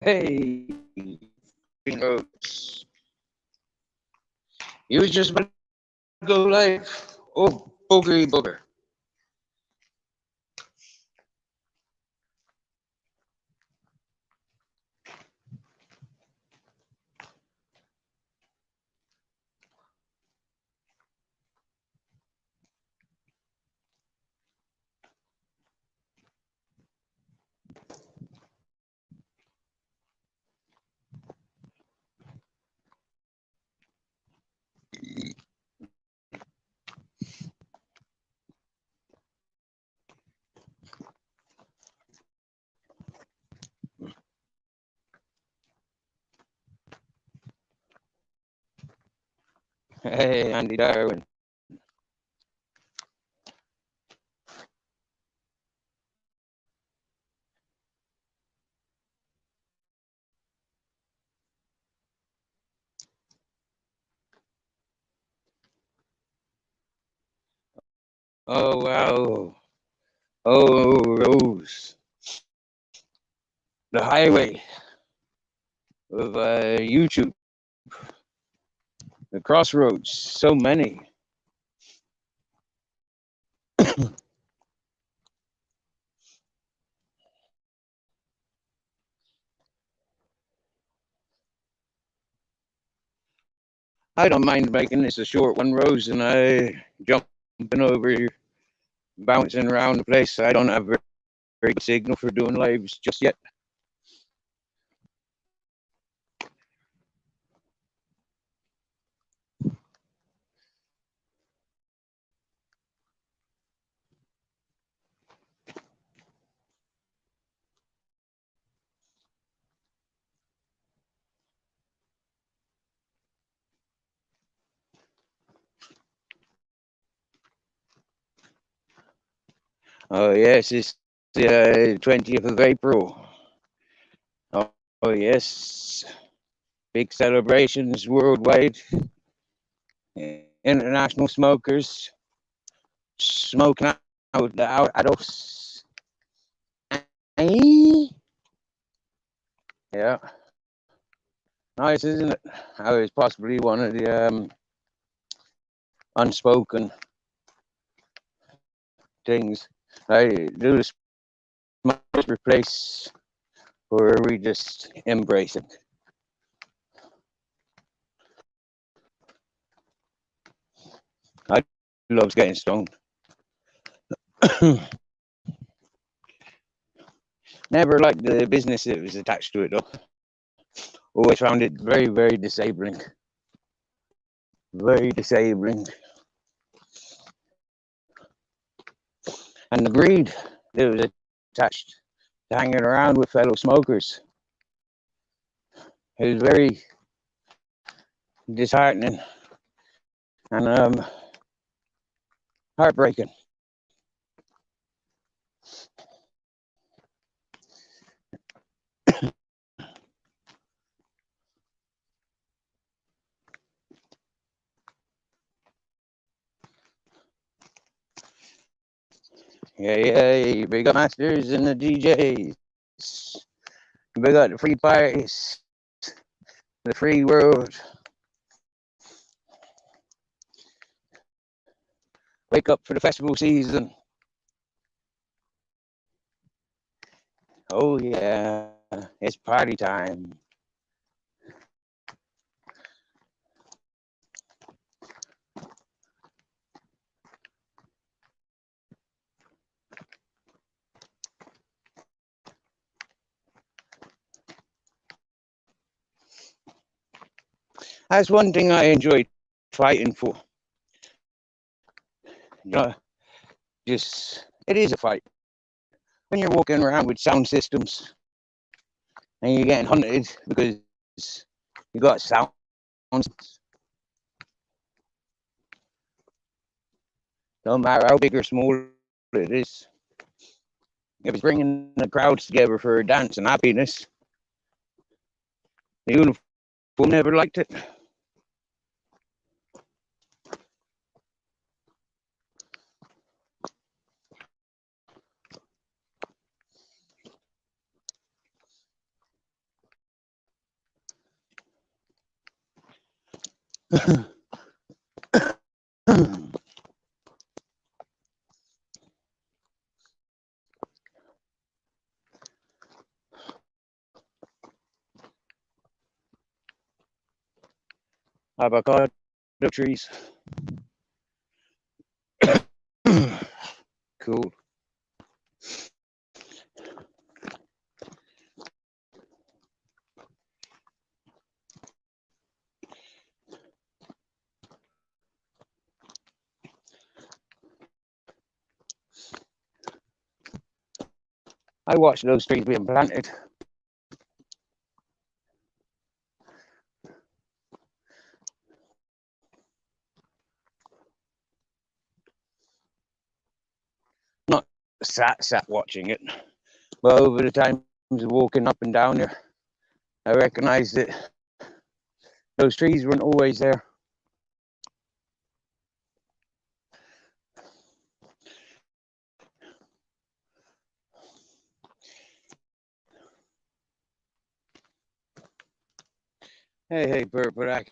Hey, Rose. You was just about to go live. Oh, boogery booger. Hey, Andy Darwin. Oh, wow. Oh, Rose. The highway of YouTube. The crossroads. So many. I don't mind making this a short one, Rose, and I jumping over, bouncing around the place. I don't have very good signal for doing lives just yet. Oh, yes, it's the 20th of April. Oh, yes. Big celebrations worldwide. International smokers smoking out adults. Yeah, nice, isn't it? I was possibly one of the unspoken things. I do the smokers replace, or are we just embracing? I love getting stoned. Never liked the business that was attached to it, though. Always found it very, very disabling. Very disabling. And the greed that was attached to hanging around with fellow smokers. It was very disheartening and heartbreaking. Yeah, big up masters and the DJs. Big up the free parties, the free world. Wake up for the festival season. Oh yeah, it's party time. That's one thing I enjoy fighting for. You know, just it is a fight when you're walking around with sound systems and you're getting hunted because you got sounds. No matter how big or small it is, if it's bringing the crowds together for a dance and happiness, the uniform never liked it. Avocado trees. Cool. I watched those trees being planted. Not sat watching it, but over the times of walking up and down there, I recognized that those trees weren't always there. Hey, Berberaki.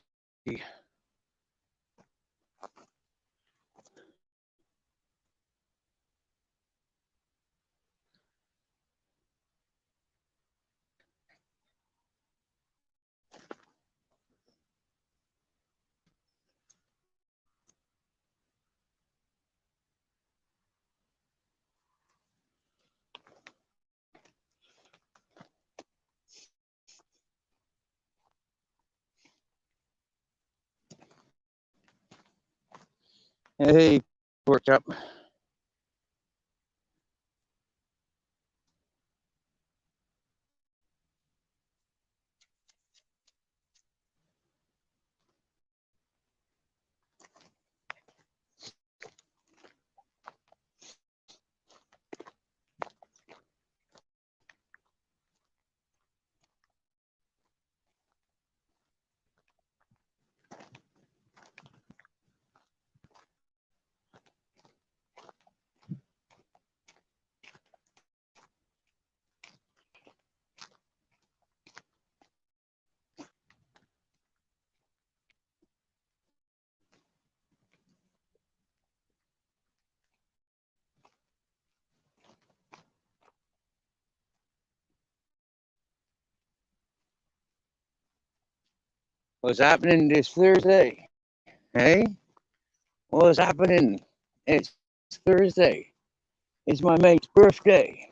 Hey, pork chop. What's happening this Thursday? Hey, what's happening? It's Thursday. It's my mate's birthday.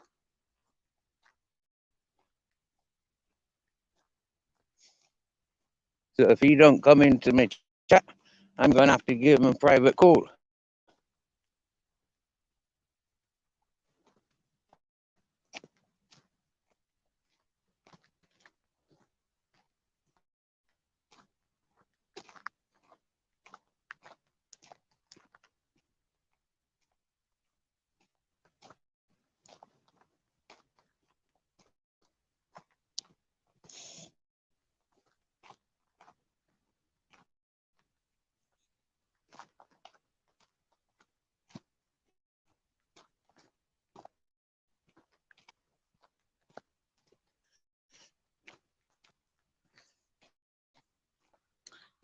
So if he don't come into my chat, I'm gonna have to give him a private call.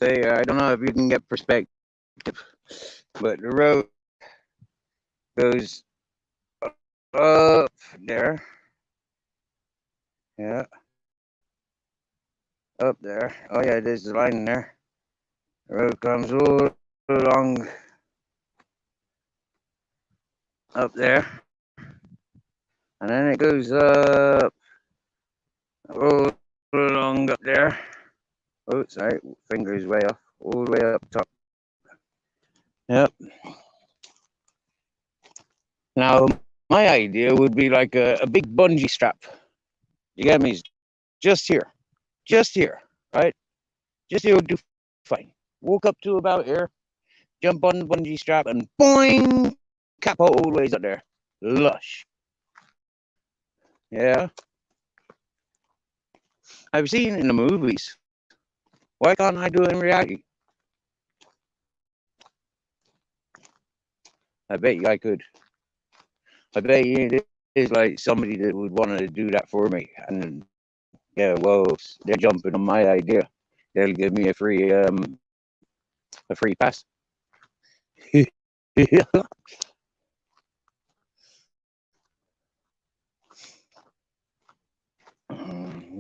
I don't know if you can get perspective, but the road goes up there. Yeah. Up there. Oh yeah, there's the line there. The road comes all along up there. And then it goes up all along up there. Oh, sorry, finger's way off. All the way up top. Yep. Now, my idea would be like a big bungee strap. You get me? Just here. Just here, right? Just here would do fine. Walk up to about here, jump on the bungee strap, and boing! Cap all the ways up there. Lush. Yeah. I've seen it in the movies. Why can't I do it in reality? I bet you I could. I bet you it is like somebody that would want to do that for me. And yeah, well, they're jumping on my idea. They'll give me a free a free pass.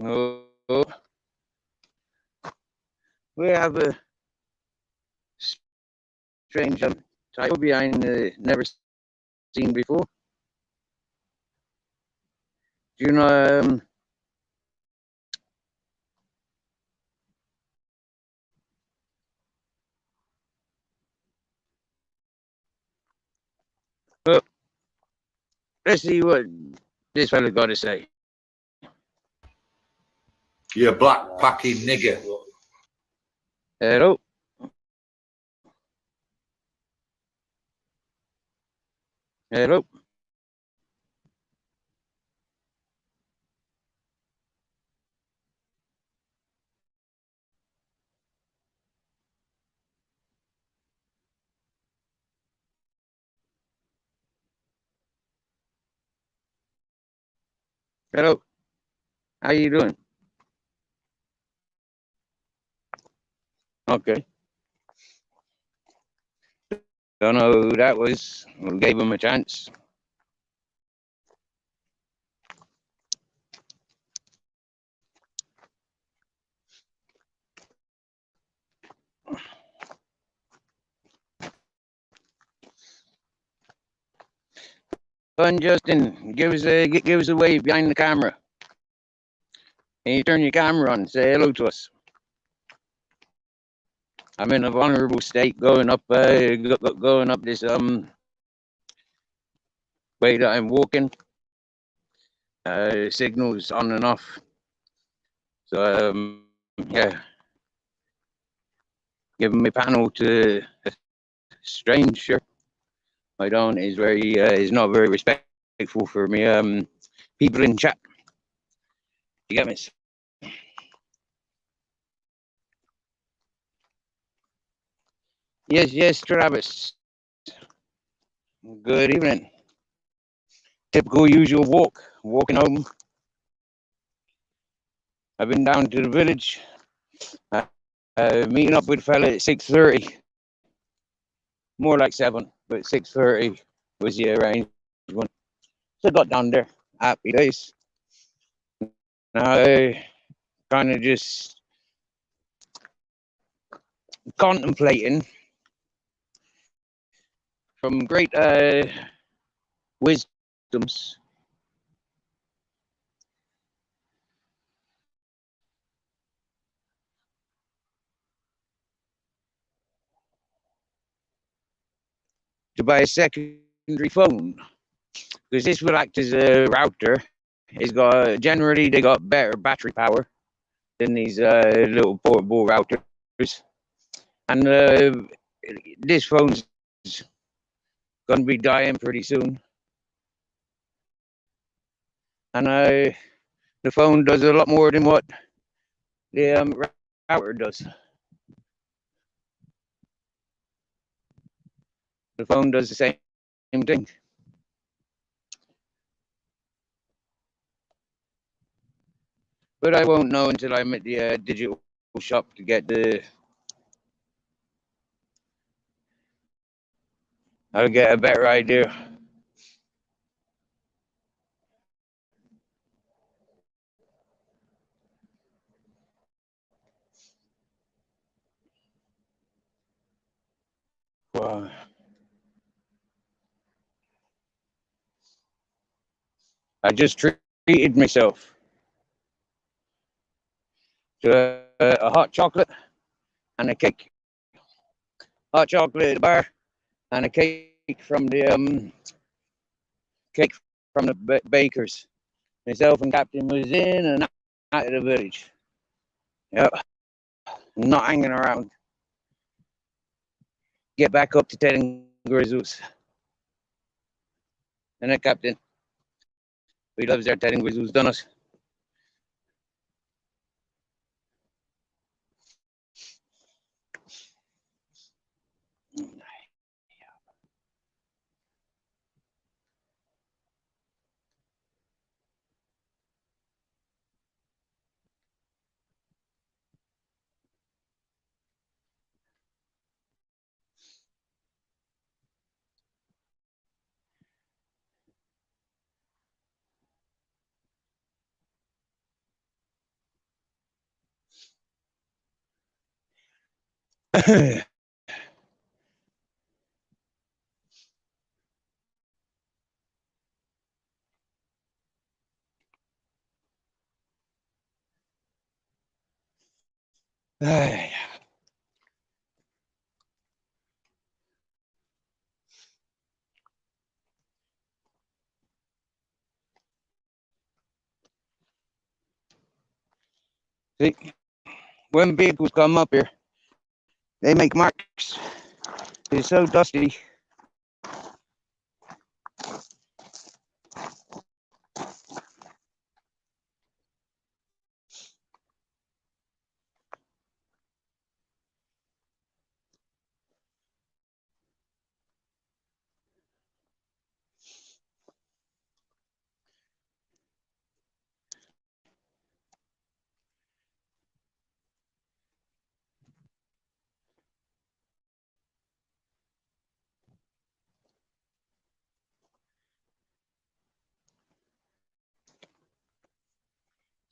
Oh, we have a strange title behind never seen before. Do you know? Well, let's see what this fella got to say. You black packing nigger. Hello. Hello. Hello. How you doing? Okay. Don't know who that was. We gave him a chance. Fun, Justin. Give us a wave behind the camera. And you turn your camera on. Say hello to us. I'm in a vulnerable state, going up this way that I'm walking. Signals on and off. So yeah, giving my panel to a stranger I don't is not very respectful for me. People in chat. You get me? Yes, Travis. Good evening. Typical usual walking home. I've been down to the village, meeting up with a fella at 6:30. More like 7, but 6:30 was the arrangement. So I got down there. Happy days. Now I kind of just contemplating from great wisdoms. To buy a secondary phone, because this will act as a router. It's got generally they got better battery power than these little portable routers, and this phone's gonna be dying pretty soon. And the phone does a lot more than what the router does. The phone does the same thing. But I won't know until I'm at the digital shop to get I'll get a better idea. Wow. I just treated myself to a hot chocolate and a cake. Hot chocolate at the bar and a cake from the bakers. Myself and Captain was in and out of the village. Yep, not hanging around. Get back up to Ted and Grizzles. And then Captain, we loves our Ted and Grizzles, done us. See, when vehicles come up here, they make marks. It's so dusty.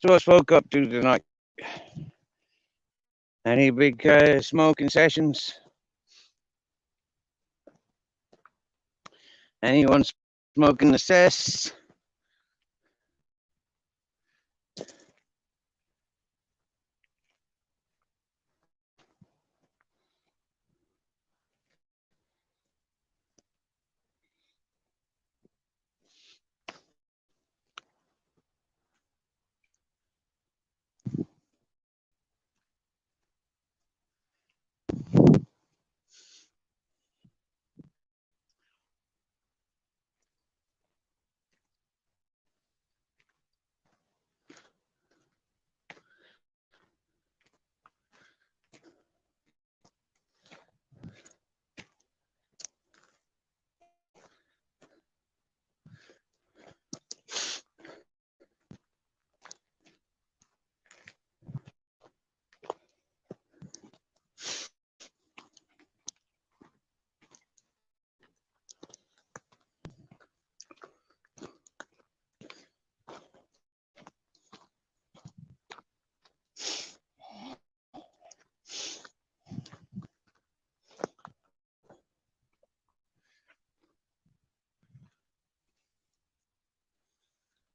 So what's folk up to tonight? Any big smoking sessions? Anyone smoking the cess?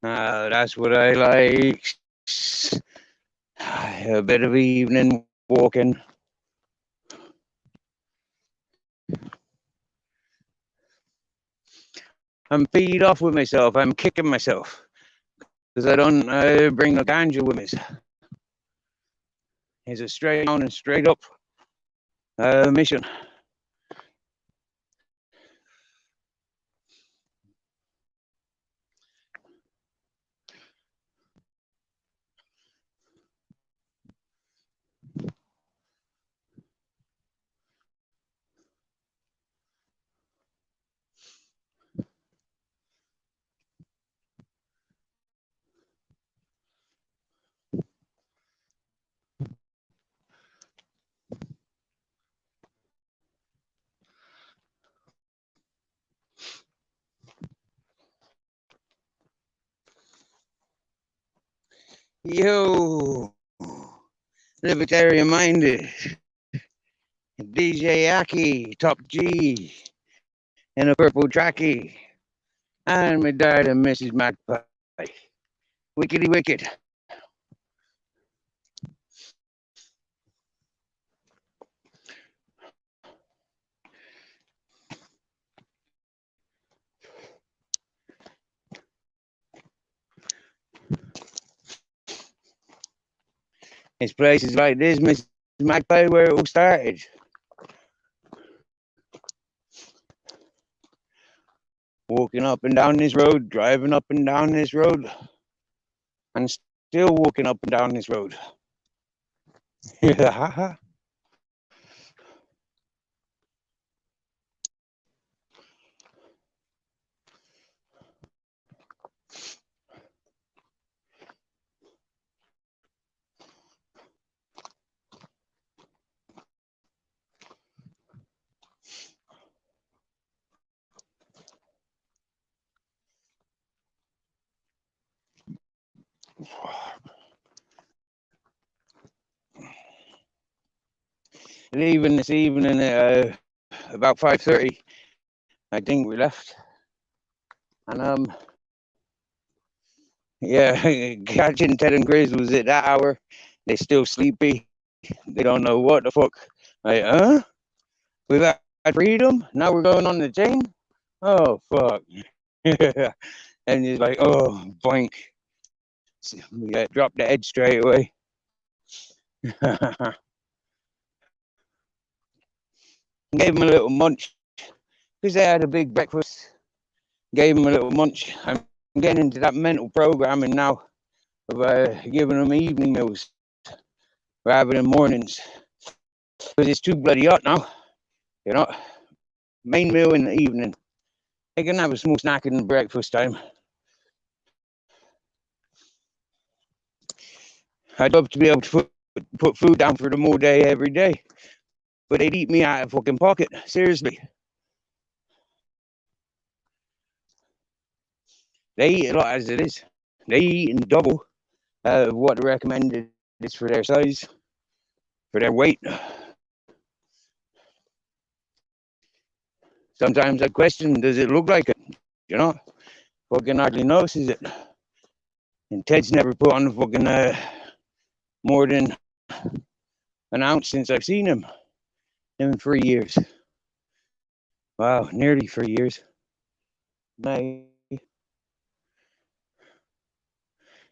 That's what I like. A bit of evening walking. I'm feed off with myself. I'm kicking myself because I don't bring no ganja with me. It's a straight on and straight up mission. Yo, libertarian minded. DJ Aki, Top G, and a purple trackie. And my dad and Mrs. Magpie. Wickety wicked. It's places like this, Mrs. Magpie, where it all started. Walking up and down this road, driving up and down this road, and still walking up and down this road. leaving this evening about 5:30. I think we left, and yeah, catching Ted and Grizz was at that hour. They're still sleepy. They don't know what the fuck. Like, huh? We've had freedom. Now we're going on the chain. Oh fuck. And he's like, oh, boink. We dropped the edge straight away. Gave him a little munch because they had a big breakfast. Gave him a little munch. I'm getting into that mental programming now of giving them evening meals rather than mornings because it's too bloody hot now. You know, main meal in the evening. They can have a small snack in the breakfast time. I'd love to be able to put food down for them all day, every day, but they'd eat me out of fucking pocket. Seriously. They eat a lot as it is. They eat in double what the recommended is for their size, for their weight. Sometimes I question, does it look like it? You know, fucking hardly notices it. And Ted's never put on the fucking more than an ounce since I've seen him in 3 years. Wow, nearly 3 years. My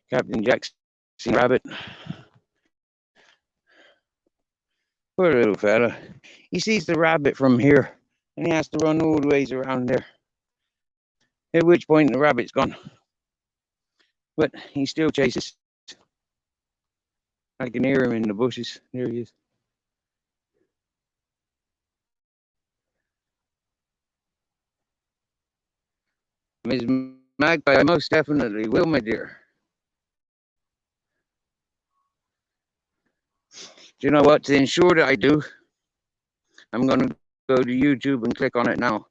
Captain Jackson Rabbit. Poor little fella. He sees the rabbit from here and he has to run all the ways around there. At which point the rabbit's gone. But he still chases. I can hear him in the bushes. There he is. Miss Magpie, I most definitely will, my dear. Do you know what? To ensure that I do, I'm going to go to YouTube and click on it now.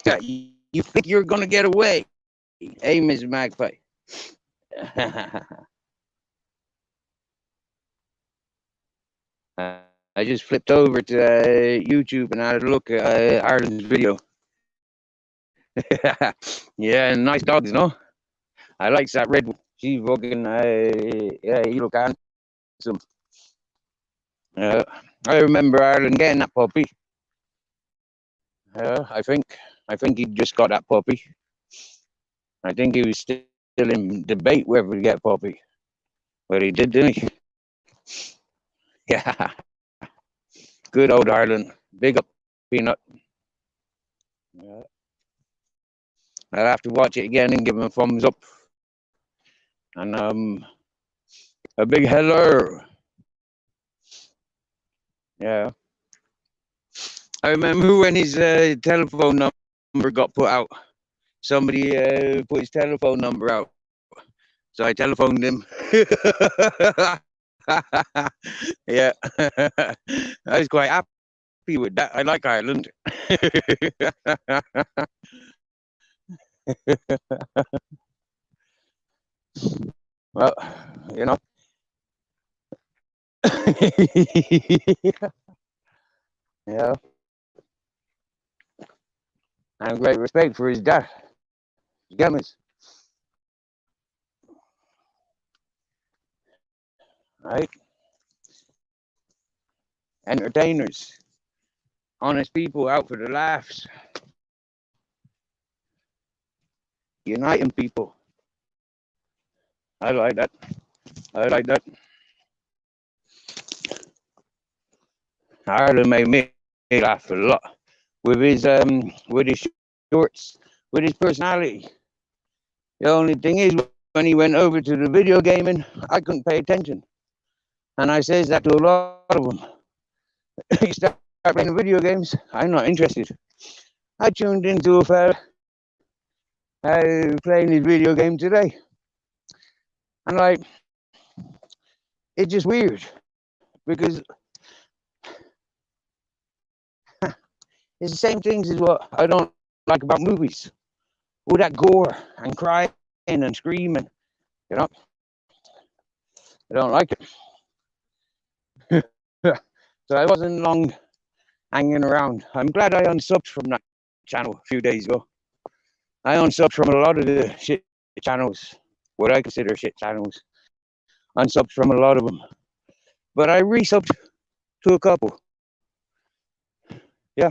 Yeah, you think you're going to get away? Hey, Miss Magpie. I just flipped over to YouTube and had a look at Ireland's video. Yeah, and nice dogs, no? I like that red one. She fucking, yeah, he look handsome. I remember Ireland getting that puppy. I think he just got that puppy. I think he was still in debate whether to get a puppy. But he did, didn't he? Yeah. Good old Ireland. Big up, Peanut. Yeah. I'll have to watch it again and give him a thumbs up. And a big hello. Yeah. I remember when his telephone number got put out. Somebody put his telephone number out. So I telephoned him. Yeah. I was quite happy with that. I like Ireland. Well, you know. Yeah. I have great respect for his dad. You get me? right? Entertainers, honest people out for the laughs, uniting people. I like that. I like that. Ireland made me laugh a lot with his shorts, with his personality. The only thing is, when he went over to the video gaming, I couldn't pay attention, and I says that to a lot of them. You start playing video games, I'm not interested. I tuned into a fella playing his video game today, and like, it's just weird because it's the same things as what I don't like about movies. All that gore and crying and screaming, you know, I don't like it. So I wasn't long hanging around. I'm glad I unsubbed from that channel a few days ago. I unsubbed from a lot of the shit channels, what I consider shit channels. Unsubbed from a lot of them. But I resubbed to a couple. Yeah.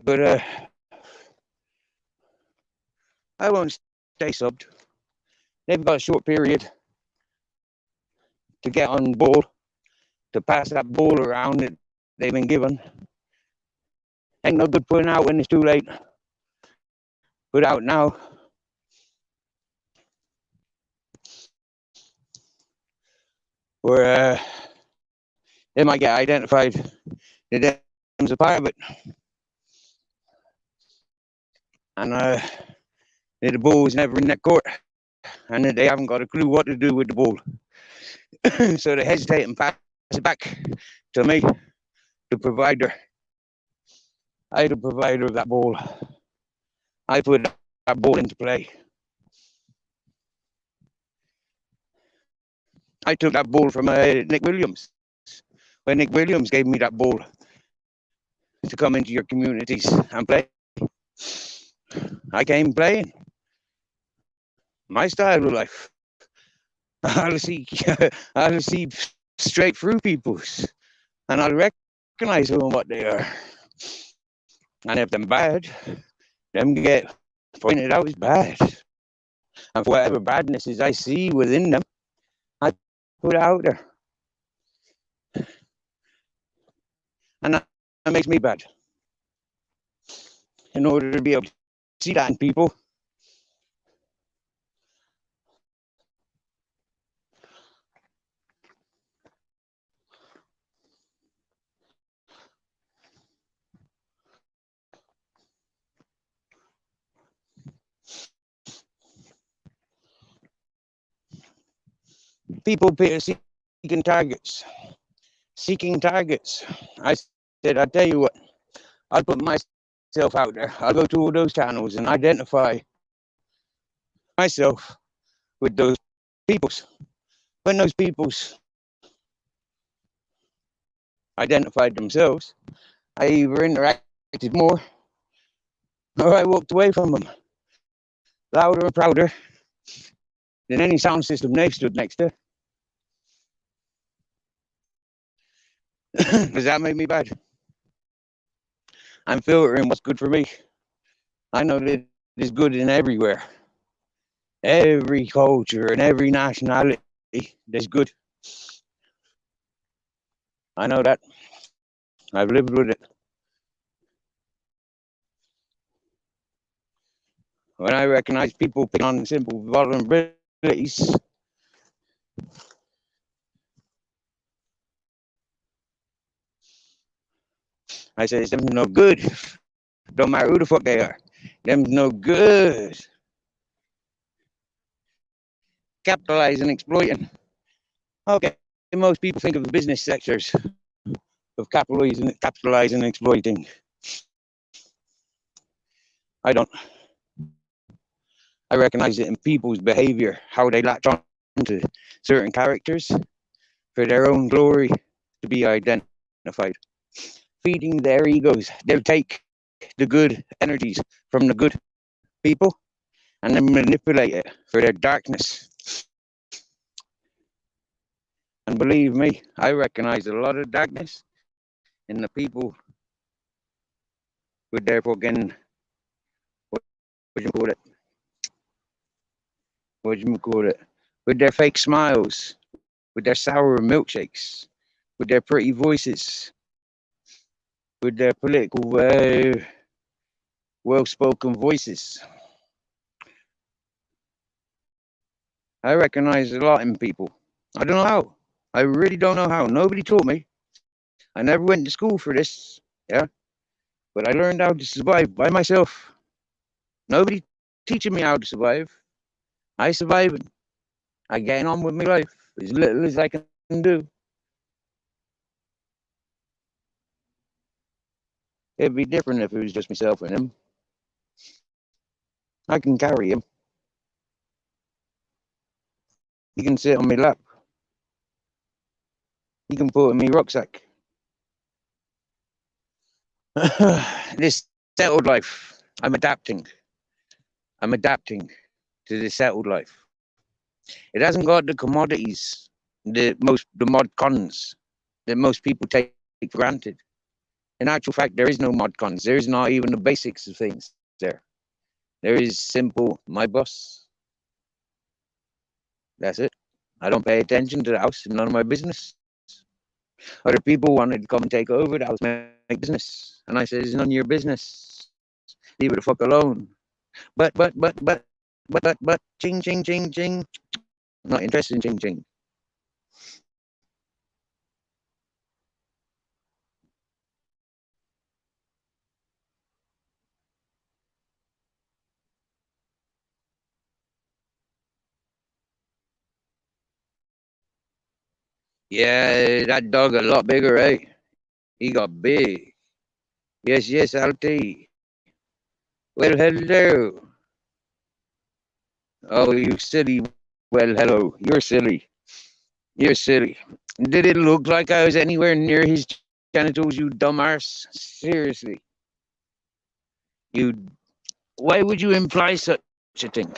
But I won't stay subbed. They've got a short period to get on board, to pass that ball around that they've been given. Ain't no good putting out when it's too late. Put out now. Or they might get identified that them's a part of it. And the ball is never in that court. And they haven't got a clue what to do with the ball. So they hesitate and pass it back to me, the provider. I the provider of that ball. I put that ball into play. I took that ball from Nick Williams. When Nick Williams gave me that ball to come into your communities and play, I came playing. My style of life. I'll see straight through people's, and I'll recognize them what they are. And if they're bad, them get pointed out as bad. And for whatever badness is I see within them, I put it out there. And that makes me bad. In order to be able to see that in people, people seeking targets. I said, I tell you what, I'll put myself out there. I'll go to all those channels and identify myself with those peoples. When those peoples identified themselves, I either interacted more or I walked away from them, louder and prouder than any sound system they stood next to. Does that make me bad? I'm filtering what's good for me. I know that it's good in everywhere. Every culture and every nationality, there's good. I know that. I've lived with it. When I recognize people picking on simple vulnerabilities, I say, them's no good. Don't matter who the fuck they are. Them's no good. Capitalizing, exploiting. Okay, most people think of the business sectors of capitalizing and exploiting. I don't. I recognize it in people's behavior, how they latch on to certain characters for their own glory to be identified. Feeding their egos. They'll take the good energies from the good people and then manipulate it for their darkness. And believe me, I recognize a lot of darkness in the people with their fucking, what you call it? What you call it? With their fake smiles, with their sour milkshakes, with their pretty voices, with their political, well-spoken voices. I recognize a lot in people. I don't know how. I really don't know how. Nobody taught me. I never went to school for this. Yeah. But I learned how to survive by myself. Nobody teaching me how to survive. I surviving. I getting on with my life as little as I can do. It'd be different if it was just myself and him. I can carry him. He can sit on my lap. He can put in my rucksack. This settled life, I'm adapting. I'm adapting to this settled life. It hasn't got the commodities, the mod cons that most people take for granted. In actual fact, there is no mod cons. There is not even the basics of things there. There is simple, my boss. That's it. I don't pay attention to the house, none of my business. Other people wanted to come and take over the house, make business. And I said, it's none of your business. Leave it the fuck alone. But, ching, ching, ching, ching. I'm not interested in ching, ching. Yeah, that dog a lot bigger, eh? He got big. Yes, yes, I'll tell you. Well, hello. Oh, you silly. Well, hello. You're silly. You're silly. Did it look like I was anywhere near his genitals, you dumb arse? Seriously. You. Why would you imply such a thing?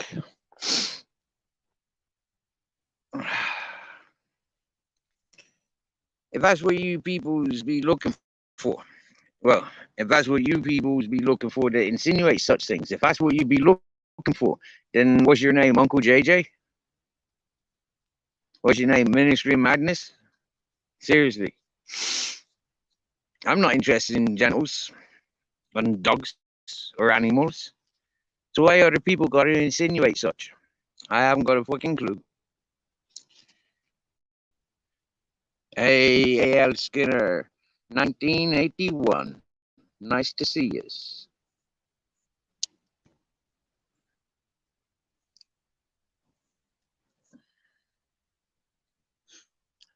If that's what you peoples be looking for, well, if that's what you peoples be looking for to insinuate such things, if that's what you be looking for, then what's your name, Uncle JJ? What's your name, Ministry of Madness? Seriously. I'm not interested in genitals and dogs or animals. So why other people got to insinuate such? I haven't got a fucking clue. Hey, A.L. Skinner, 1981. Nice to see you.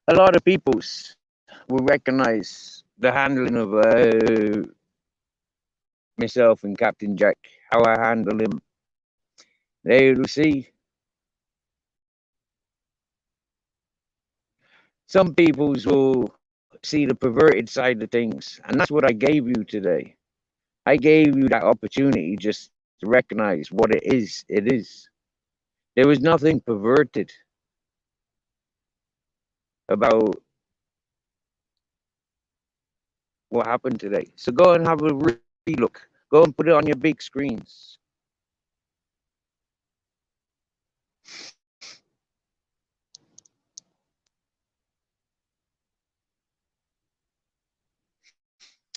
A lot of peoples will recognize the handling of myself and Captain Jack, how I handle him. They will see. Some peoples will see the perverted side of things, and that's what I gave you today. I gave you that opportunity just to recognize what it is. It is. There was nothing perverted about what happened today. So go and have a relook. Go and put it on your big screens.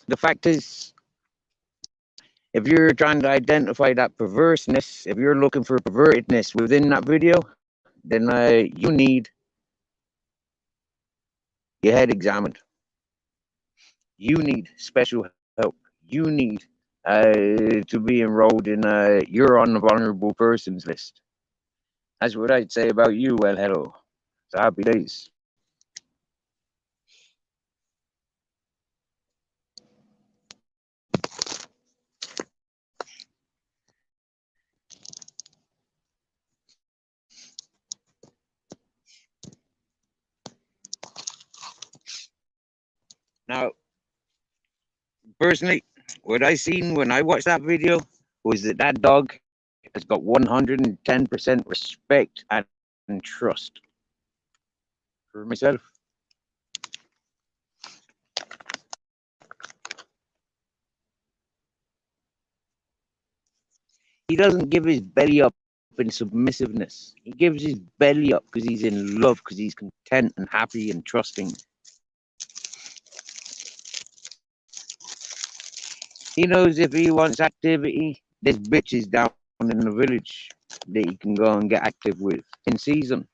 The fact is, if you're trying to identify that perverseness, if you're looking for pervertedness within that video, then you need your head examined. You need special help. You need to be enrolled in you're on the vulnerable persons list. That's what I'd say about you. Well, hello. So happy days. Now, personally, what I seen when I watched that video was that dog has got 110% respect and trust for myself. He doesn't give his belly up in submissiveness. He gives his belly up because he's in love, because he's content and happy and trusting. He knows if he wants activity, there's bitches down in the village that he can go and get active with in season.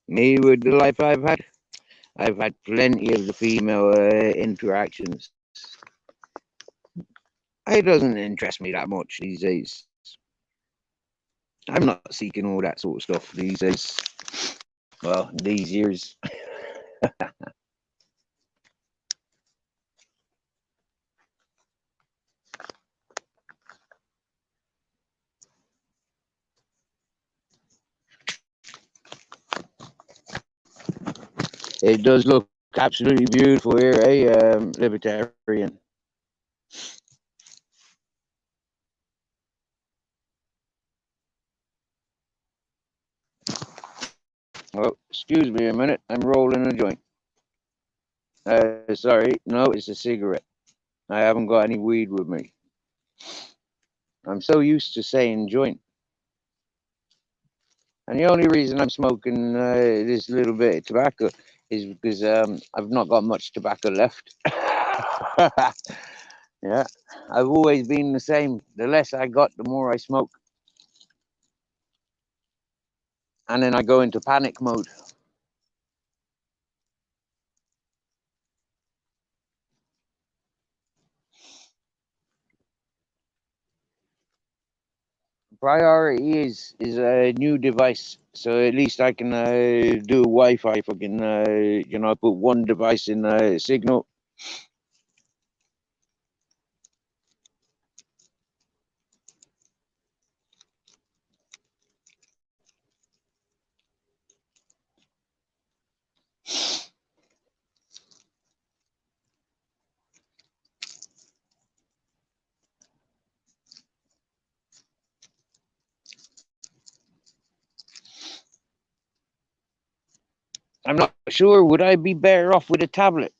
Me, with the life I've had plenty of the female interactions. It doesn't interest me that much these days. I'm not seeking all that sort of stuff these days. Well, these years. It does look absolutely beautiful here, Libertarian. Oh, excuse me a minute. I'm rolling a joint. Sorry. No, it's a cigarette. I haven't got any weed with me. I'm so used to saying joint. And the only reason I'm smoking this little bit of tobacco is because I've not got much tobacco left. Yeah, I've always been the same. The less I got, the more I smoke. And then I go into panic mode. Priority is a new device, so at least I can do Wi-Fi. Fucking put one device in signal. I'm not sure. Would I be better off with a tablet?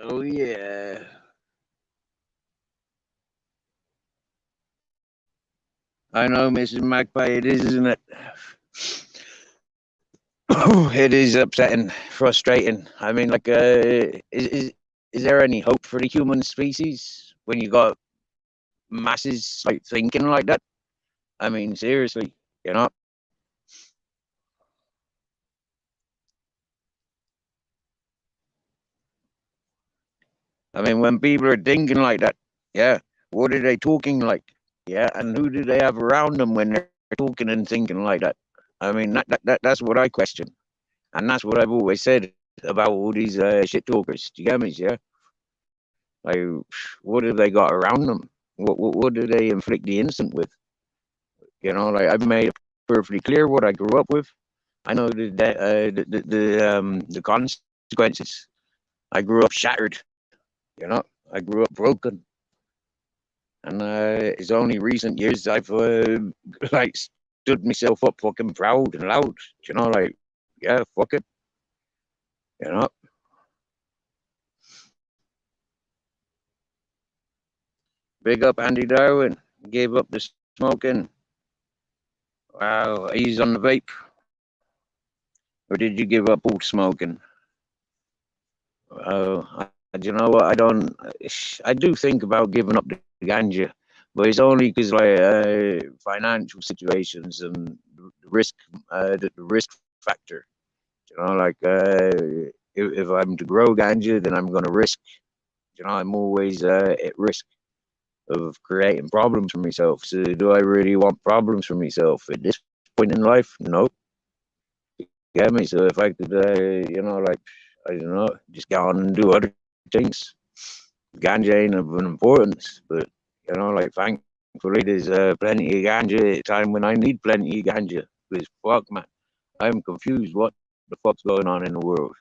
Oh yeah. I know, Mrs. Magpie. It is, isn't it? It is upsetting, frustrating. I mean, like, is there any hope for the human species when you got masses like thinking like that? I mean, seriously, you know. I mean, when people are thinking like that, yeah, what are they talking like? Yeah, and who do they have around them when they're talking and thinking like that? I mean, that's what I question, and that's what I've always said about all these shit talkers. Do you get me? Yeah, like, what have they got around them? What do they inflict the innocent with? You know, like, I've made it perfectly clear what I grew up with. I know the consequences. I grew up shattered. You know, I grew up broken, and it's only recent years I've like stood myself up fucking proud and loud. You know, like, yeah, fuck it. You know, big up Andy Darwin. Gave up the smoking. Wow, he's on the vape. Or did you give up all smoking? you know what? I do think about giving up the ganja, but it's only because like financial situations and the risk, the risk factor. You know, like if I'm to grow ganja, then I'm going to risk. You know, I'm always at risk of creating problems for myself. So, do I really want problems for myself at this point in life? No. You get me? So, if I could, you know, like I don't know, just go on and do other things. Ganja ain't of an importance, but you know, like thankfully there's plenty of ganja at a time when I need plenty of ganja. Because fuck, man, I'm confused. What the fuck's going on in the world?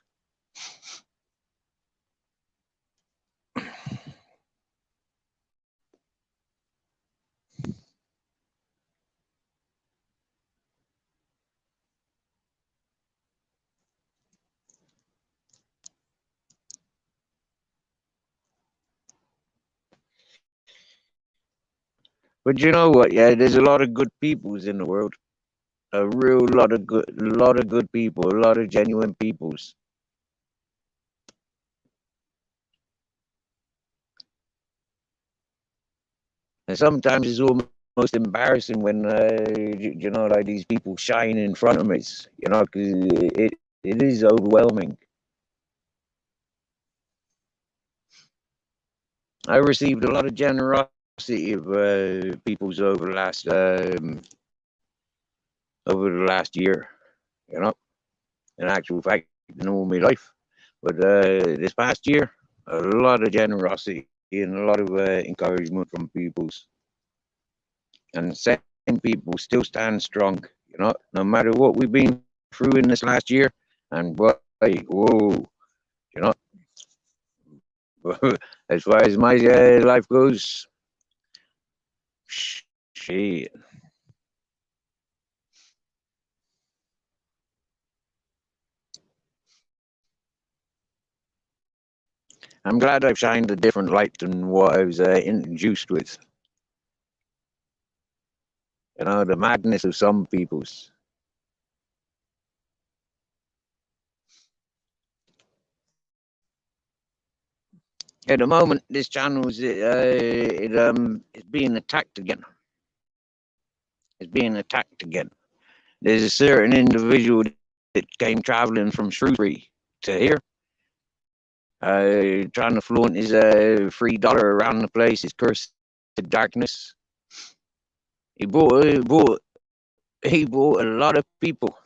But you know what? Yeah, there's a lot of good peoples in the world. A real lot of good people, a lot of genuine peoples. And sometimes it's almost embarrassing when you know, like these people shine in front of me. You know, because it is overwhelming. I received a lot of generosity of peoples over the last year. You know, in actual fact, in all my life. But this past year, a lot of generosity and a lot of encouragement from peoples. And the same people still stand strong, you know, no matter what we've been through in this last year. And boy, whoa, you know, as far as my life goes, shit. I'm glad I've shined a different light than what I was introduced with. You know, the madness of some peoples. At the moment, this channel is it's being attacked again. It's being attacked again. There's a certain individual that came traveling from Shrewsbury to here, trying to flaunt his $3 around the place, his cursed darkness. He brought, he brought, he brought a lot of people,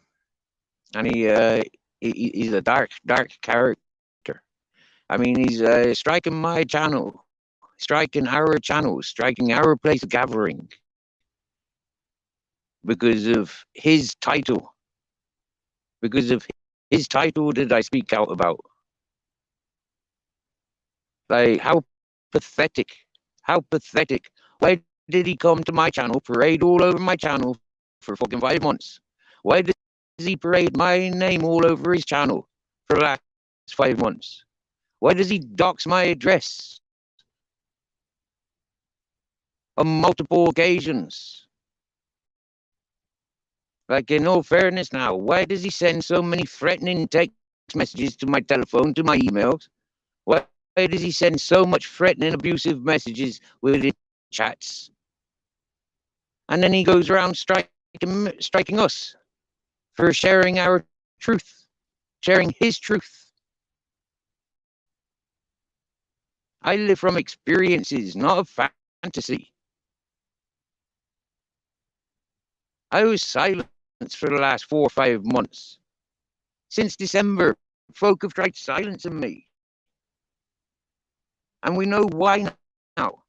and he's a dark character. I mean, he's striking my channel, striking our channel, striking our place of gathering because of his title, because of his title that I speak out about. Like, how pathetic. How pathetic. Why did he come to my channel, parade all over my channel for fucking 5 months? Why does he parade my name all over his channel for the last 5 months? Why does he dox my address on multiple occasions? Like, in all fairness now, why does he send so many threatening text messages to my telephone, to my emails? Why does he send so much threatening, abusive messages with his chats? And then he goes around striking us for sharing our truth, sharing his truth. I live from experiences, not of fantasy. I was silent for the last 4 or 5 months. Since December, folk have tried silencing me. And we know why now.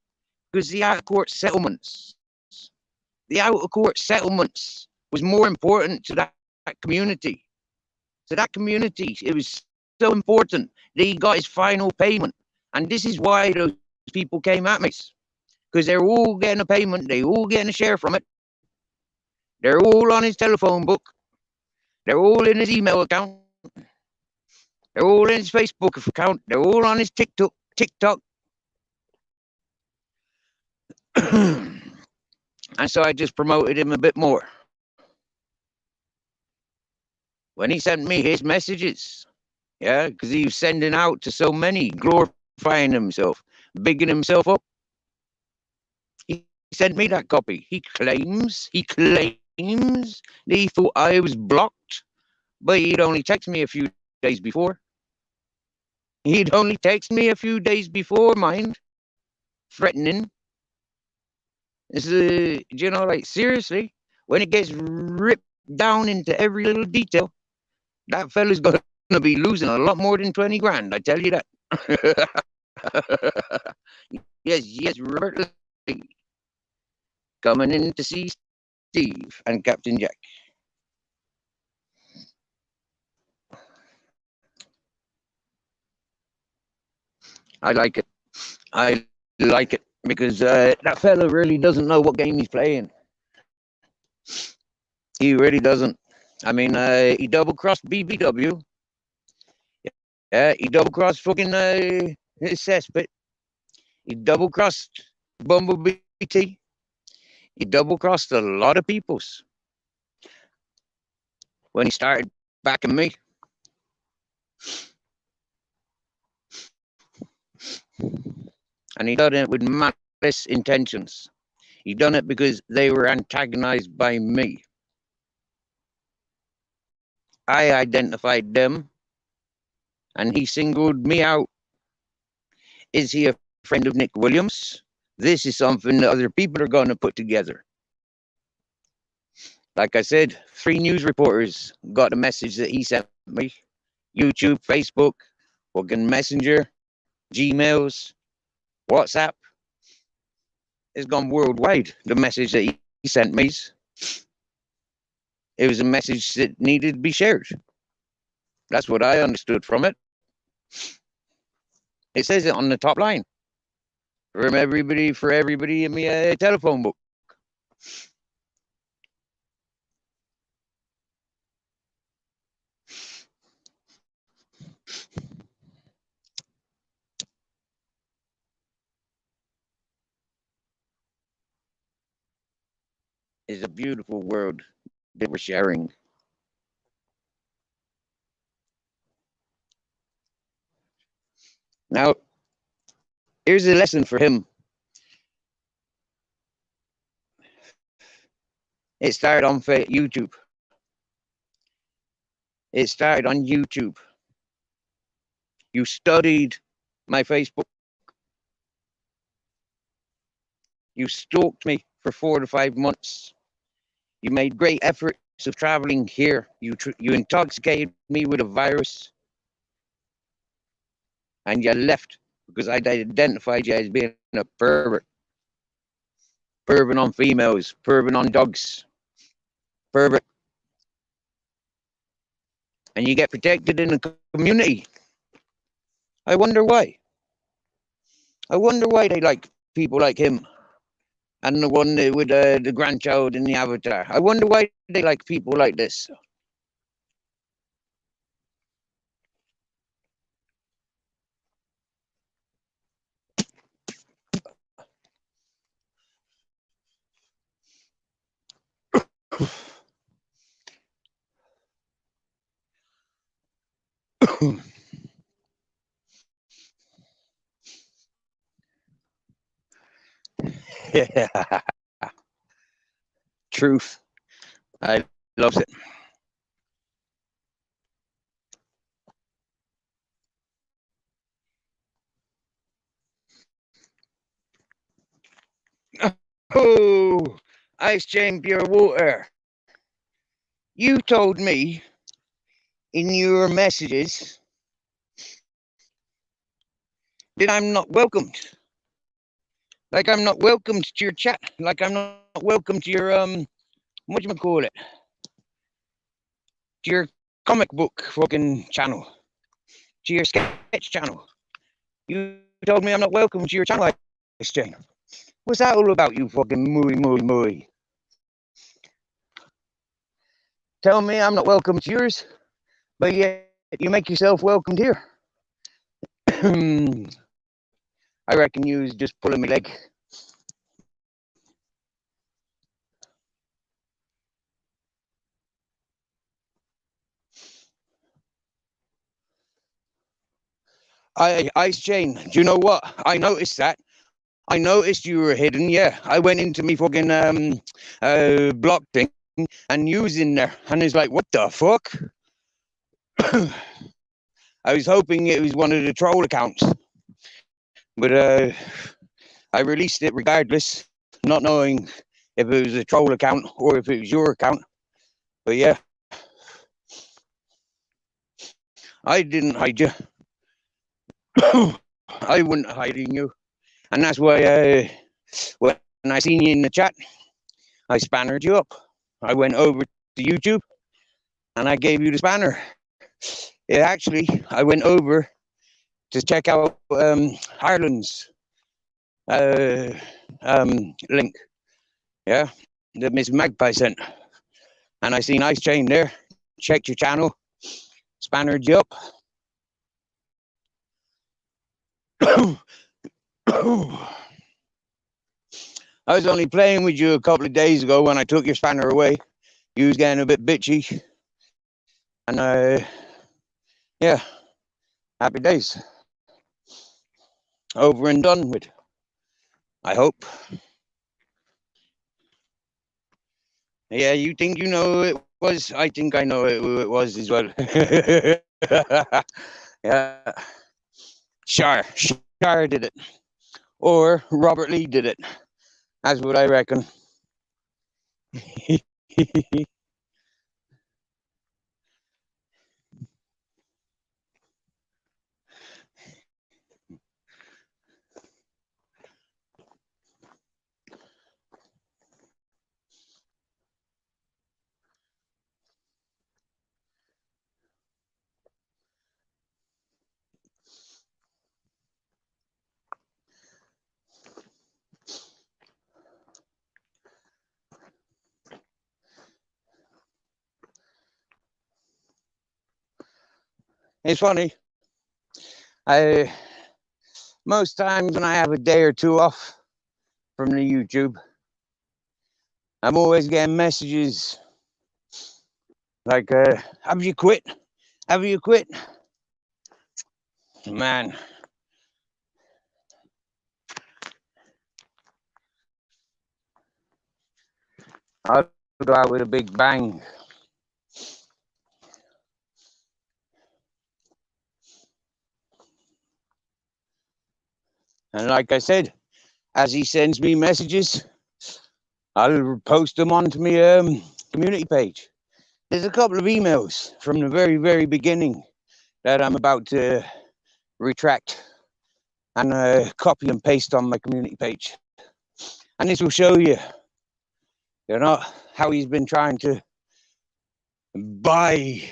Because the out-of-court settlements was more important to that community. To that community, it was so important that he got his final payment. And this is why those people came at me. Because they're all getting a payment, they're all getting a share from it. They're all on his telephone book. They're all in his email account. They're all in his Facebook account. They're all on his TikTok. And so I just promoted him a bit more. When he sent me his messages, yeah, because he was sending out to so many glorified glorifying himself, bigging himself up. He sent me that copy. He claims that he thought I was blocked, but he'd only text me a few days before. He'd only text me a few days before, mind, threatening. Like seriously, when it gets ripped down into every little detail, that fella's gonna be losing a lot more than 20 grand. I tell you that. Yes, Robert Lee coming in to see Steve and Captain Jack. I like it. I like it because that fella really doesn't know what game he's playing. He really doesn't. I mean, he double crossed BBW. He double crossed fucking Cesspit. He double crossed Bumblebee T. He double crossed a lot of peoples when he started backing me. And he done it with malice intentions. He done it because they were antagonized by me. I identified them, and he singled me out. Is he a friend of Nick Williams? This is something that other people are going to put together. Like I said, 3 news reporters got a message that he sent me. YouTube, Facebook, fucking Messenger, Gmails, WhatsApp. It's gone worldwide, the message that he sent me. It was a message that needed to be shared. That's what I understood from it. It says it on the top line. For everybody in my telephone book. It's a beautiful world that we're sharing. Now, here's a lesson for him. It started on YouTube. It started on YouTube. You studied my Facebook. You stalked me for 4 to 5 months. You made great efforts of traveling here. You intoxicated me with a virus. And you left because I identified you as being a pervert. Pervert on females, pervert on dogs, pervert. And you get protected in the community. I wonder why. I wonder why they like people like him and the one with the grandchild in the avatar. I wonder why they like people like this. Yeah. Truth. I love it. Oh, Ice Chain Pure Water. You told me in your messages that I'm not welcomed. Like I'm not welcomed to your chat. Like I'm not welcome to your what do you call it? To your comic book fucking channel. To your sketch channel. You told me I'm not welcome to your channel, Ice Chain. What's that all about, you fucking mooey? Tell me I'm not welcome to yours, but yet you make yourself welcomed here. I reckon you was just pulling my leg. Ice Chain, do you know what? I noticed that. I noticed you were hidden. Yeah, I went into me fucking block thing, and you was in there, and it's like, what the fuck? I was hoping it was one of the troll accounts, but I released it regardless, not knowing if it was a troll account or if it was your account. But yeah, I didn't hide you. I wouldn't hiding you, and that's why when I seen you in the chat, I spannered you up. I went over to YouTube and I gave you the spanner. It actually, I went over to check out Ireland's link, yeah, that Miss Magpie sent, and I seen Ice Chain there. Checked your channel, spannered you up. I was only playing with you a couple of days ago when I took your spanner away. You was getting a bit bitchy, and yeah, happy days. Over and done with, I hope. Yeah, you think you know who it was? I think I know who it was as well. Yeah, Shar did it, or Robert Lee did it. That's what I reckon. It's funny. Most times when I have a day or two off from the YouTube, I'm always getting messages like, have you quit? Have you quit? Man, I'll go out with a big bang. And like I said, as he sends me messages, I'll post them onto my community page. There's a couple of emails from the very, very beginning that I'm about to retract and copy and paste on my community page. And this will show you, you know, how he's been trying to buy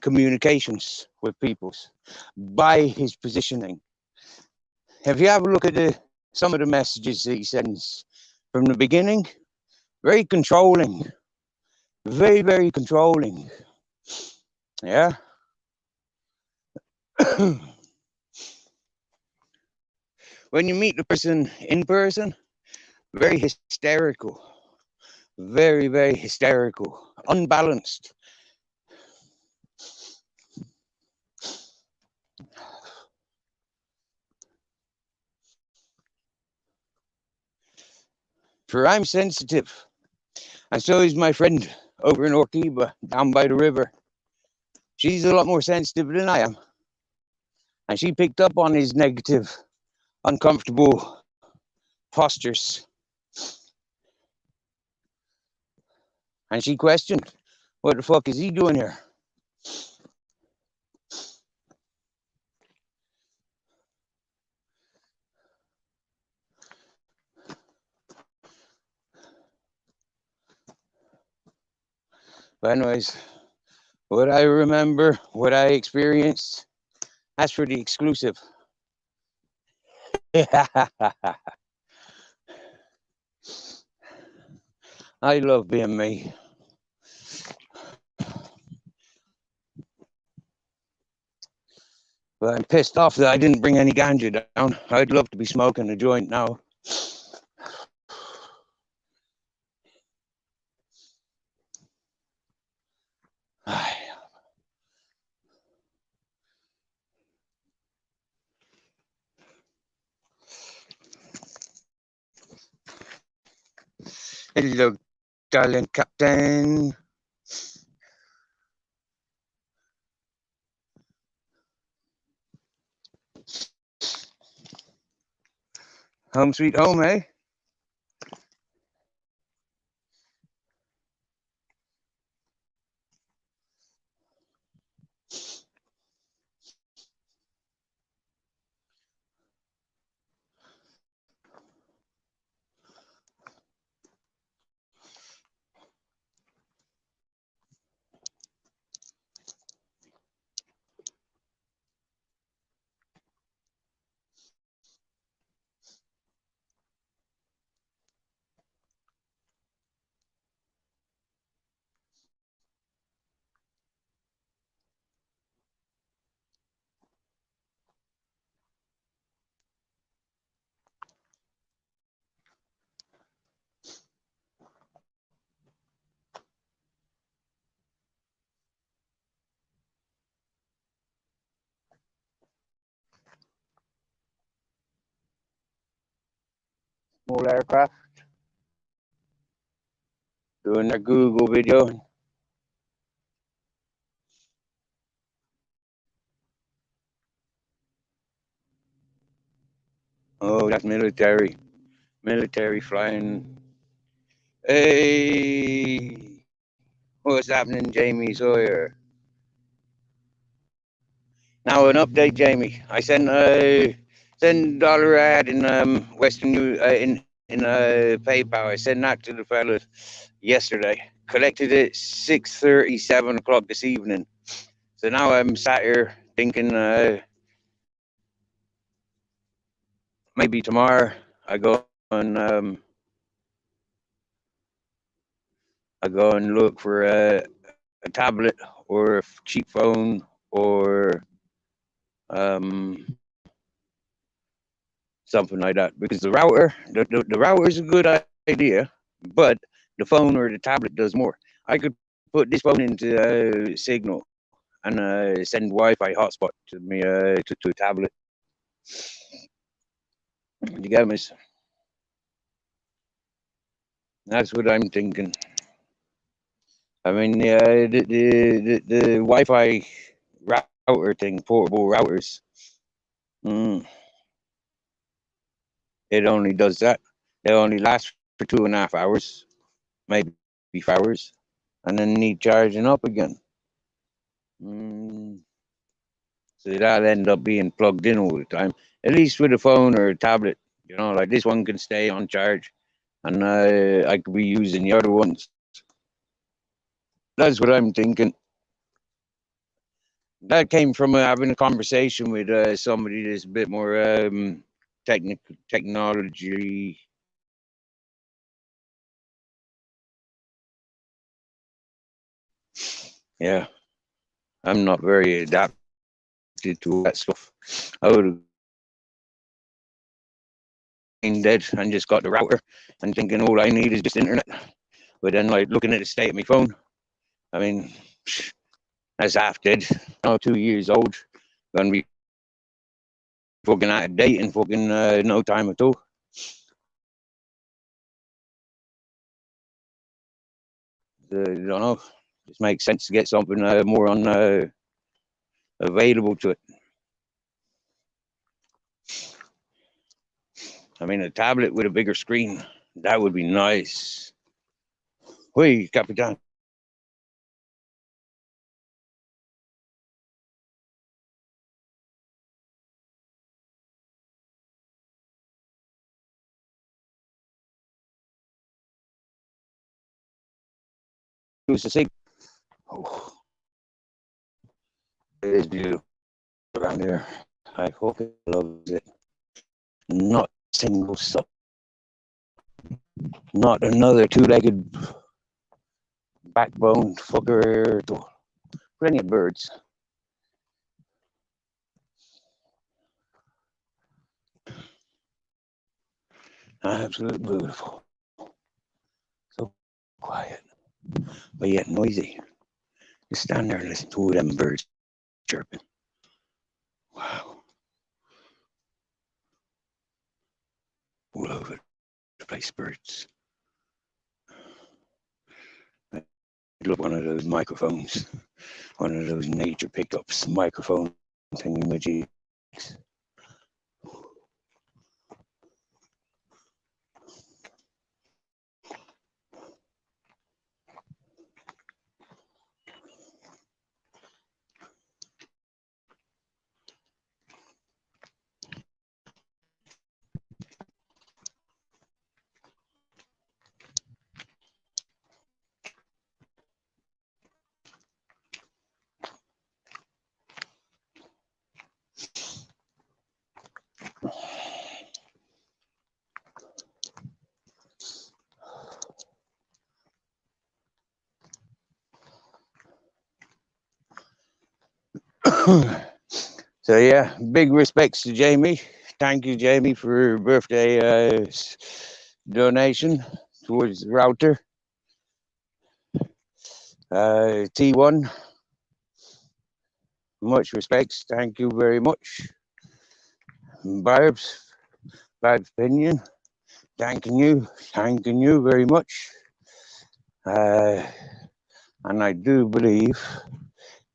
communications with peoples, buy his positioning. If you have a look at some of the messages that he sends from the beginning, very controlling, very, very controlling. Yeah. When you meet the person in person, very hysterical, very, very hysterical, unbalanced. For I'm sensitive, and so is my friend over in Ortiba, down by the river. She's a lot more sensitive than I am, and she picked up on his negative, uncomfortable postures, and she questioned, what the fuck is he doing here? But anyways, what I remember, what I experienced, that's for the exclusive. I love being me. But I'm pissed off that I didn't bring any ganja down. I'd love to be smoking a joint now. Hello, darling captain. Home sweet home, eh? Small aircraft doing their Google video. Oh, that's military. Military flying. Hey, what's happening, Jamie Sawyer? Now an update, Jamie. I send dollar I had in Western in PayPal. I sent that to the fella yesterday. Collected it 6:30, 7 o'clock this evening. So now I'm sat here thinking maybe tomorrow I go and look for a tablet or a cheap phone or um, something like that, because the router is a good idea, but the phone or the tablet does more. I could put this phone into Signal and send Wi-Fi hotspot to me to a tablet. You get me? That's what I'm thinking. I mean, the Wi-Fi router thing, portable routers. Mm, it only does that. They only last for 2.5 hours, maybe 5 hours, and then need charging up again. Mm, so that'll end up being plugged in all the time. At least with a phone or a tablet, like this one can stay on charge, and I could be using the other ones. That's what I'm thinking. That came from having a conversation with somebody that's a bit more technology. Yeah, I'm not very adapted to that stuff. I would have been dead and just got the router and thinking all I need is just internet. But then, like, looking at the state of my phone, I mean, that's half dead. 2 years old, gonna be fucking out of date in fucking no time at all. I don't know. Just makes sense to get something more on available to it. I mean, a tablet with a bigger screen, that would be nice. Hey, Capitan. Use the sig. Oh, it is beautiful around here. I fucking love it. Not a single suck. Not another two-legged backbone fucker. Plenty of birds. Absolutely beautiful. So quiet, but yet noisy. Just stand there and listen to all them birds chirping. Wow. All over the place, birds. love one of those microphones, one of those nature pickups, microphone thingamajigs. So yeah, big respects to Jamie. Thank you, Jamie, for your birthday donation towards the router. T1, much respects. Thank you very much. Barb's opinion. Thanking you very much. And I do believe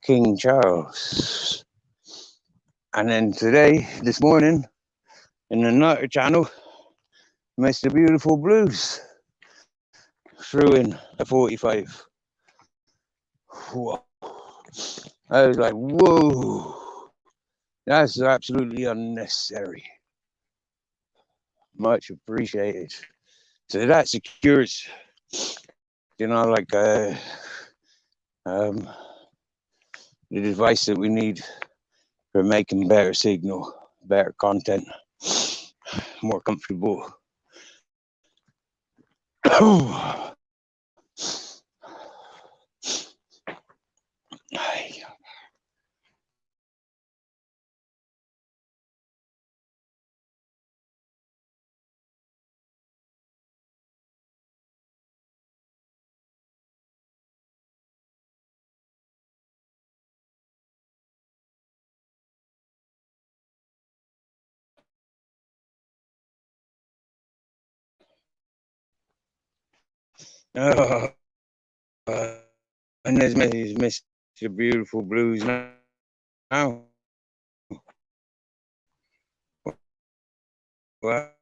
King Charles. And then today, this morning, in another channel, Mr. Beautiful Blues threw in a 45. Whoa. I was like, whoa, that's absolutely unnecessary. Much appreciated. So that secures, like the device that we need for making better signal, better content, more comfortable. And there's Mr. Beautiful Blues now. Well,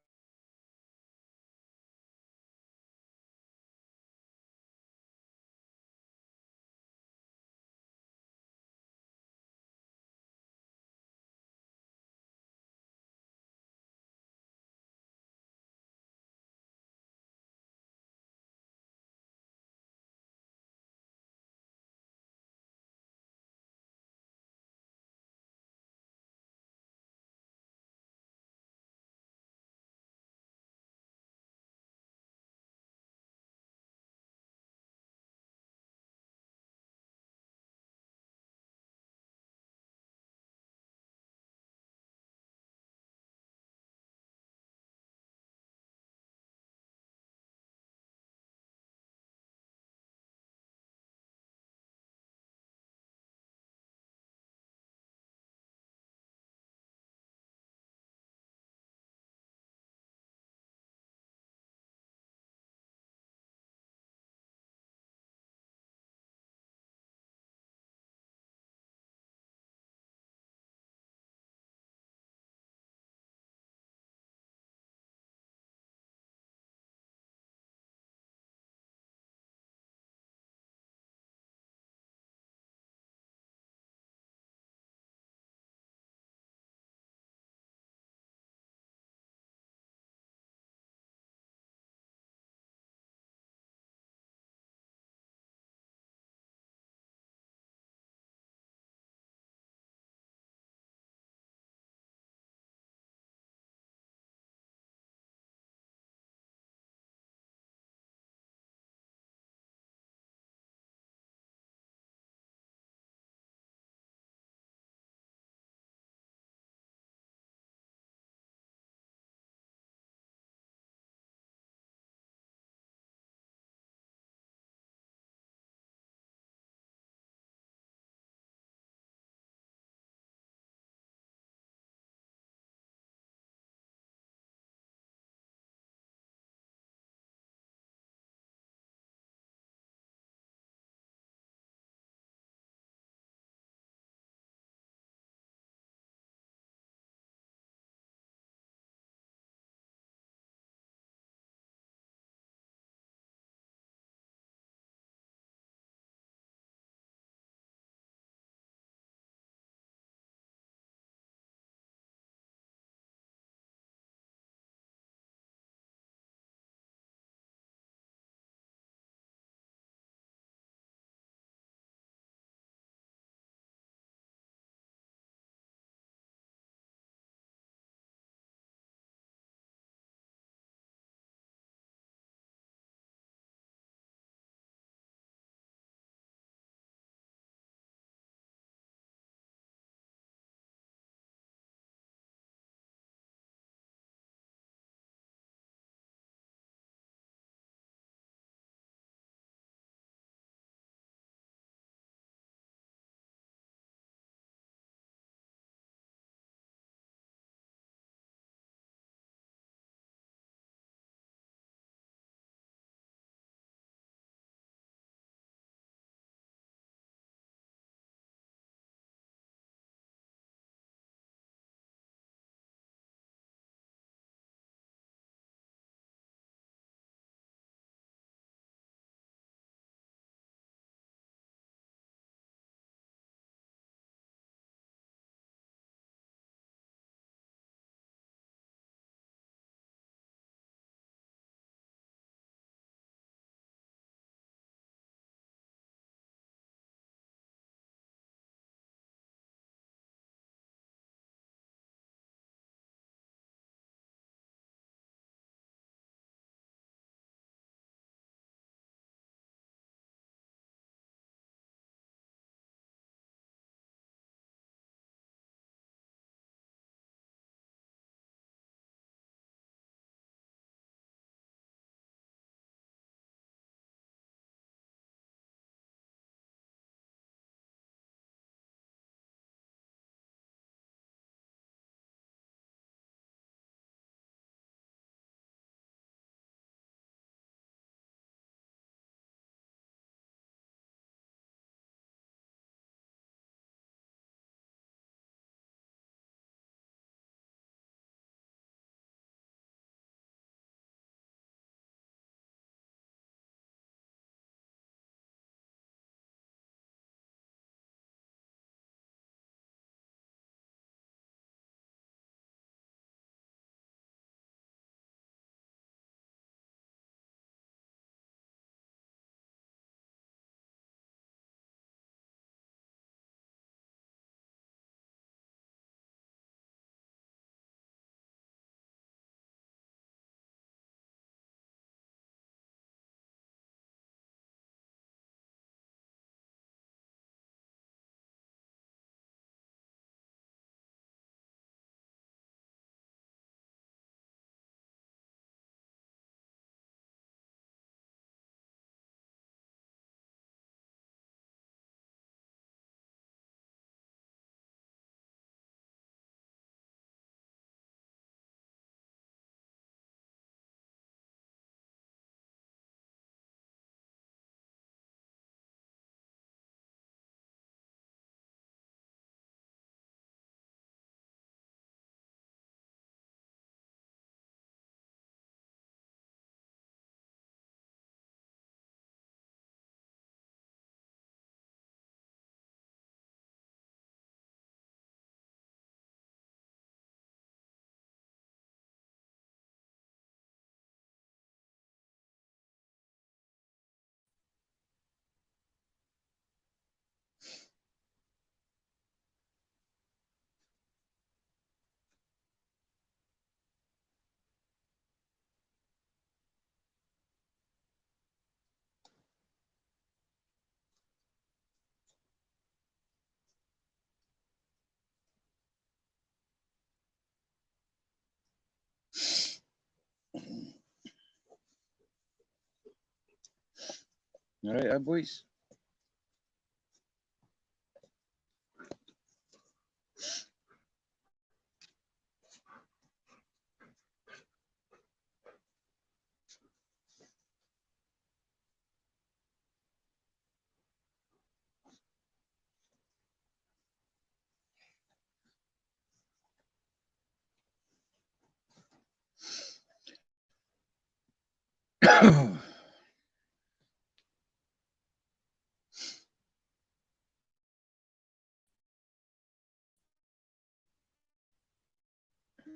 All right, boys.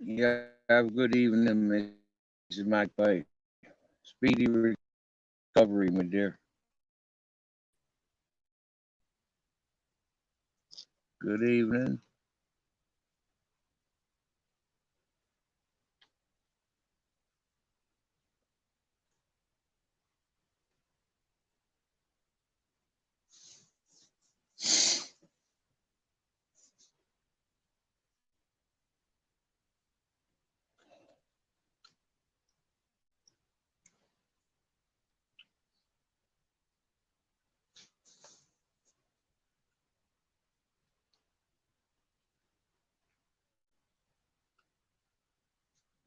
Yeah, have a good evening, Mrs. Magpie. Speedy recovery, my dear. Good evening.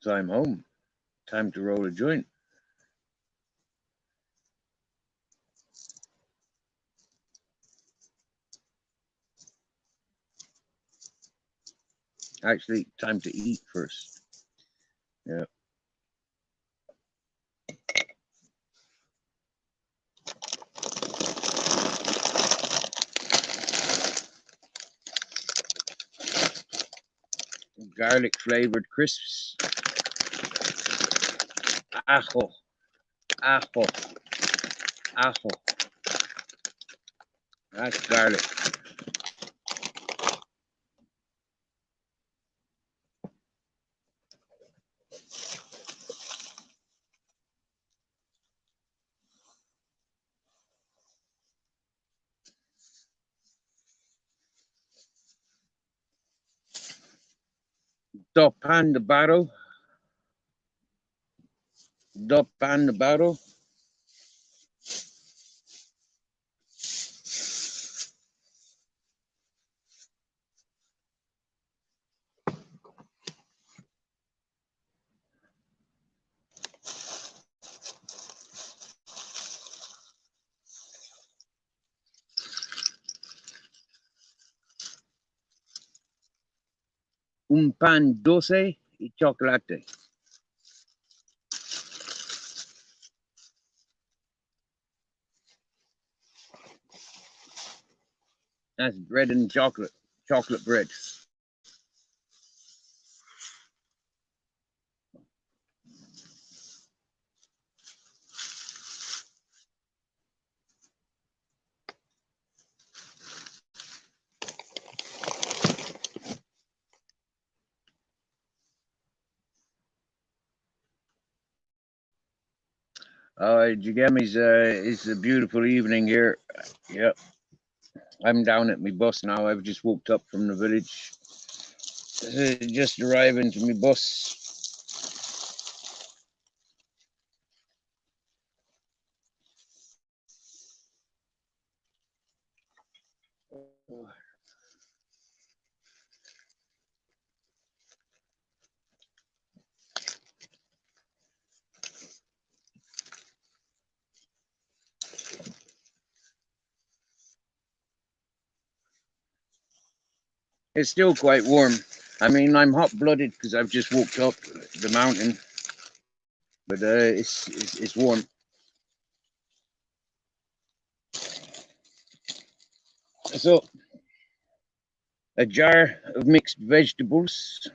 So I'm home. Time to roll a joint. Actually, time to eat first. Yeah. Garlic flavored crisps. Ajo. Ajo. Ajo. That's garlic. Do pan de barro. Do pan de barro. Un pan dulce y chocolate. That's bread and chocolate. Chocolate bread. All right, Jagami's, it's a beautiful evening here. Yep. I'm down at my bus now. I've just walked up from the village. Just arriving to my bus. It's still quite warm. I mean, I'm hot-blooded because I've just walked up the mountain, but it's warm. So, a jar of mixed vegetables,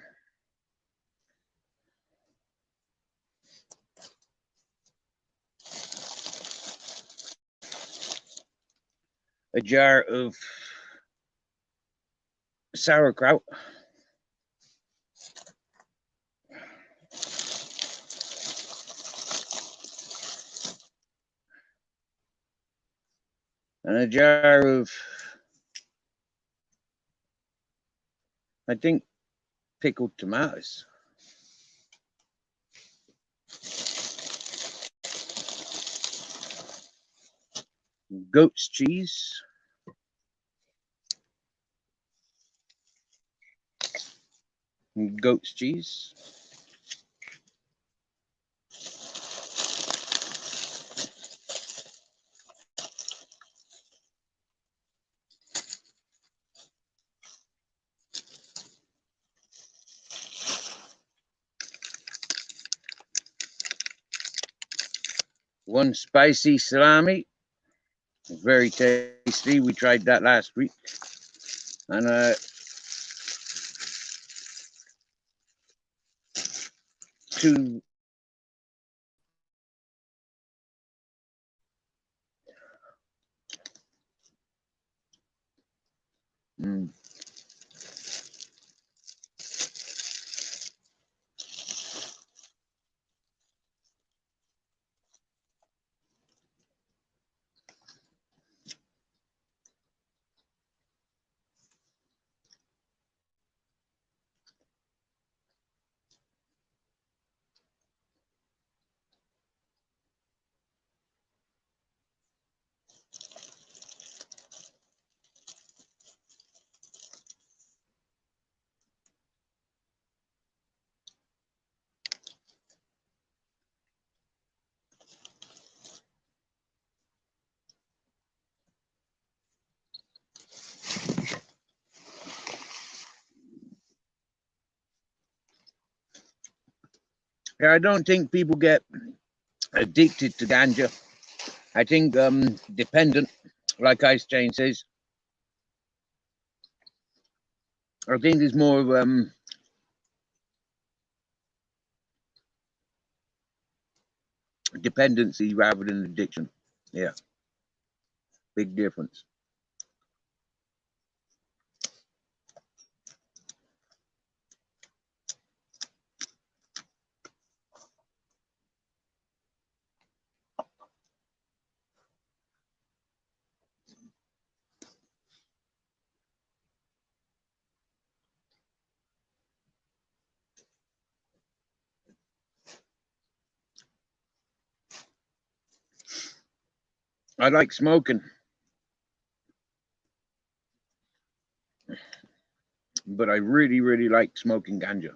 a jar of sauerkraut, and a jar of, I think, pickled tomatoes. goat's cheese, goat's cheese, one spicy salami, very tasty. We tried that last week, and two. Mm, yeah, I don't think people get addicted to ganja. I think dependent, like Ice Chain says. I think there's more of dependency rather than addiction. Yeah, big difference. I like smoking, but I really, really like smoking ganja.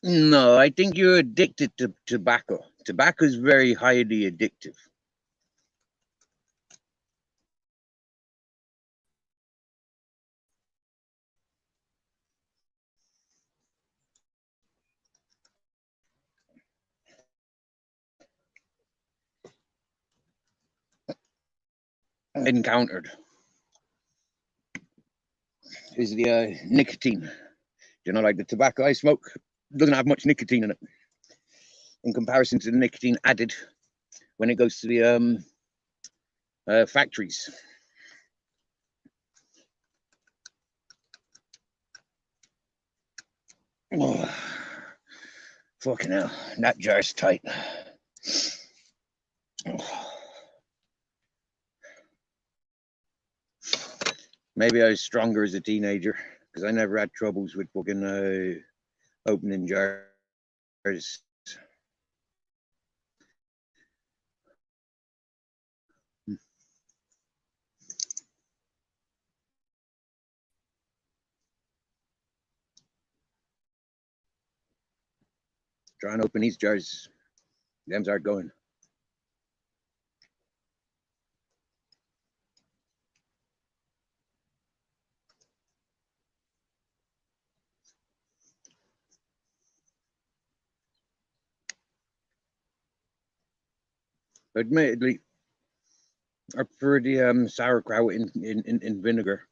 No, I think you're addicted to tobacco. Tobacco is very highly addictive. Encountered is the nicotine. You know, like the tobacco I smoke doesn't have much nicotine in it in comparison to the nicotine added when it goes to the factories. Oh, fucking hell, that jar's tight. Oh. Maybe I was stronger as a teenager because I never had troubles with fucking opening jars. Try and open these jars. Them's aren't going. Admittedly, I prefer the sauerkraut in vinegar.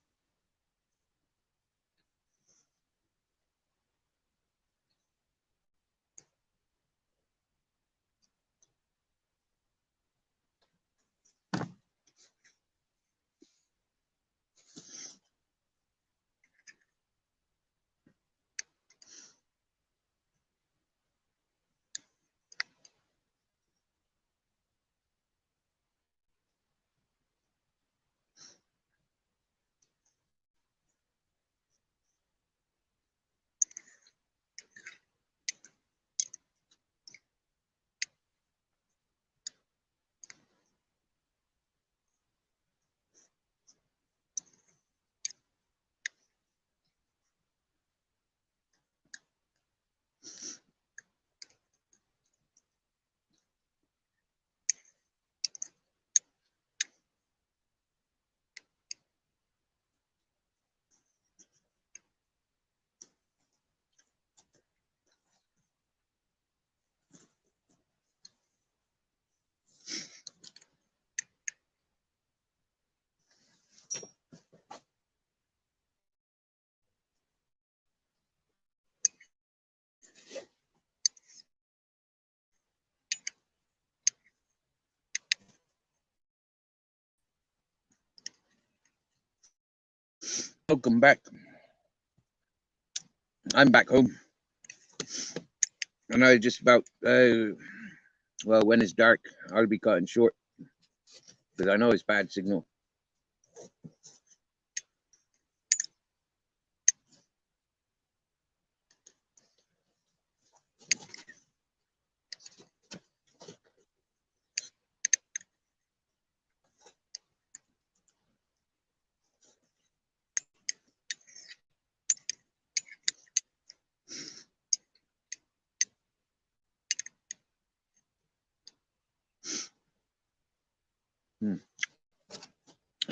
Welcome back. I'm back home. And I just about, well, when it's dark, I'll be cutting short because I know it's bad signal.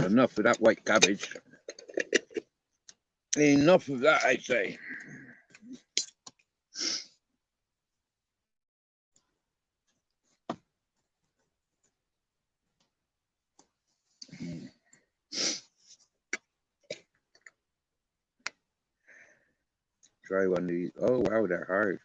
Enough of that white cabbage. Enough of that, I say. Try one of these. Oh, wow, they're hard.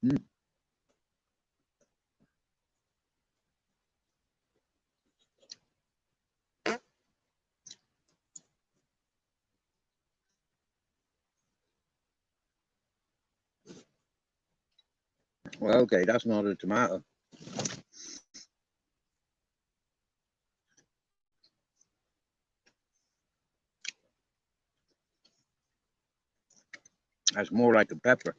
Mm. Well, okay, that's not a tomato. That's more like a pepper.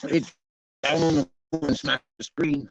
It's down on the floor and smacked the screen.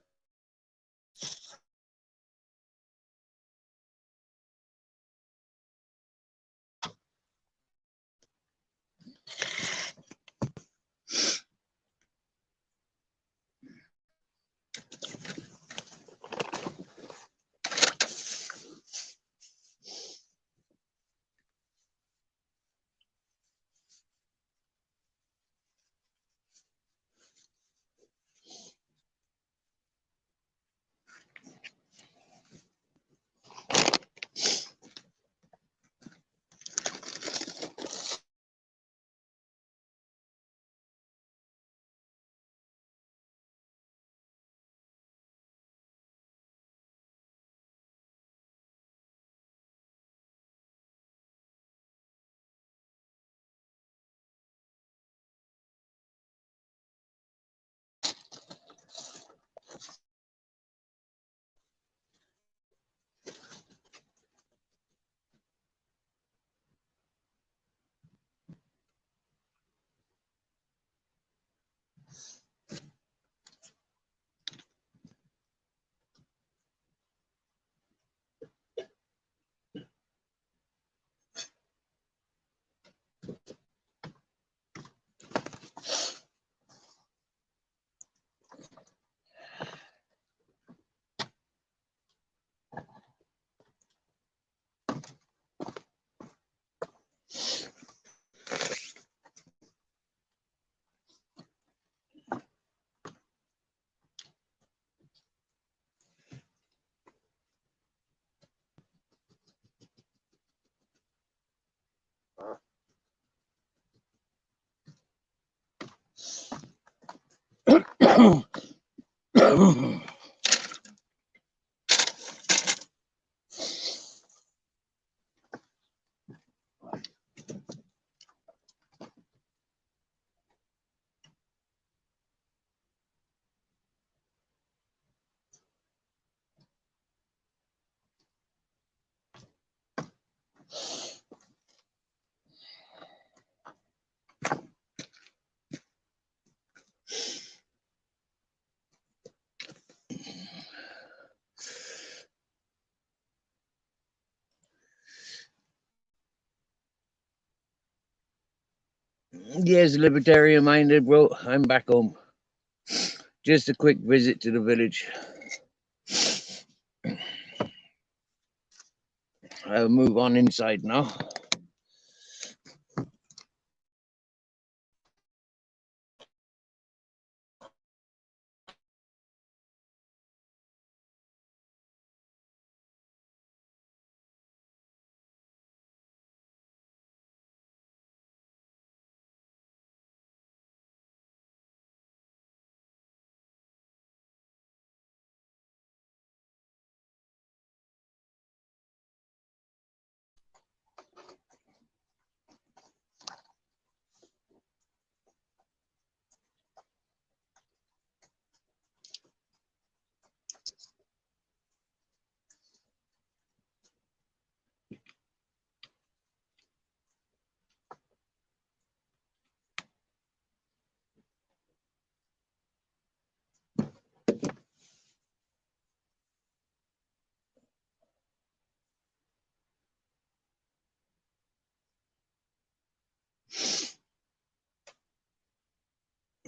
Yes, libertarian minded, bro. I'm back home. Just a quick visit to the village. I'll move on inside now.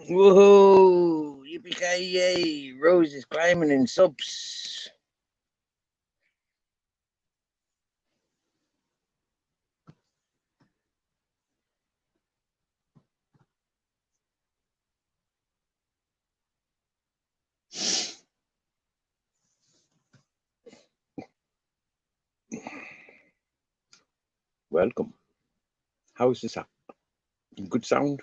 Whoa! Yippee-ki-yay! Rose is climbing in subs. Welcome. How's this up? Good sound?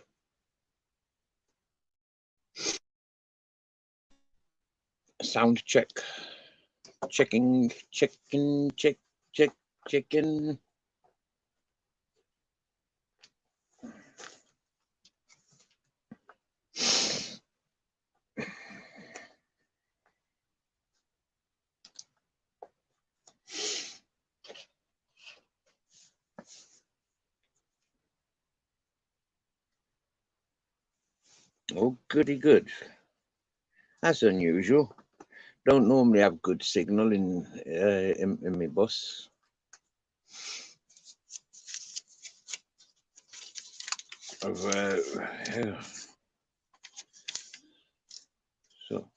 Sound check. Checking, checking, check, check, checking. Oh, goody good. That's unusual. Don't normally have good signal in my bus. Yeah. So.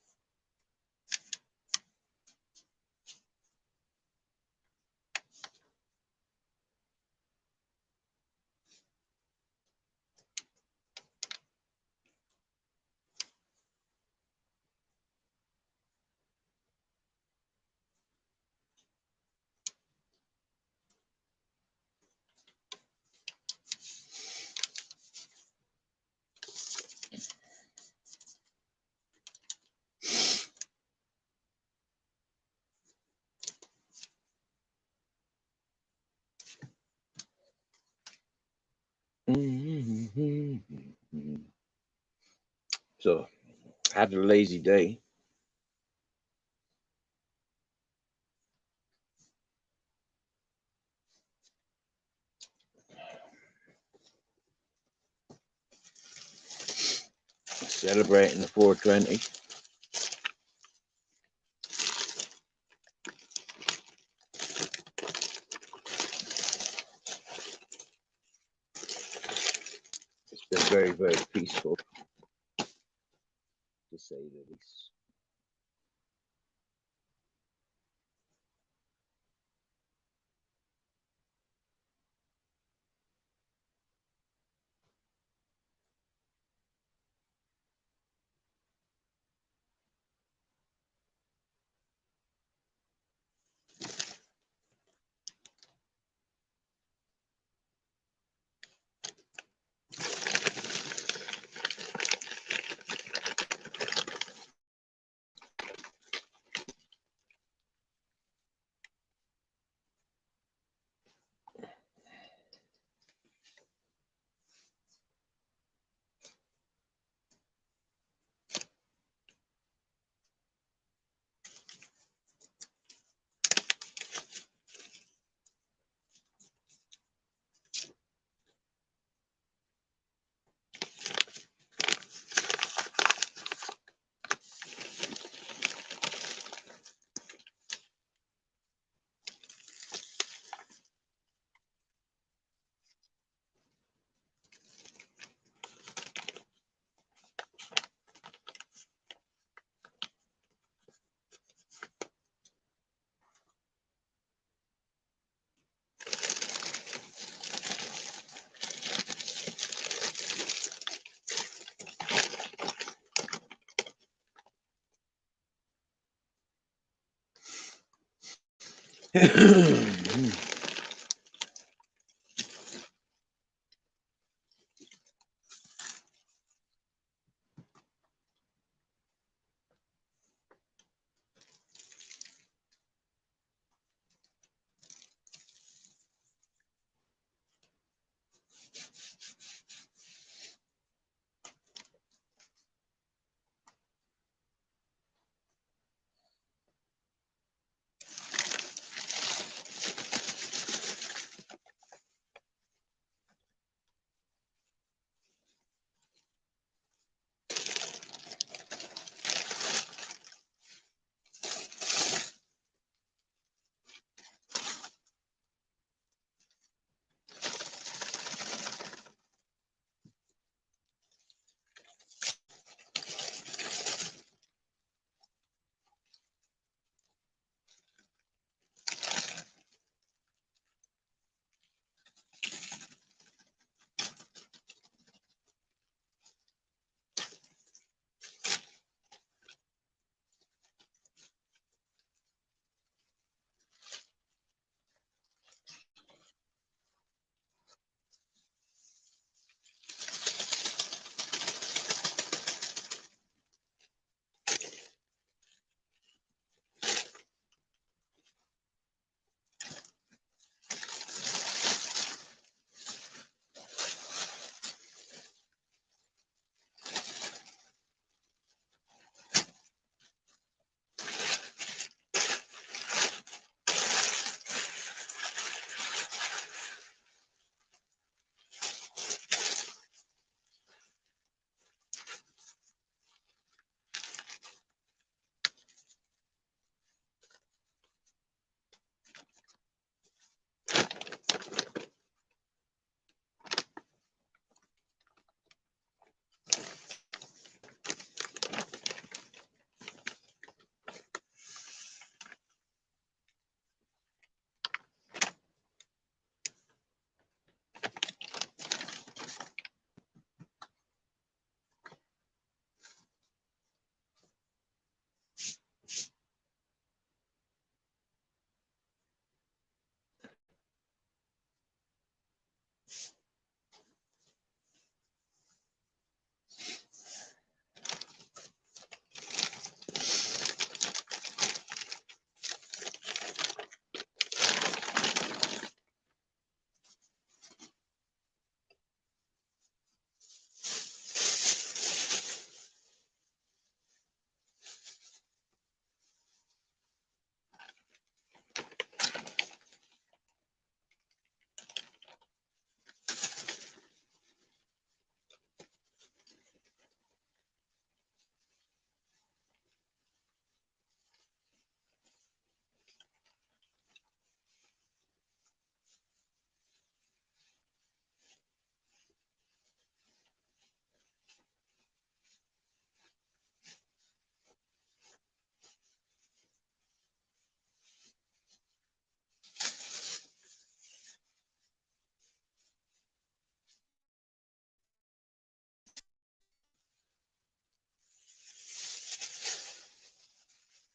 So, had a lazy day. Celebrating the 420. It's been very, very peaceful, to say the least.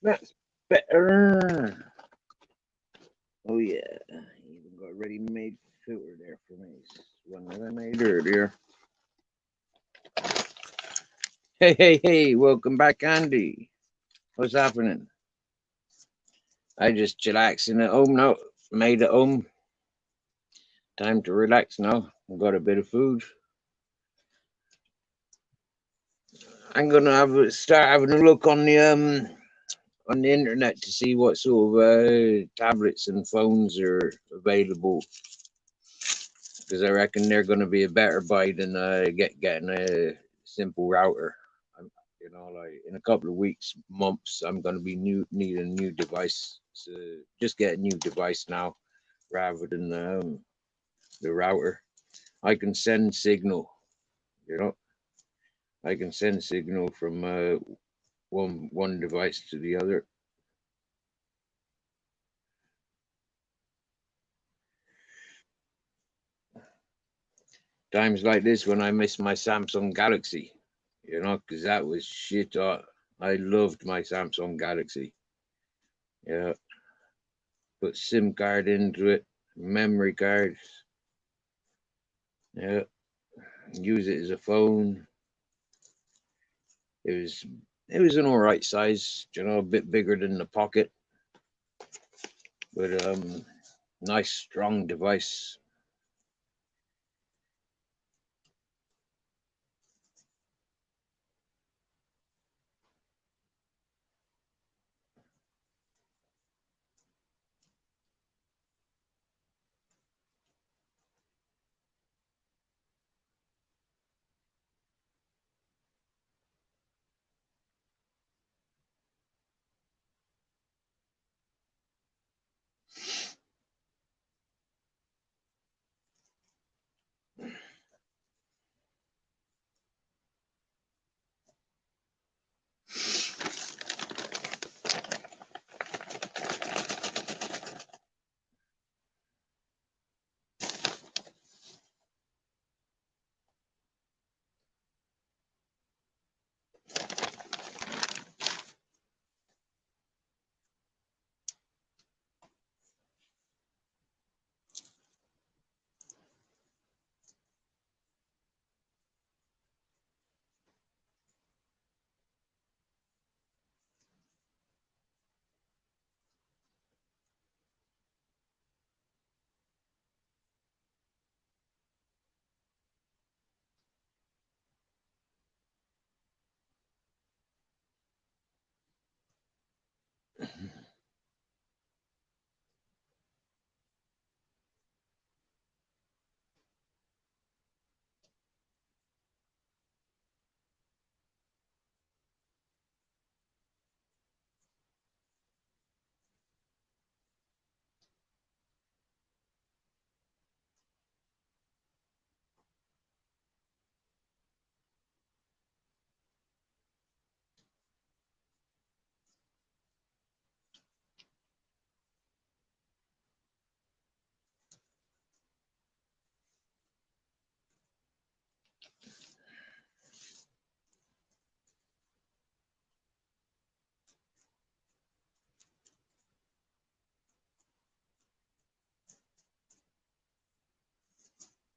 That's better. Oh yeah, even got a ready-made filter there for me. One that I made earlier. Hey, welcome back, Andy. What's happening? I just chillaxing at home now. Made at home. Time to relax now. I've got a bit of food. I'm gonna start having a look on the internet to see what sort of tablets and phones are available, because I reckon they're going to be a better buy than getting a simple router. You know, like in a couple of weeks, months, I'm going to be need a new device. So just get a new device now rather than the router. I can send signal. You know, I can send signal from one device to the other. Times like this when I miss my Samsung Galaxy, you know, because that was shit. I loved my Samsung Galaxy. Yeah, put SIM card into it, memory cards. Yeah, use it as a phone. It was it was an all right size, you know, a bit bigger than the Pocket, but nice strong device.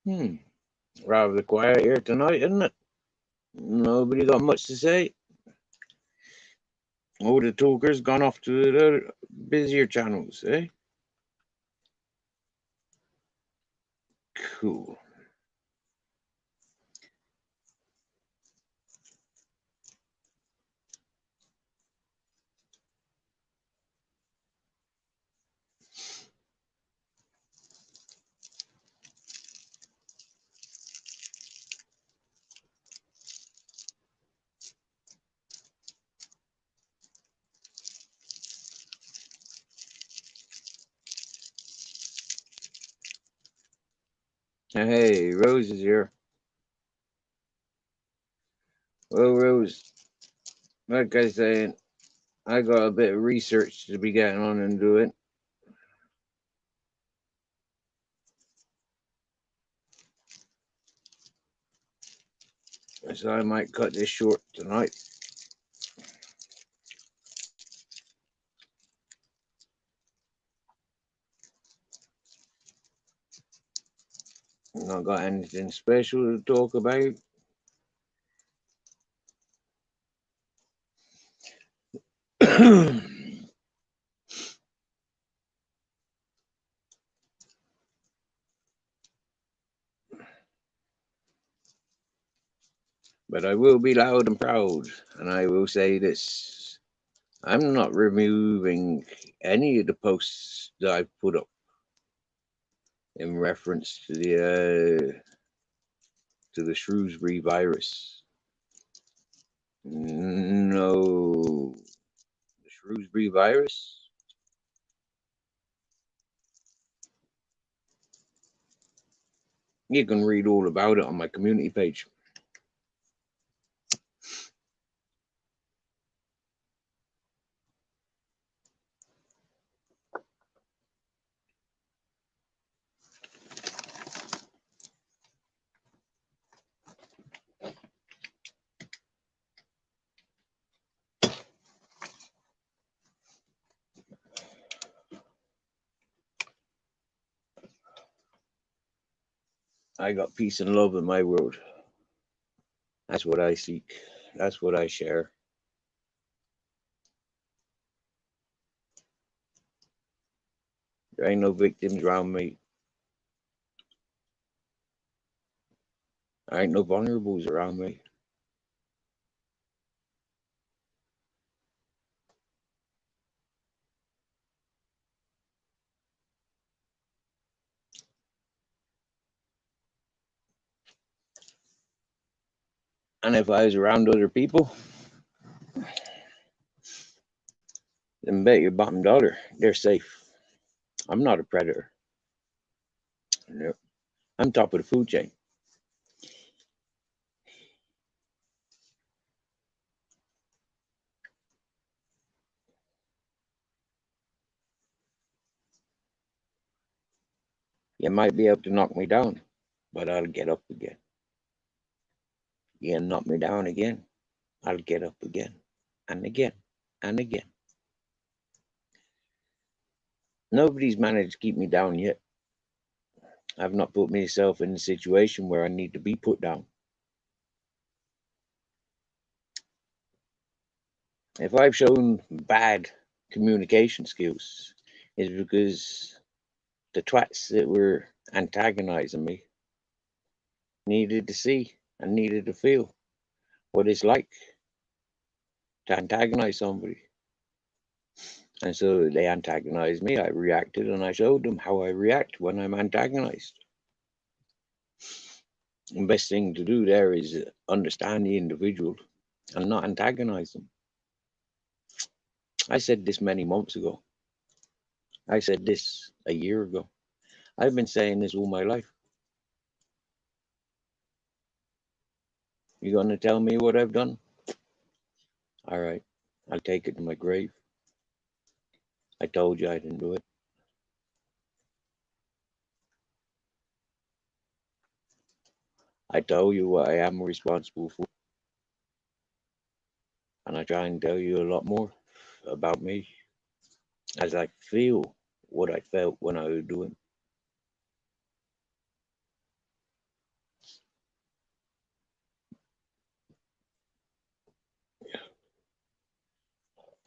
Hmm. Rather quiet here tonight, isn't it? Nobody got much to say. All the talkers gone off to the busier channels, eh? Cool. Hey, Rose is here. Well, Rose, like I said, I got a bit of research to be getting on and doing. So I might cut this short tonight. Not got anything special to talk about. But I will be loud and proud, and I will say this. I'm not removing any of the posts that I've put up in reference to the Shrewsbury virus. No, the Shrewsbury virus. You can read all about it on my community page. I got peace and love in my world. That's what I seek. That's what I share. There ain't no victims around me. There ain't no vulnerables around me. And if I was around other people, then bet your bottom dollar they're safe. I'm not a predator. No. I'm top of the food chain. You might be able to knock me down, but I'll get up again. You knock me down again, I'll get up again, and again, and again. Nobody's managed to keep me down yet. I've not put myself in a situation where I need to be put down. If I've shown bad communication skills, it's because the twats that were antagonizing me needed to see and needed to feel what it's like to antagonize somebody. And so they antagonized me. I reacted and I showed them how I react when I'm antagonized. The best thing to do there is understand the individual and not antagonize them. I said this many months ago. I said this a year ago. I've been saying this all my life. You gonna tell me what I've done? All right, I'll take it to my grave. I told you I didn't do it. I tell you what I am responsible for. And I try and tell you a lot more about me as I feel what I felt when I was doing.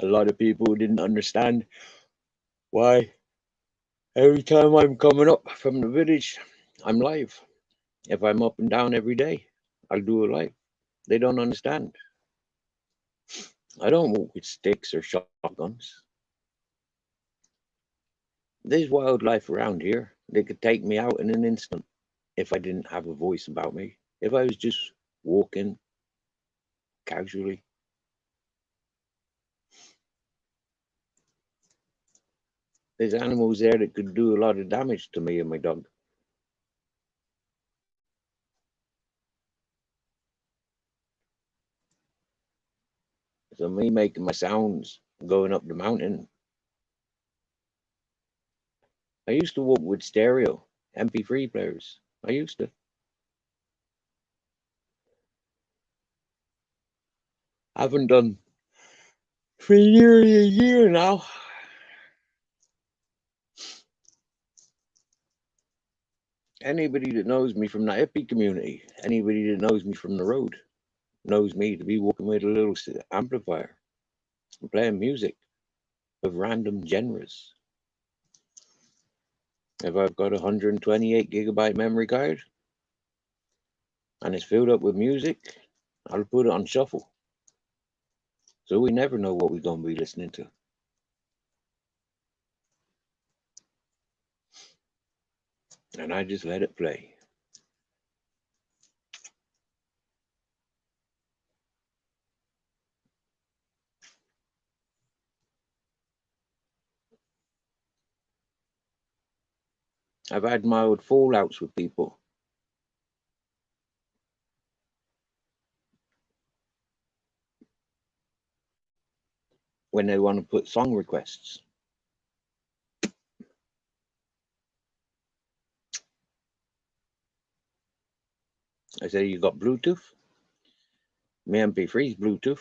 A lot of people didn't understand why every time I'm coming up from the village, I'm live. If I'm up and down every day, I'll do a live. They don't understand. I don't walk with sticks or shotguns. There's wildlife around here. They could take me out in an instant if I didn't have a voice about me. If I was just walking casually. There's animals there that could do a lot of damage to me and my dog. So me making my sounds going up the mountain. I used to walk with stereo, MP3 players. I used to. I haven't done for nearly a year now. Anybody that knows me from the hippie community, anybody that knows me from the road, knows me to be walking with a little amplifier and playing music of random genres. If I've got a 128 gigabyte memory card and it's filled up with music, I'll put it on shuffle. So we never know what we're going to be listening to. And I just let it play. I've had mild fallouts with people when they want to put song requests. I say, you got Bluetooth? My MP3's Bluetooth.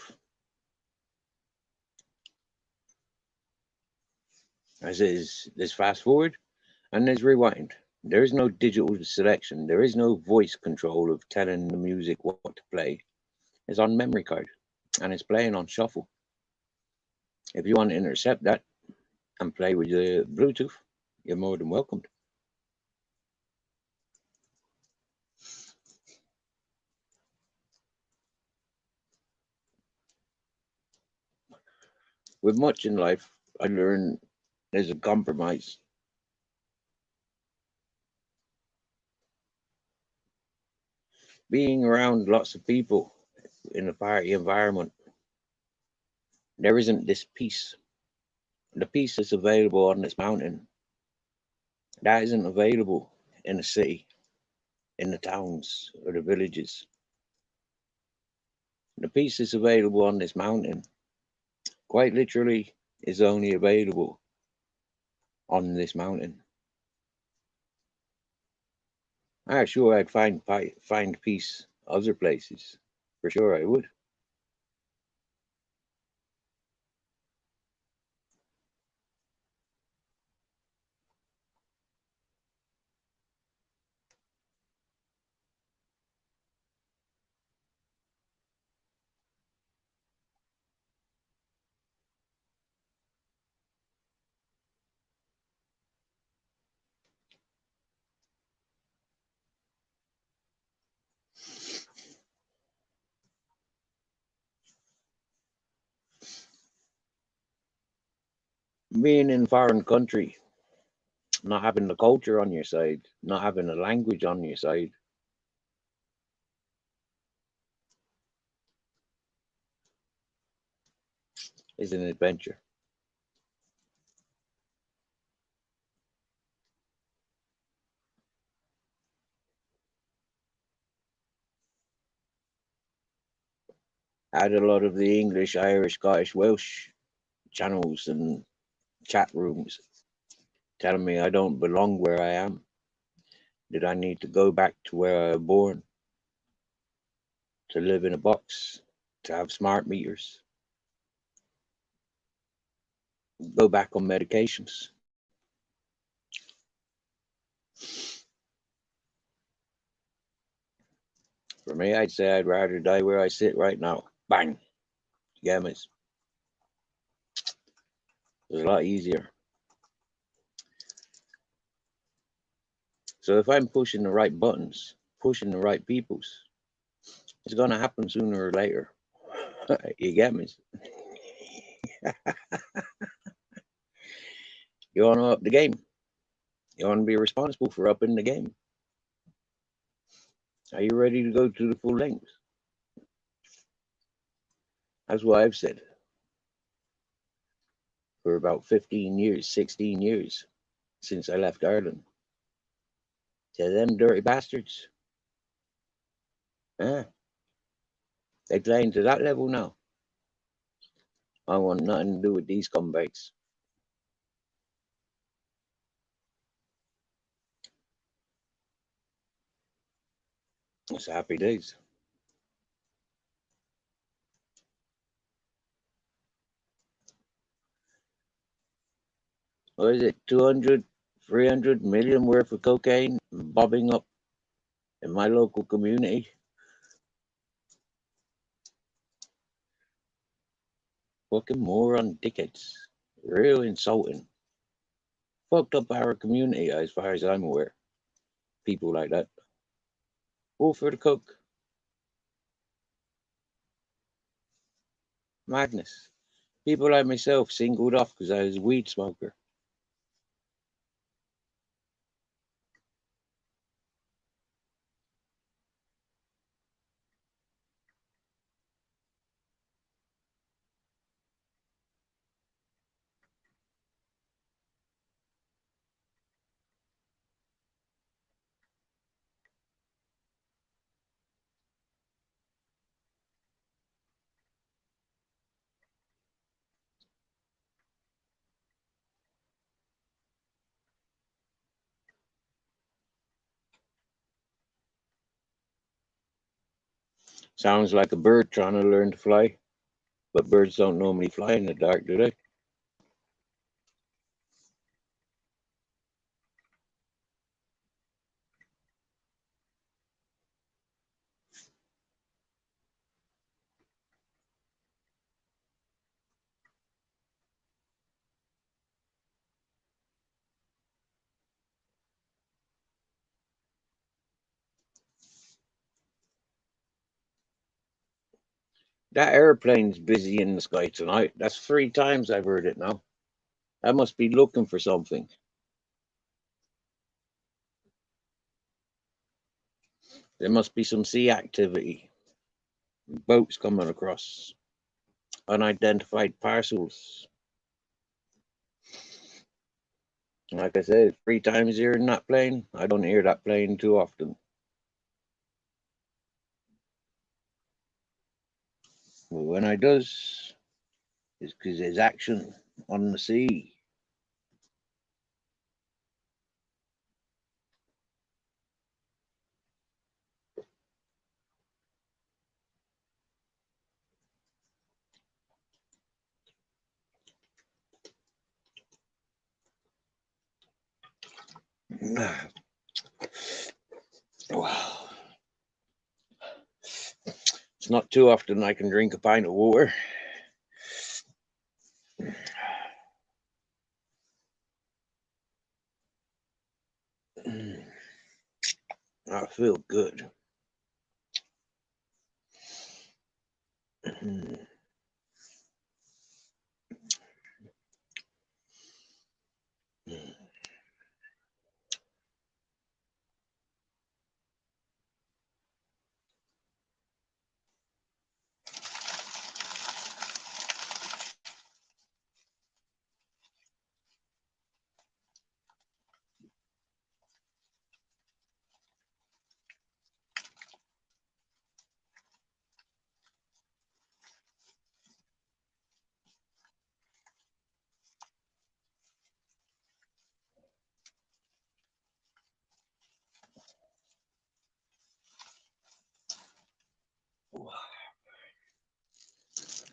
I says, there's fast forward and there's rewind. There is no digital selection. There is no voice control of telling the music what to play. It's on memory card and it's playing on shuffle. If you want to intercept that and play with the Bluetooth, you're more than welcome. With much in life, I learned there's a compromise. Being around lots of people in a party environment, there isn't this peace. The peace that's available on this mountain, that isn't available in the city, in the towns or the villages. The peace that's available on this mountain, quite literally, is only available on this mountain. I'm sure I'd find peace other places. For sure I would. Being in a foreign country, not having the culture on your side, not having the language on your side, is an adventure. I had a lot of the English, Irish, Scottish, Welsh channels and chat rooms telling me I don't belong where I am, that I need to go back to where I was born, to live in a box, to have smart meters, go back on medications. For me, I'd say I'd rather die where I sit right now. Bang. Yeah, it's a lot easier. So if I'm pushing the right buttons, pushing the right peoples, it's gonna happen sooner or later. You get me? You wanna up the game. You wanna be responsible for upping the game. Are you ready to go to the full length? That's what I've said for about 15 years, 16 years since I left Ireland. To them dirty bastards. Eh, they playing to that level now. I want nothing to do with these scumbags. It's happy days. What is it? 200 300 million worth of cocaine bobbing up in my local community. Fucking moron dickheads. Real insulting. Fucked up our community as far as I'm aware. People like that. All for the coke. Madness. People like myself singled off because I was a weed smoker. Sounds like a bird trying to learn to fly. But birds don't normally fly in the dark, do they? That airplane's busy in the sky tonight. That's 3 times I've heard it now. I must be looking for something. There must be some sea activity. Boats coming across. Unidentified parcels. Like I said, 3 times hearing that plane. I don't hear that plane too often. But when I does, it's because there's action on the sea. Wow. It's not too often I can drink a pint of water. I feel good.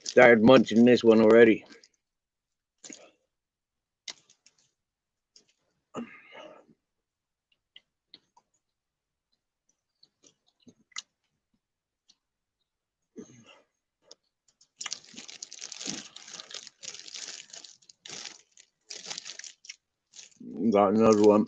Started munching this one already. Got another one.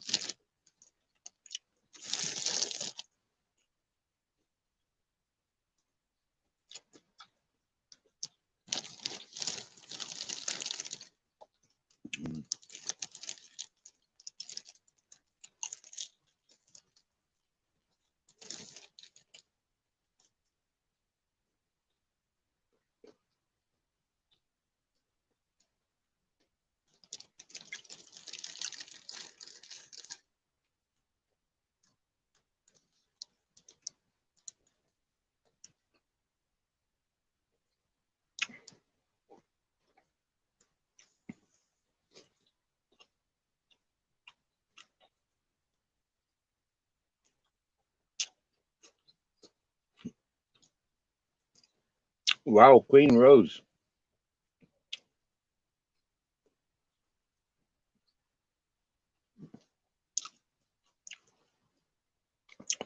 Wow, Queen Rose.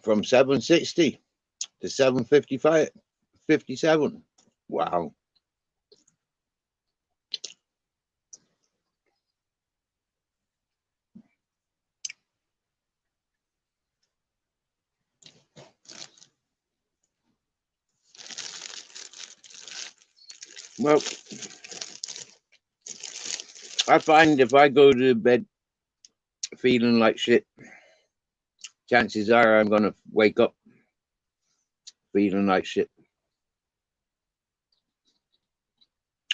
from 760 to 755, 57. Wow. Well, I find if I go to bed feeling like shit, chances are I'm going to wake up feeling like shit.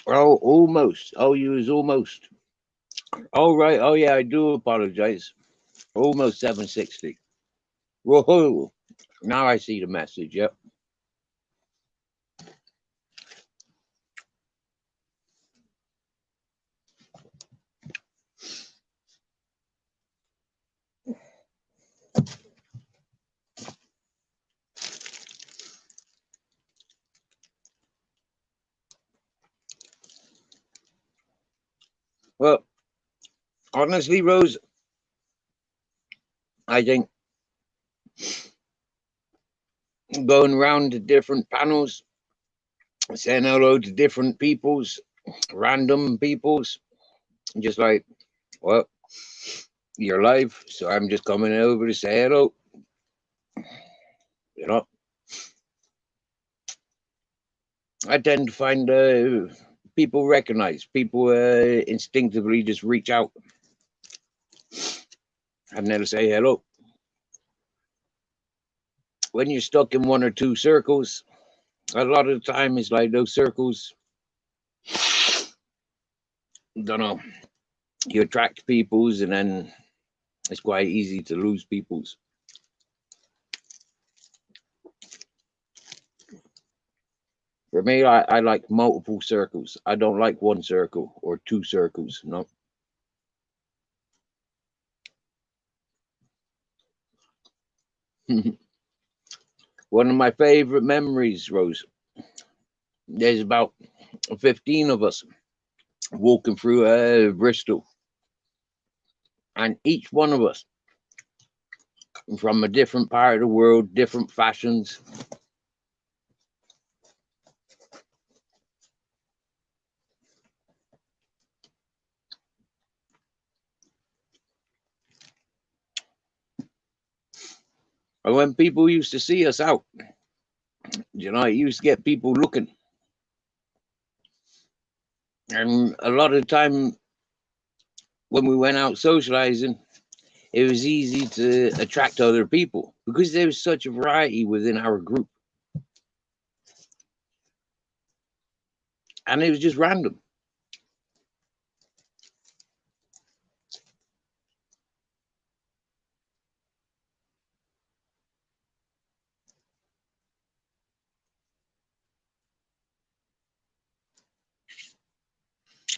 Oh, almost. Oh, you was almost. Oh, right. Oh, yeah, I do apologize. Almost 760. Whoa. Now I see the message. Yep. Well, honestly, Rose, I think going around to different panels, saying hello to different peoples, random peoples, just like, well, you're live, so I'm just coming over to say hello. You know, I tend to find people recognize, people instinctively just reach out and they'll say hello. When you're stuck in one or two circles, a lot of the time it's like those circles, don't know, you attract peoples and then it's quite easy to lose peoples. For me, I like multiple circles. I don't like one circle or two circles. No. One of my favorite memories, Rose, there's about 15 of us walking through Bristol, and each one of us from a different part of the world, different fashions. And when people used to see us out, you know, it used to get people looking. And a lot of the time when we went out socializing, it was easy to attract other people because there was such a variety within our group. And it was just random.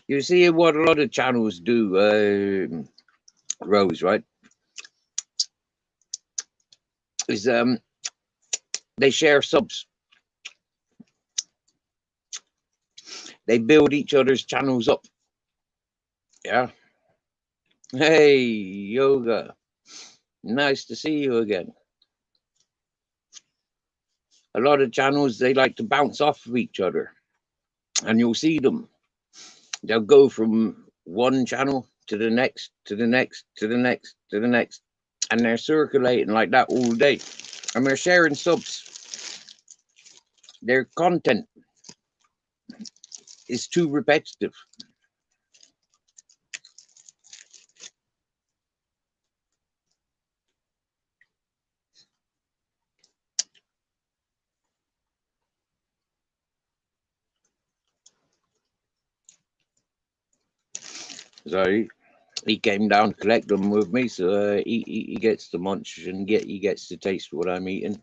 You see what a lot of channels do, Rose, right? Is they share subs. They build each other's channels up. Yeah. Hey, yoga. Nice to see you again. A lot of channels, they like to bounce off of each other. And you'll see them. They'll go from one channel to the next, to the next, to the next, to the next. And they're circulating like that all day. And they're sharing subs. Their content is too repetitive. So he came down to collect them with me, so he gets to munch and he gets to taste what I'm eating.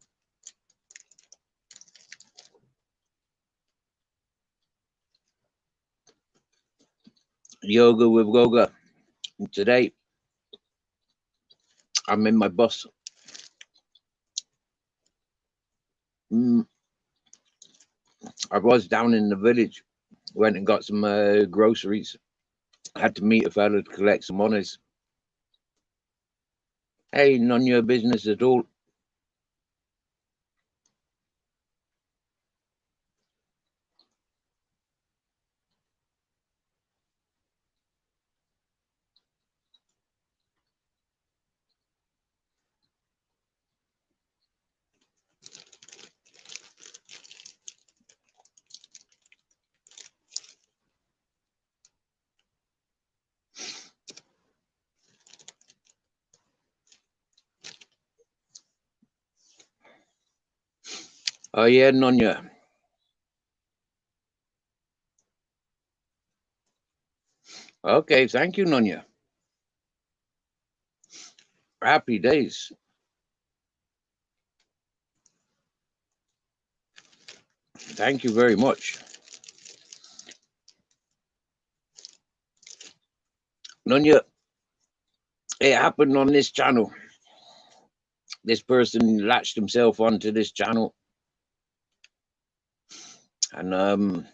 Yoga with Goga. Today, I'm in my bus. I was down in the village, went and got some groceries. I had to meet a fella to collect some monies. Hey, none of your business at all. Oh yeah, Nunya. Okay, thank you, Nunya. Happy days. Thank you very much. Nunya, it happened on this channel. This person latched himself onto this channel. And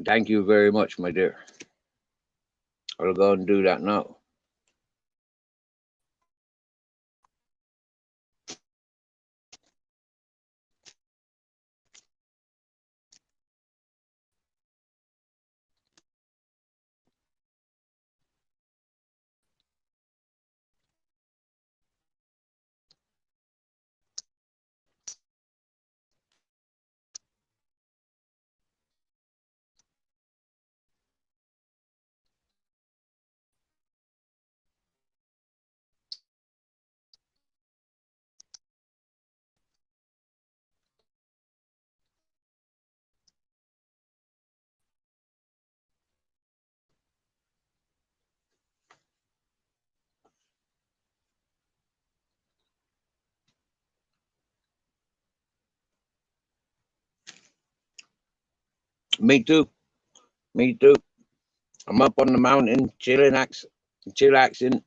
thank you very much, my dear. I'll go and do that now. Me too. Me too. I'm up on the mountain, chillaxing,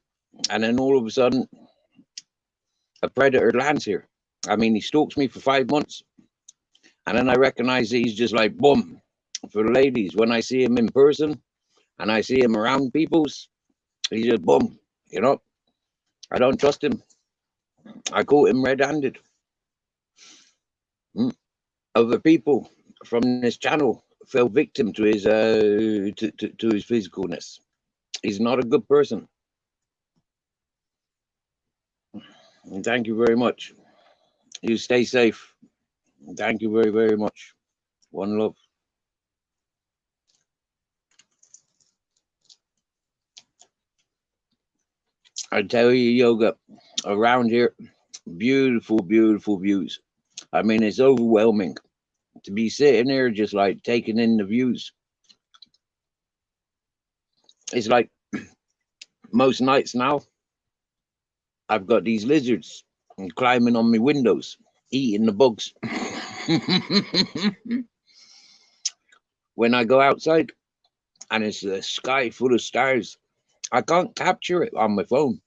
and then all of a sudden, a predator lands here. I mean, he stalks me for 5 months, and then I recognize that he's just like boom. For the ladies, when I see him in person and I see him around people's, he's just boom. You know, I don't trust him. I caught him red-handed. Other people from this channel fell victim to his to his physicalness. He's not a good person. And thank you very much. You stay safe. Thank you very, very much. One love. I tell you, yoga around here, beautiful, beautiful views. I mean, it's overwhelming to be sitting there just like taking in the views. It's like most nights now, I've got these lizards climbing on my windows, eating the bugs. When I go outside and it's a sky full of stars, I can't capture it on my phone.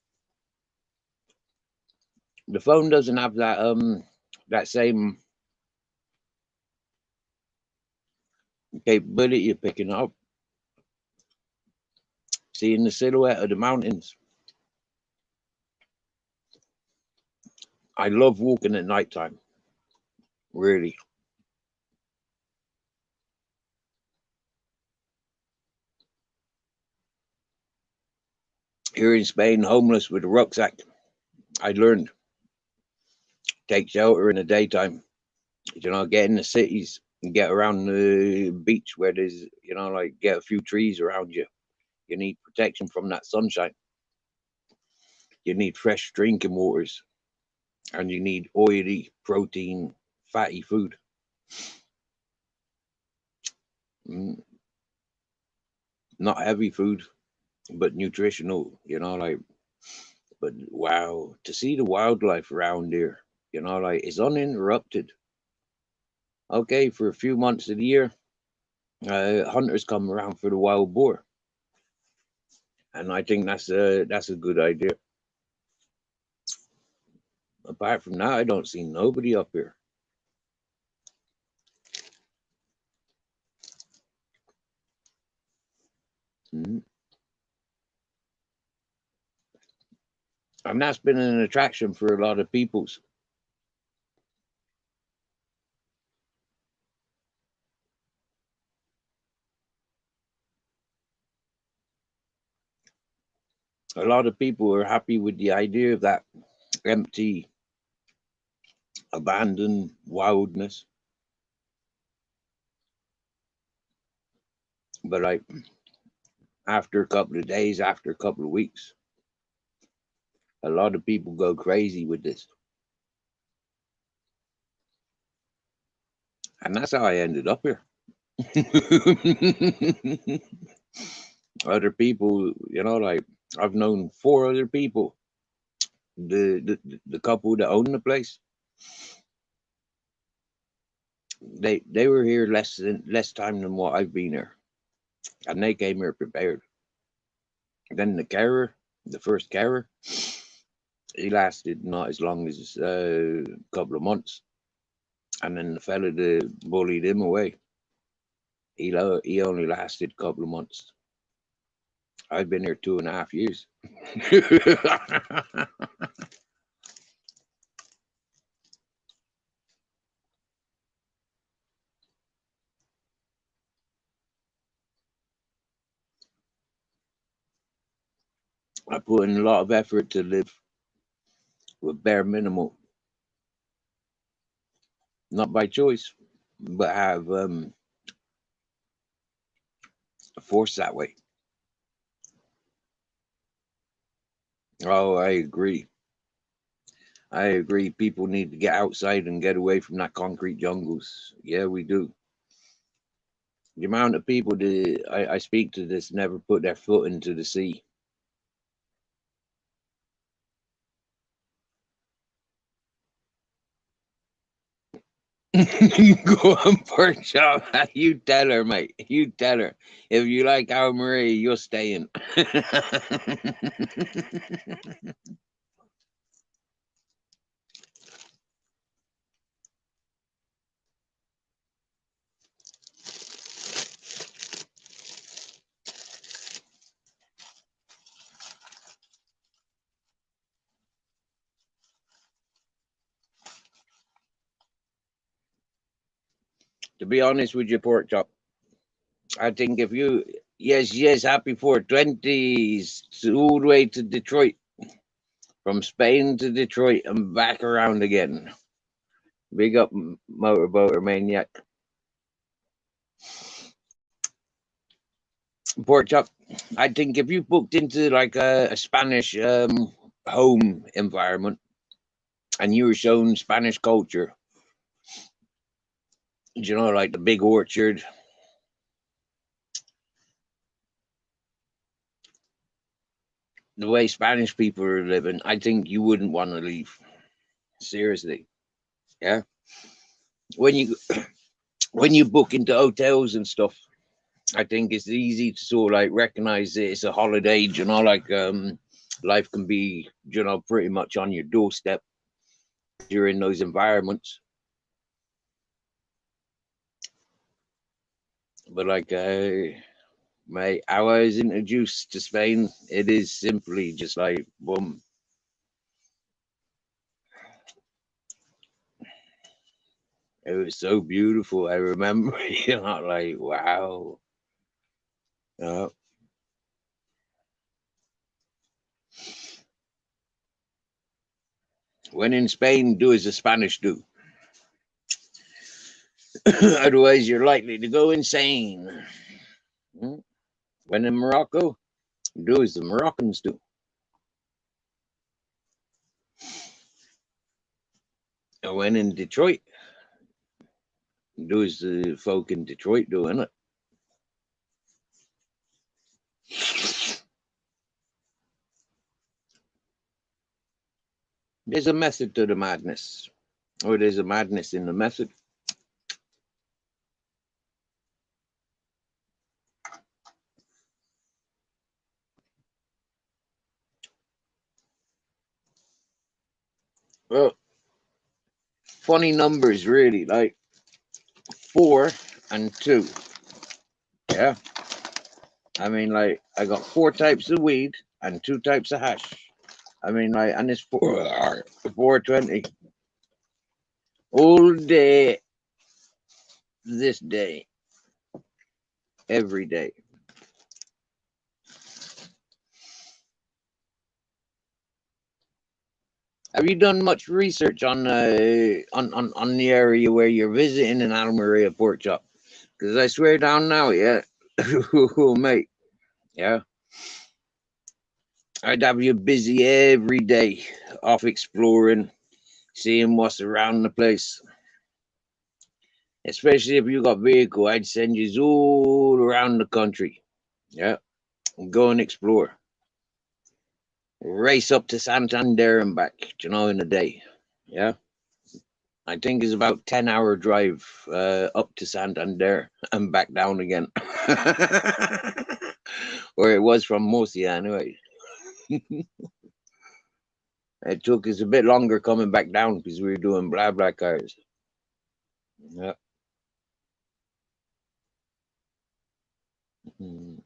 The phone doesn't have that same capability of picking up, seeing the silhouette of the mountains. I love walking at nighttime, really. Here in Spain, homeless with a rucksack, I learned take shelter in the daytime. You know, get in the cities and get around the beach where there's, you know, like get a few trees around you. You need protection from that sunshine. You need fresh drinking waters, and you need oily, protein, fatty food. Mm, not heavy food, but nutritional. You know, like. But wow, to see the wildlife around here, you know, like it's uninterrupted. Okay, for a few months of the year, hunters come around for the wild boar, and I think that's a good idea. Apart from that, I don't see nobody up here. Mhm. And that's been an attraction for a lot of peoples. A lot of people are happy with the idea of that empty, abandoned wildness. But like after a couple of days, after a couple of weeks, a lot of people go crazy with this. And that's how I ended up here. Other people, like I've known 4 other people. The couple that own the place, they were here less time than what I've been here, and they came here prepared. Then the first carer, he lasted not as long as a couple of months, and then the fella that bullied him away, he only lasted a couple of months. I've been here 2.5 years. I put in a lot of effort to live with bare minimal, not by choice, but have forced that way. Oh, I agree. I agree. People need to get outside and get away from that concrete jungles. Yeah, we do. The amount of people that I speak to this never put their foot into the sea. Go on, pork chop. You tell her, mate. You tell her. If you like our Marie, you're staying. To be honest with you, pork chop, I think if you, yes, happy 420s all the way to Detroit, from Spain to Detroit and back around again. Big up Motorboater Maniac. Pork chop, I think if you booked into like a Spanish home environment and you were shown Spanish culture, like the big orchard, the way Spanish people are living, I think you wouldn't want to leave. Seriously. Yeah. When you when you book into hotels and stuff, I think it's easy to sort of like recognize that it's a holiday, like life can be, pretty much on your doorstep during those environments. But like mate, how I was introduced to Spain, it is simply just like boom. It was so beautiful. I remember, like wow. Uh, when in Spain, do as the Spanish do. Otherwise, you're likely to go insane. When in Morocco, do as the Moroccans do. And when in Detroit, do as the folk in Detroit do, innit? There's a method to the madness, or there's a madness in the method. Well, funny numbers, really, like 4 and 2. Yeah. I mean, like, I got 4 types of weed and 2 types of hash. I mean, like, and it's 420 all day, this day, every day. Have you done much research on the area where you're visiting in Almeria Pork Chop? Because I swear down now, yeah, oh, mate, yeah, I'd have you busy every day, off exploring, seeing what's around the place. Especially if you got vehicle, I'd send you all around the country. Yeah, go and explore. Race up to Santander and back, in a day. Yeah, I think it's about 10-hour drive up to Santander and back down again. Or it was from Murcia anyway. It took us a bit longer coming back down because we were doing blah blah cars. Yeah. Mm.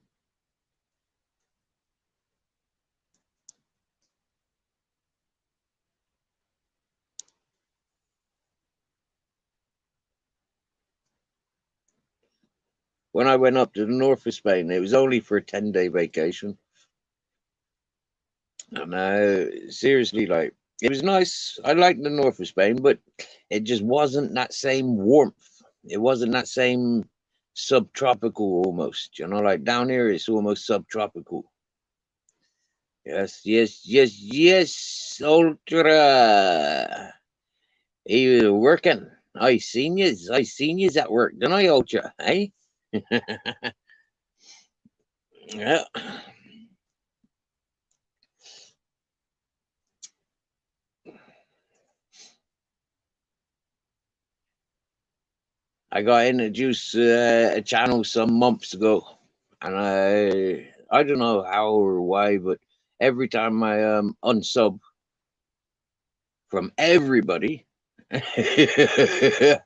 When I went up to the north of Spain, it was only for a 10-day vacation. And seriously, like, it was nice. I liked the north of Spain, but it just wasn't that same warmth. It wasn't that same subtropical almost. Like down here, it's almost subtropical. Yes, yes, yes, yes, Ultra. He was working. I seen yous at work, didn't I, Ultra? Eh? Yeah. I got introduced a channel some months ago, and I don't know how or why, but every time I unsub from everybody, I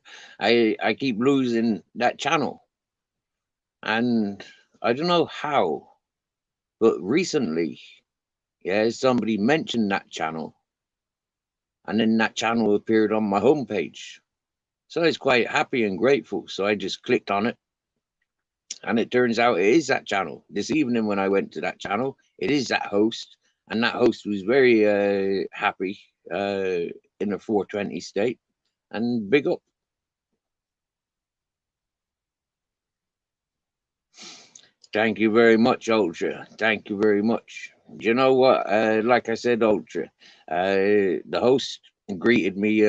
keep losing that channel, and I don't know how, but recently, yeah, somebody mentioned that channel, and then that channel appeared on my homepage. So I was quite happy and grateful. So I just clicked on it, and it turns out it is that channel. This evening when I went to that channel, it is that host, and that host was very happy in a 420 state, and big up. Thank you very much, Ultra. Thank you very much. Do you know what? Like I said, Ultra, the host greeted me,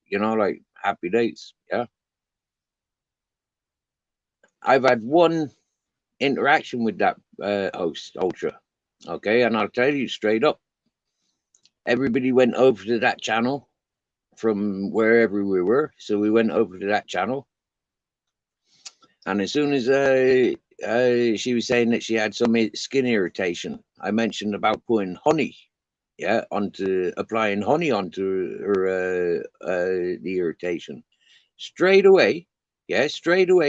like happy days. Yeah. I've had one interaction with that host, Ultra. Okay. And I'll tell you straight up, everybody went over to that channel from wherever we were. So we went over to that channel. And as soon as she was saying that she had some skin irritation, I mentioned about putting honey, applying honey onto her the irritation. Straight away,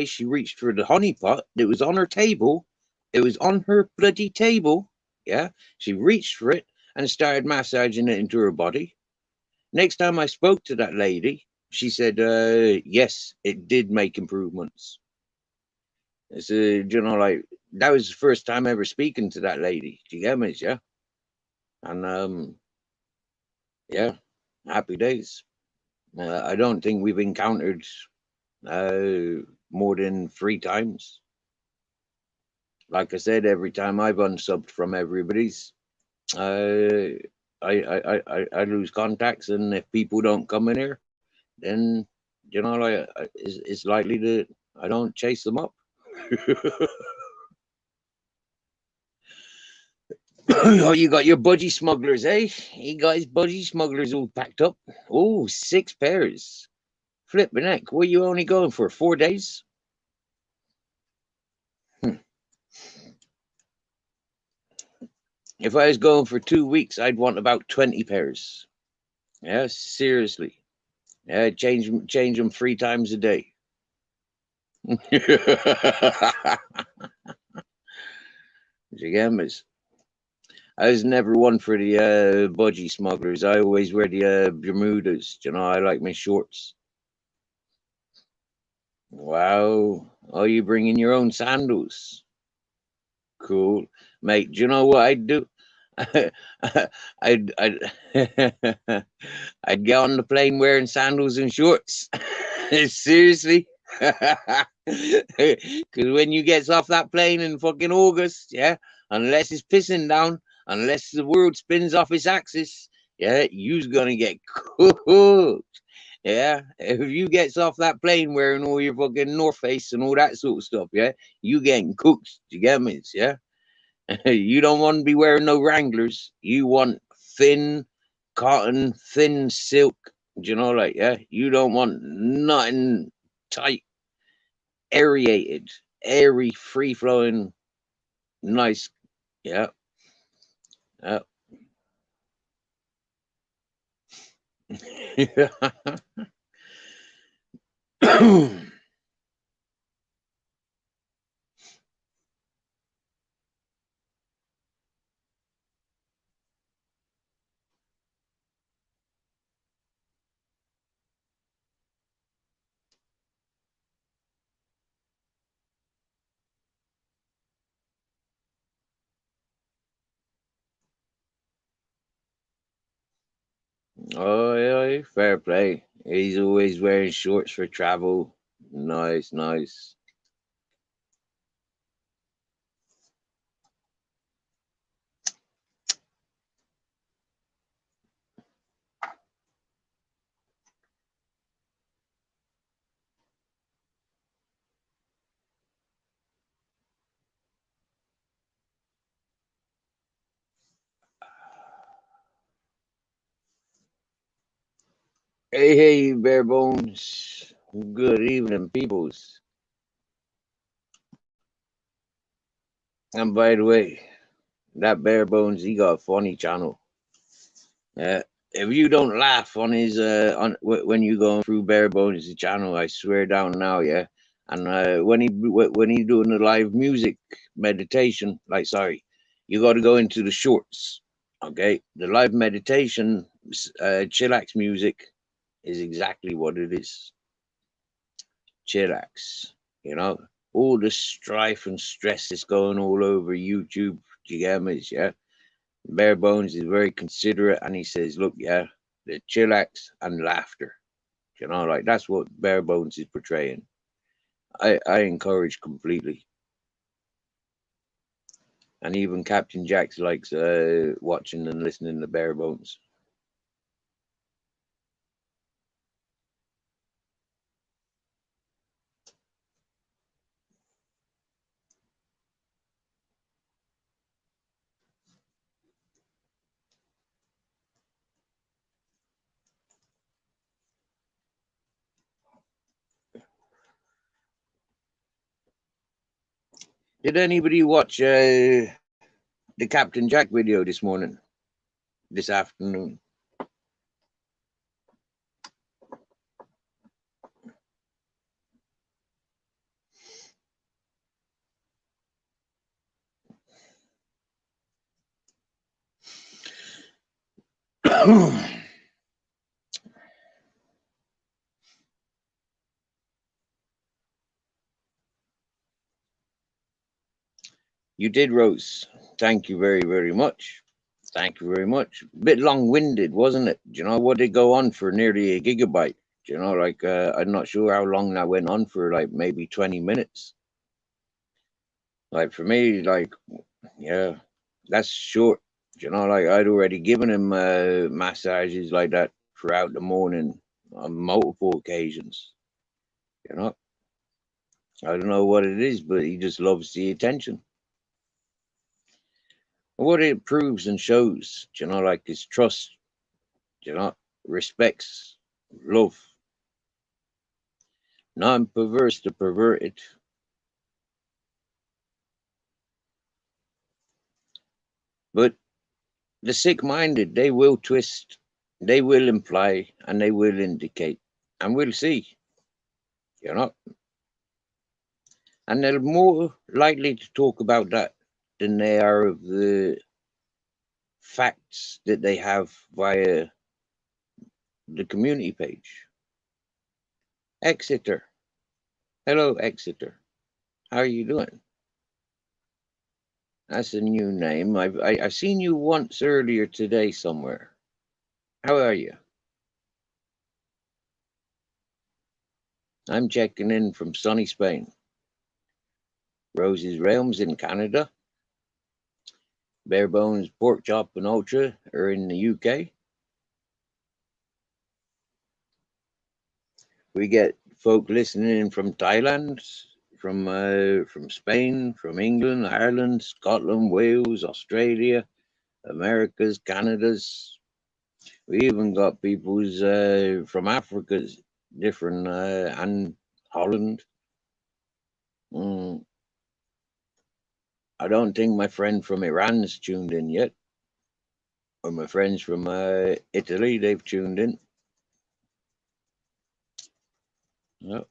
she reached for the honey pot that was on her table. It was on her bloody table. Yeah, she reached for it and started massaging it into her body. Next time I spoke to that lady, she said, yes, it did make improvements. It's like that was the first time ever speaking to that lady. Do you get me? Yeah. And yeah, happy days. I don't think we've encountered more than 3 times. Like I said, every time I've unsubbed from everybody's, I lose contacts, and if people don't come in here, then like it's likely that I don't chase them up. Oh, you got your budgie smugglers, eh? You guys, budgie smugglers all packed up. Oh, 6 pairs. Flipping heck, what are you only going for? 4 days? If I was going for 2 weeks, I'd want about 20 pairs. Yeah, seriously. Yeah, change them 3 times a day. Jagammas. I was never one for the budgie smugglers. I always wear the Bermudas. I like my shorts. Wow. Oh, you bring in your own sandals. Cool. Mate, do you know what I'd do? I'd I'd get on the plane wearing sandals and shorts. Seriously. Because when you gets off that plane in fucking August, yeah, unless it's pissing down, unless the world spins off its axis, yeah, you's gonna get cooked. Yeah, if you gets off that plane wearing all your fucking North Face and all that sort of stuff, yeah, you getting cooked. You get me? Yeah, you don't want to be wearing no Wranglers. You want thin cotton, thin silk. You know, like yeah, you don't want nothing tight, aerated, airy, free flowing, nice. Yeah, yeah. Oh yeah, fair play. He's always wearing shorts for travel. Nice, nice. Hey, hey, bare bones. Good evening, peoples. And by the way, that bare bones, he got a funny channel. If you don't laugh on his when you going through bare bones' channel, I swear down now, yeah. And when he doing the live music meditation, like sorry, you got to go into the shorts. Okay, the live meditation, chillax music is exactly what it is. Chillax, you know, all the strife and stress is going all over YouTube. You get me? Yeah. Bare Bones is very considerate and he says, look, yeah, the chillax and laughter. You know, like that's what Bare Bones is portraying. I encourage completely. And even Captain Jacks likes watching and listening to Bare Bones. Did anybody watch the Captain Jack video this morning, this afternoon? You did, Rose. Thank you very, very much. Thank you very much. A bit long-winded, wasn't it? Do you know what did go on for nearly a gigabyte? Do you know, like I'm not sure how long that went on for, like maybe 20 minutes. Like for me, like yeah, that's short. You know, like I'd already given him massages like that throughout the morning on multiple occasions. You know, I don't know what it is, but he just loves the attention. What it proves and shows, you know, like his trust, you know, respects, love, non-perverse to perverted. But the sick-minded, they will twist, they will imply, and they will indicate, and we'll see, you know. And they're more likely to talk about that than they are of the facts that they have via the community page. Exeter. Hello, Exeter. How are you doing? That's a new name. I've seen you once earlier today somewhere. How are you? I'm checking in from sunny Spain. Rose's Realms in Canada. Bare Bones Pork Chop and Ultra are in the UK. We get folk listening in from Thailand, from Spain, from England, Ireland, Scotland, Wales, Australia, Americas, Canada's. We even got people's from Africa's different and Holland. Mm, I don't think my friend from Iran's tuned in yet, or my friends from Italy, they've tuned in. Yep.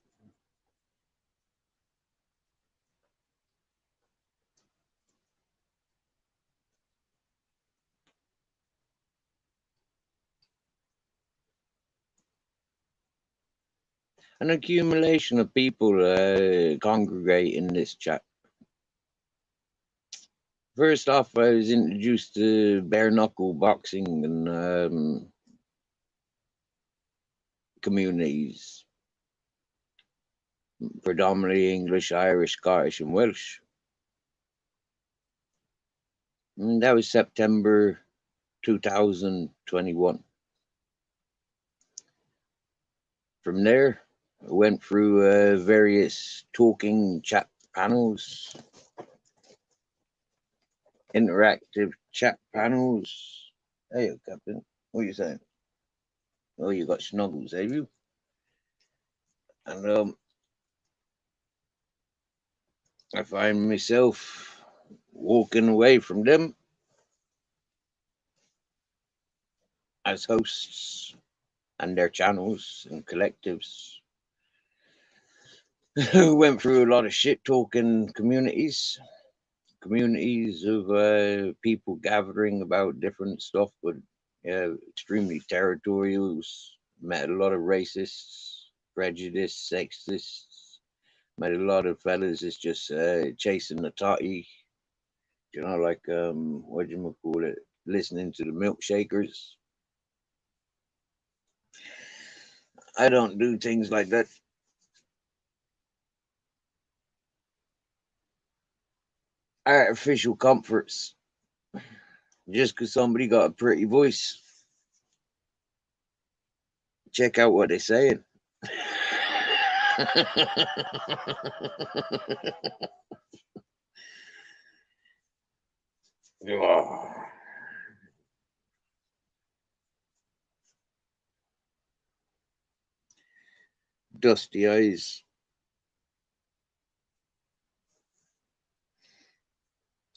An accumulation of people congregate in this chat. First off, I was introduced to bare knuckle boxing and communities, predominantly English, Irish, Scottish, and Welsh. And that was September 2021. From there, I went through various talking chat panels, interactive chat panels. Hey, Captain, what are you saying? Oh, you got snuggles, have you? And I find myself walking away from them as hosts and their channels and collectives. Went through a lot of shit talking communities of people gathering about different stuff, but extremely territorials. Met a lot of racists, prejudiced, sexists. Met a lot of fellas that's just chasing the toddy. You know, like what do you call it? Listening to the milkshakers. I don't do things like that. Artificial comforts. Just because somebody got a pretty voice, check out what they're saying. Oh. Dusty eyes.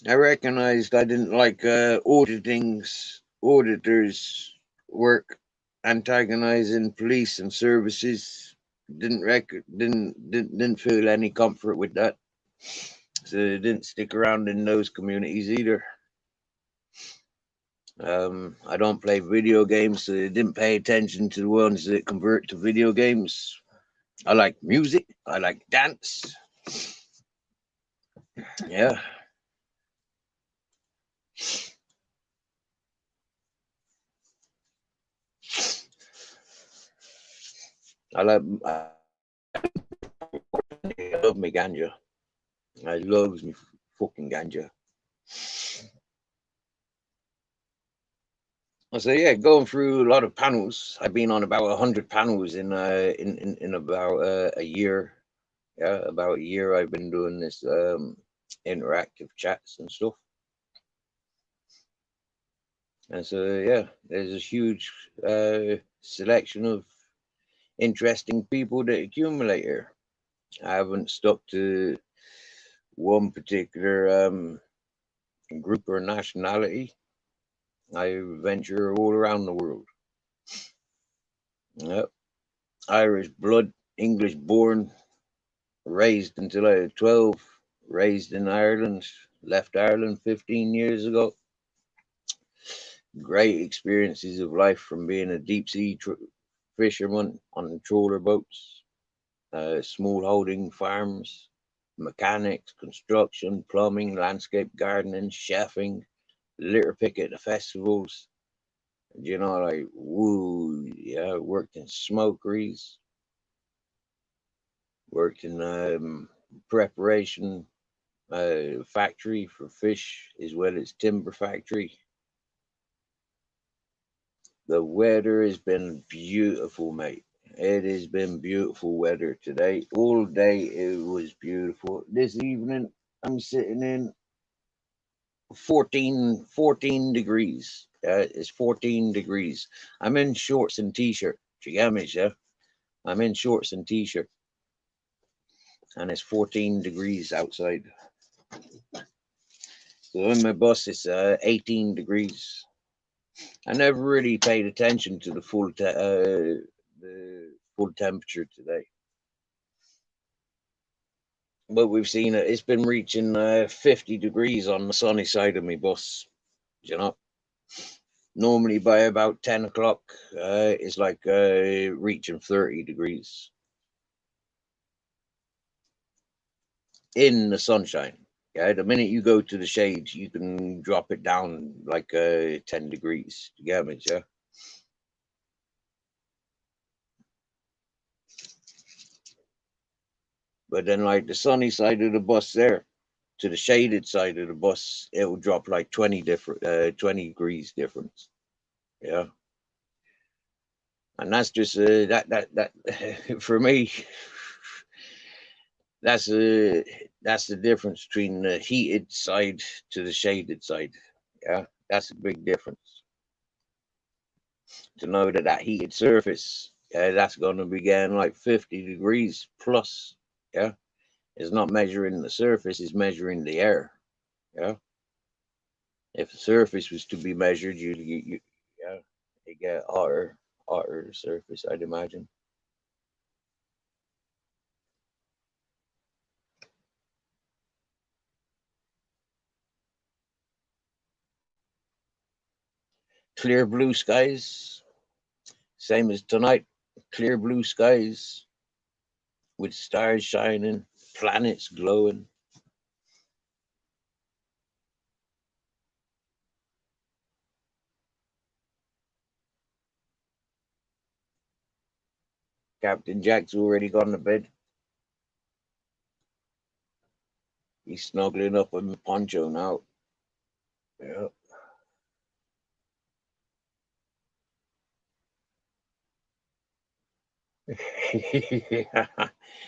I recognized I didn't like auditors work, antagonizing police and services. Didn't feel any comfort with that. So I didn't stick around in those communities either. I don't play video games, so I didn't pay attention to the ones that convert to video games. I like music. I like dance. Yeah. I love me ganja. I loves me fucking ganja. So yeah, going through a lot of panels. I've been on about 100 panels in about a year. Yeah, about a year. I've been doing this interactive chats and stuff. And so yeah, there's a huge selection of interesting people that accumulate here. I haven't stuck to one particular group or nationality. I venture all around the world. Yep. Irish blood, English born, raised until I was 12, raised in Ireland, left Ireland 15 years ago. Great experiences of life from being a deep sea fisherman on trawler boats, small holding farms, mechanics, construction, plumbing, landscape gardening, chefing, litter pick at the festivals. You know, like, woo, yeah, worked in smokeries, worked in preparation factory for fish as well as timber factory. The weather has been beautiful, mate. It has been beautiful weather today. All day it was beautiful. This evening I'm sitting in 14 degrees. It's 14 degrees. I'm in shorts and t-shirt. You get me, Chef? I'm in shorts and t-shirt. And it's 14 degrees outside. So in my bus it's 18 degrees. I never really paid attention to the full temperature today. But we've seen it. It's been reaching 50 degrees on the sunny side of my bus. You know, normally by about 10 o'clock, it's like reaching 30 degrees in the sunshine. Yeah, the minute you go to the shades, you can drop it down like 10 degrees. You get me, yeah? But then, like the sunny side of the bus there to the shaded side of the bus, it will drop like 20 degrees difference. Yeah. And that's just that for me, that's that's the difference between the heated side to the shaded side. Yeah, that's a big difference. To know that that heated surface, that's going to be getting like 50 degrees plus. Yeah, it's not measuring the surface; it's measuring the air. Yeah, if the surface was to be measured, yeah, you get hotter surface, I'd imagine. Clear blue skies, same as tonight. Clear blue skies with stars shining, planets glowing. Captain Jack's already gone to bed. He's snuggling up with my poncho now. Yeah.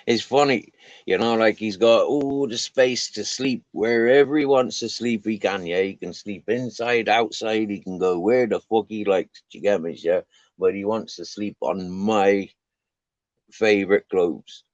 It's funny, like he's got all the space to sleep wherever he wants to sleep. He can, yeah. He can sleep inside, outside. He can go where the fuck he likes. You get me, yeah. But he wants to sleep on my favorite clothes.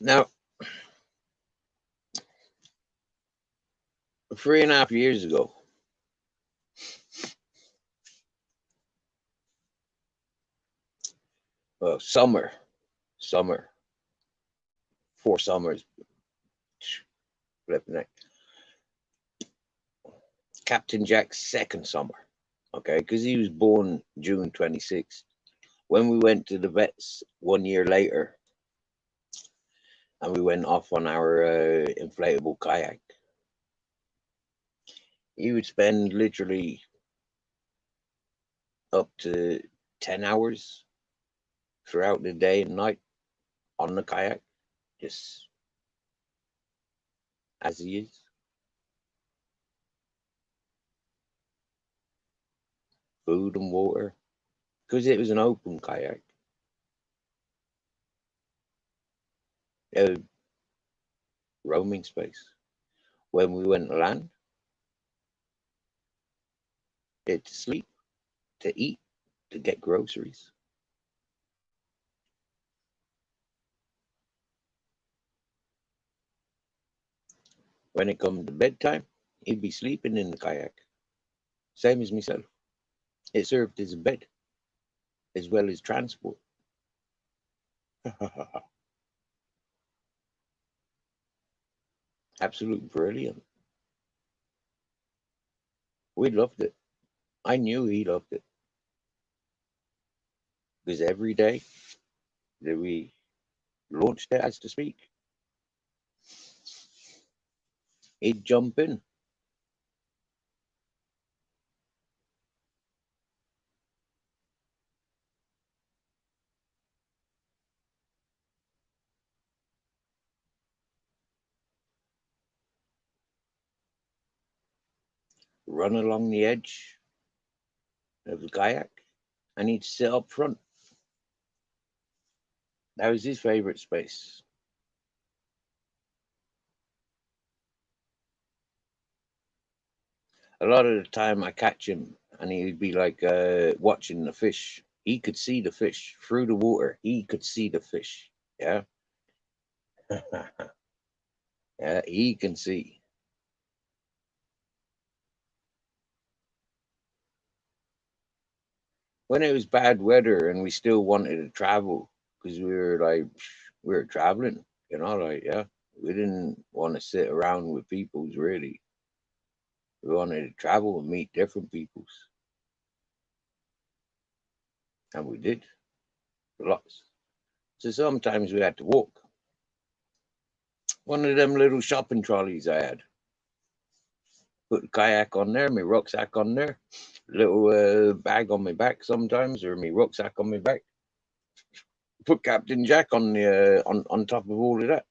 Now, 3.5 years ago, Summer, 4 summers, flipping it. Captain Jack's second summer, okay, because he was born June 26th. When we went to the vets 1 year later, and we went off on our inflatable kayak, he would spend literally up to 10 hours throughout the day and night on the kayak, just as he is. Food and water, because it was an open kayak. Roaming space. When we went to land, to sleep, to eat, to get groceries. When it come to bedtime, he'd be sleeping in the kayak, same as myself. It served as a bed, as well as transport. Absolute brilliant. We loved it. I knew he loved it. Because every day that we launched it, as to speak, he'd jump in. Run along the edge of the kayak, and he'd sit up front. That was his favorite space. A lot of the time I catch him and he'd be like watching the fish. He could see the fish through the water. He could see the fish. Yeah. Yeah, he can see. When it was bad weather and we still wanted to travel, because we were traveling, yeah. We didn't want to sit around with peoples really. We wanted to travel and meet different peoples. And we did. Lots. So sometimes we had to walk. One of them little shopping trolleys I had. Put the kayak on there, my rucksack on there, little bag on my back sometimes, or my rucksack on my back. Put Captain Jack on the on top of all of that.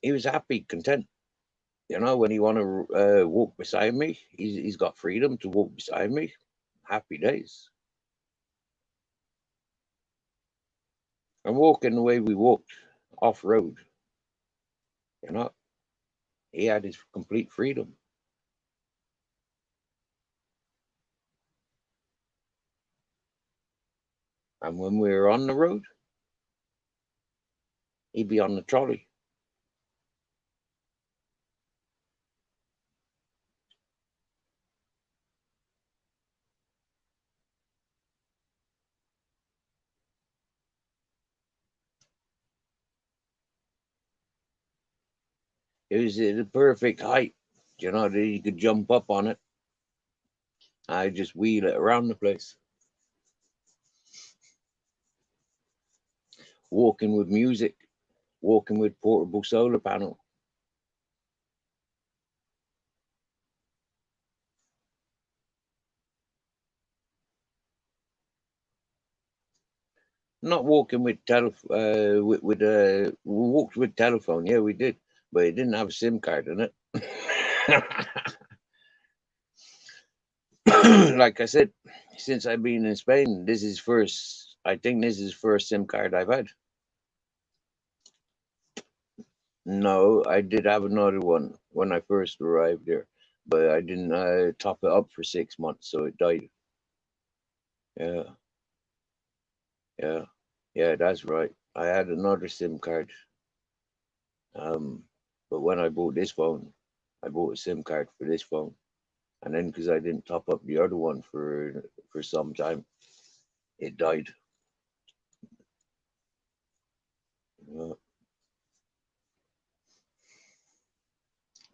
He was happy, content. When he want to walk beside me, he's got freedom to walk beside me. Happy days. And walking the way we walked off road, he had his complete freedom. And when we were on the road, he'd be on the trolley. It was the perfect height, that you could jump up on it. I just wheel it around the place. Walking with music, walking with portable solar panel. Not walking with we walked with telephone. Yeah, we did, but it didn't have a SIM card in it. Like I said, since I've been in Spain, I think this is first SIM card I've had. No, I did have another one when I first arrived there, but I didn't top it up for 6 months, so it died. Yeah, yeah, yeah, that's right. I had another SIM card. But when I bought this phone, I bought a SIM card for this phone, and then because I didn't top up the other one for some time, it died.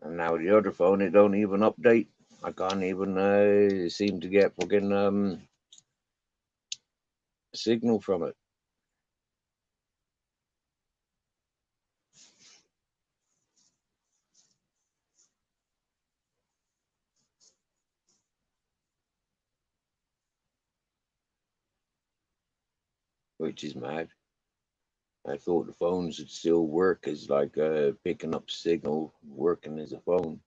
And now the other phone, it don't even update. I can't even seem to get fucking signal from it. Which is mad. I thought the phones would still work as like picking up signal, working as a phone.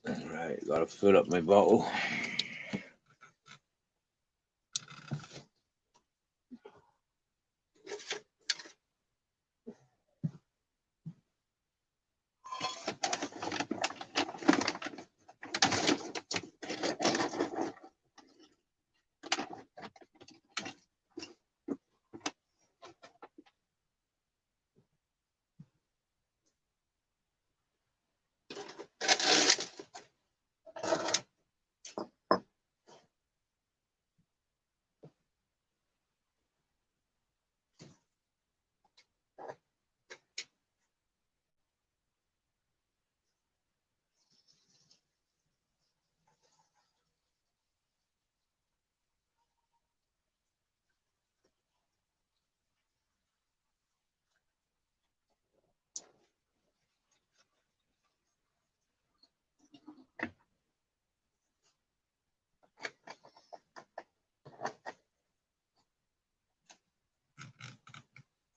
Right, gotta fill up my bottle.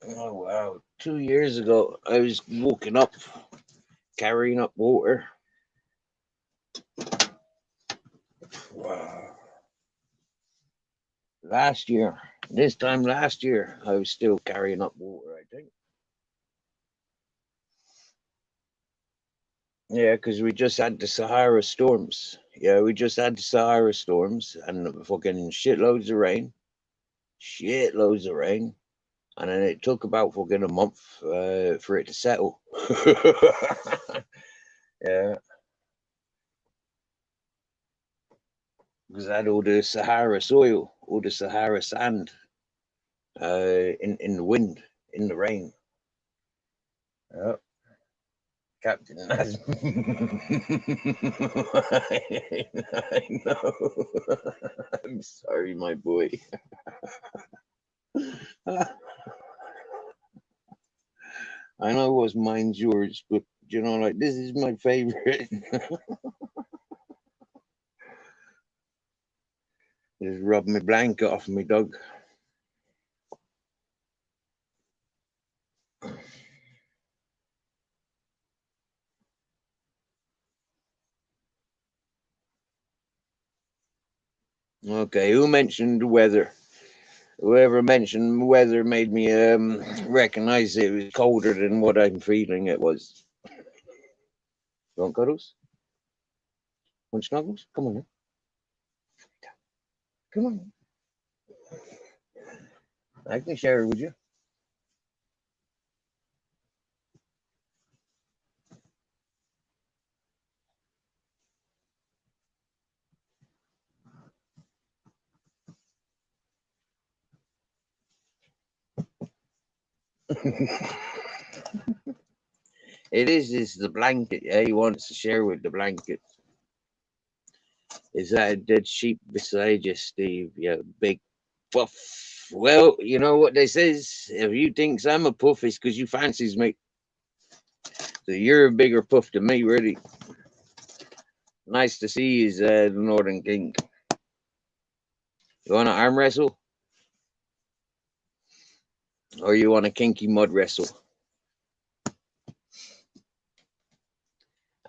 Oh wow! 2 years ago, I was walking up, carrying up water. Wow! Last year, this time last year, I was still carrying up water. I think. Yeah, because we just had the Sahara storms. Yeah, we just had the Sahara storms and fucking shitloads of rain, and then it took about fucking a month for it to settle. Yeah, because I had all the Sahara soil, all the Sahara sand, in the wind, in the rain. Yeah. Captain Nas. I know. I'm sorry, my boy. I know what's mine's yours, but you know, like this is my favorite. Just rub my blanket off me dog. Okay, who mentioned the weather? Whoever mentioned weather made me recognize it was colder than what I'm feeling it was. You want cuddles? Want snuggles? Come on, now. Come on. I can share it with you. It is the blanket. Yeah, he wants to share with the blanket. Is that a dead sheep beside you, Steve? Yeah, big puff. Well, you know what they says. If you thinks I'm a puff, it's because you fancies me. So you're a bigger puff than me, really. Nice to see you, the Northern King. You want to arm wrestle? Or you want a kinky mud wrestle?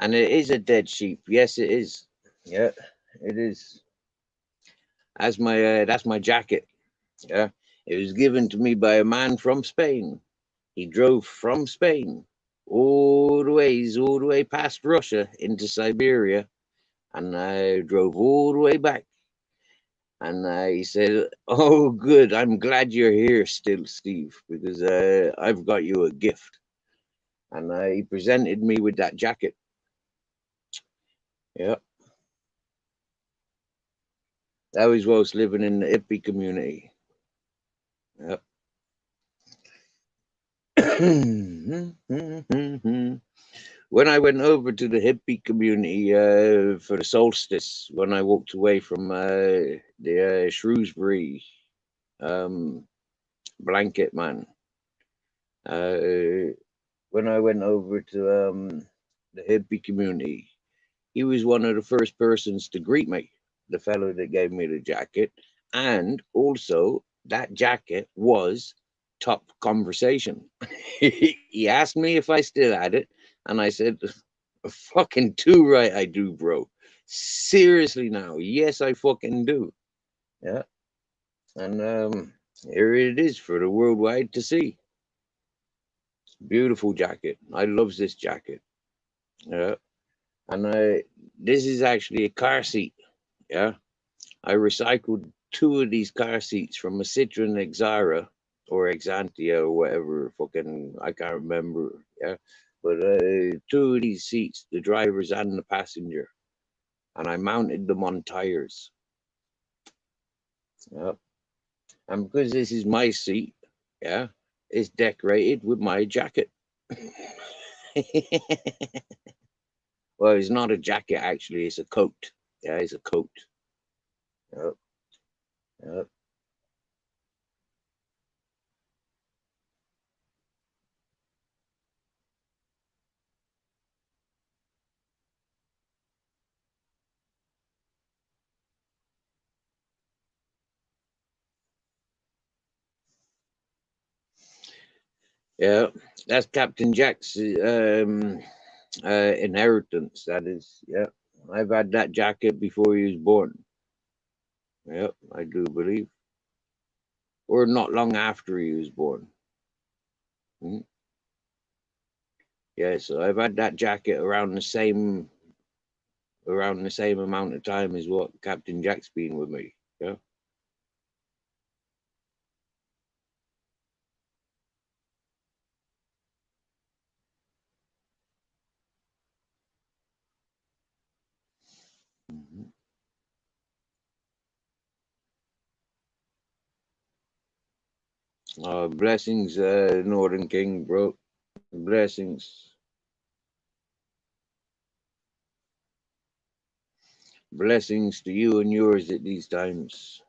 And it is a dead sheep. Yes, it is. Yeah, it is. That's my jacket. Yeah, it was given to me by a man from Spain. He drove from Spain all the way past Russia into Siberia, and I drove all the way back. And he said, "Oh, good. I'm glad you're here still, Steve, because I've got you a gift." And he presented me with that jacket. Yeah, that was whilst living in the hippie community. Yeah. When I went over to the hippie community for the solstice, when I walked away from the Shrewsbury blanket man, when I went over to the hippie community, he was one of the first persons to greet me, the fellow that gave me the jacket. And also, that jacket was top conversation. He asked me if I still had it, and I said, "Fucking too right, I do, bro. Seriously now, yes, I fucking do." Yeah, and here it is for the worldwide to see. Beautiful jacket. I loves this jacket. Yeah, and this is actually a car seat. Yeah, I recycled two of these car seats from a Citroen Exara or Exantia or whatever. Fucking, I can't remember. Yeah, but two of these seats, the drivers and the passenger, and I mounted them on tires. Yeah, and because this is my seat, yeah, it's decorated with my jacket. Well, it's not a jacket actually; it's a coat. Yeah, it's a coat. Yep, yep. Yeah, that's Captain Jack's inheritance. That is, yeah. I've had that jacket before he was born. Yep, I do believe, or not long after he was born. Mhm. Yeah, so I've had that jacket around the same amount of time as what Captain Jack's been with me. Yeah. Mhm. Blessings, Northern King, bro. Blessings, blessings to you and yours at these times.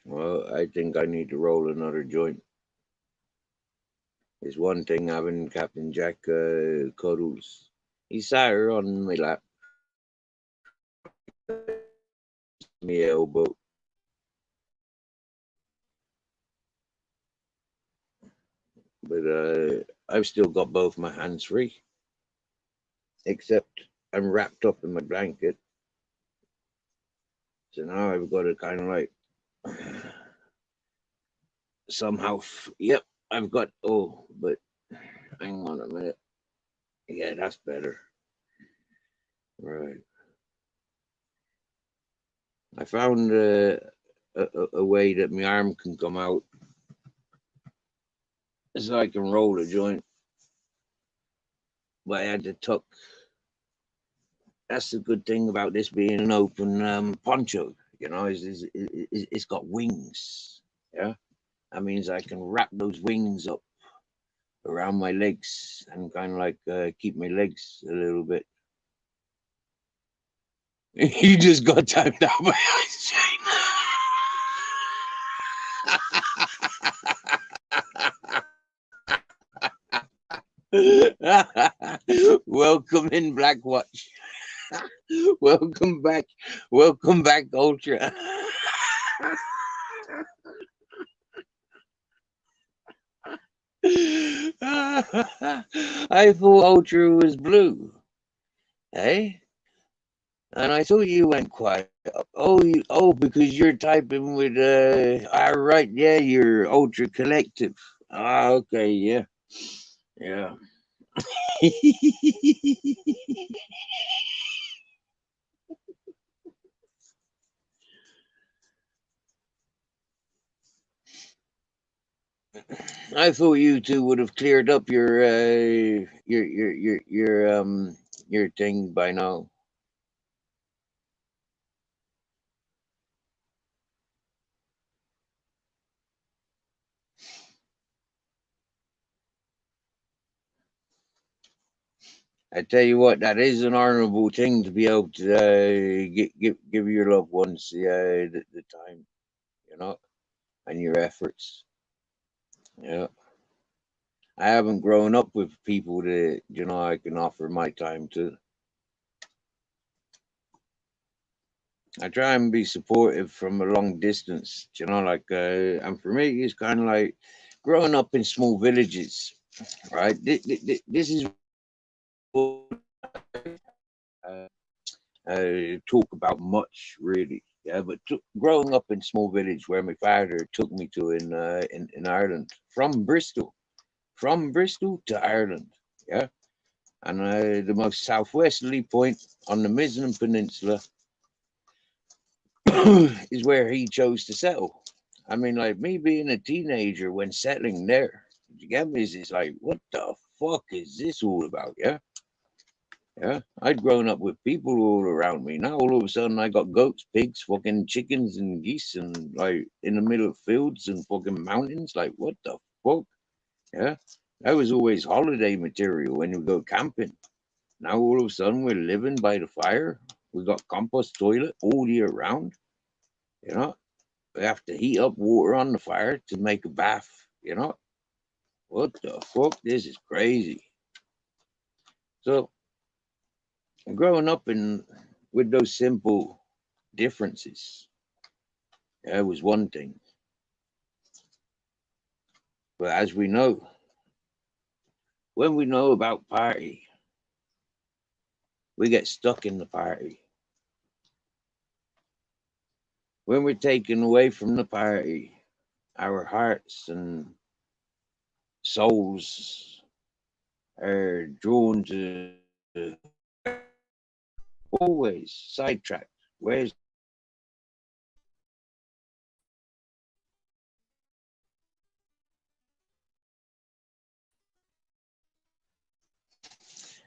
Well, I think I need to roll another joint. It's one thing having Captain Jack cuddles. He sat her on my lap, my elbow. But I've still got both my hands free, except I'm wrapped up in my blanket. So now I've got to kind of like somehow, yep, I've got, oh, but hang on a minute. Yeah, that's better. Right. I found a way that my arm can come out so I can roll a joint. But I had to tuck. That's the good thing about this being an open poncho. You know, it's got wings. Yeah, that means I can wrap those wings up around my legs and kind of like keep my legs a little bit. You just got timed out by ice chain. Welcome in, Black Watch. Welcome back. Welcome back, Ultra. I thought Ultra was blue, eh? And I thought you went quiet. Oh, because you're typing with all right, yeah, you're Ultra Collective. Ah, okay, yeah, yeah. I thought you two would have cleared up your thing by now. I tell you what, that is an honorable thing to be able to give your loved ones the time, you know, and your efforts. Yeah, I haven't grown up with people that I can offer my time to. I try and be supportive from a long distance, and for me, it's kind of like growing up in small villages, right? This is what uh, talk about much, really. Yeah, but growing up in small village where my father took me to in Ireland from Bristol to Ireland, yeah, and the most southwesterly point on the Mizen Peninsula is where he chose to settle. I mean, like me being a teenager when settling there, you get me? It's like, what the fuck is this all about? Yeah. Yeah, I'd grown up with people all around me. Now all of a sudden I got goats, pigs, fucking chickens and geese and like in the middle of fields and fucking mountains. Like what the fuck? Yeah. That was always holiday material when we go camping. Now all of a sudden we're living by the fire. We got compost toilet all year round. You know, we have to heat up water on the fire to make a bath. You know, what the fuck? This is crazy. So growing up in with those simple differences, that was one thing. But as we know, when we know about party, we get stuck in the party. When we're taken away from the party, our hearts and souls are drawn to always sidetracked. Where's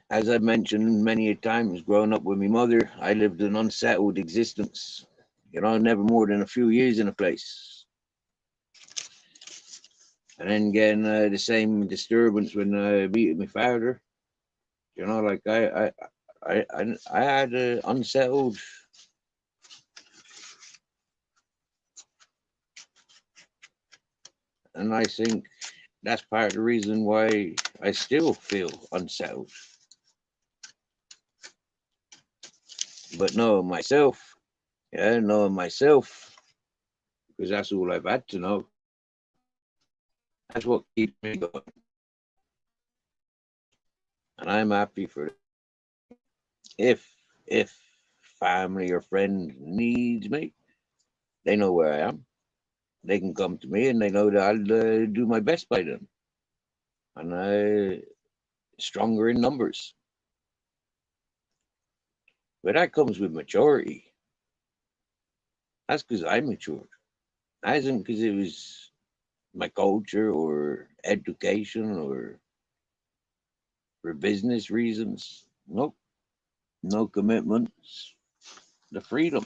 as I've mentioned many a times, growing up with my mother, I lived an unsettled existence. Never more than a few years in a place, and then getting the same disturbance when I beat my father. Like I had unsettled, and I think that's part of the reason why I still feel unsettled. But knowing myself, yeah, knowing myself, because that's all I've had to know. That's what keeps me going, and I'm happy for it. If family or friend needs me, they know where I am. They can come to me, and they know that I'll do my best by them. And I stronger in numbers. But that comes with maturity. That's because I matured. That isn't because it was my culture or education or for business reasons. Nope. No commitments. The freedom.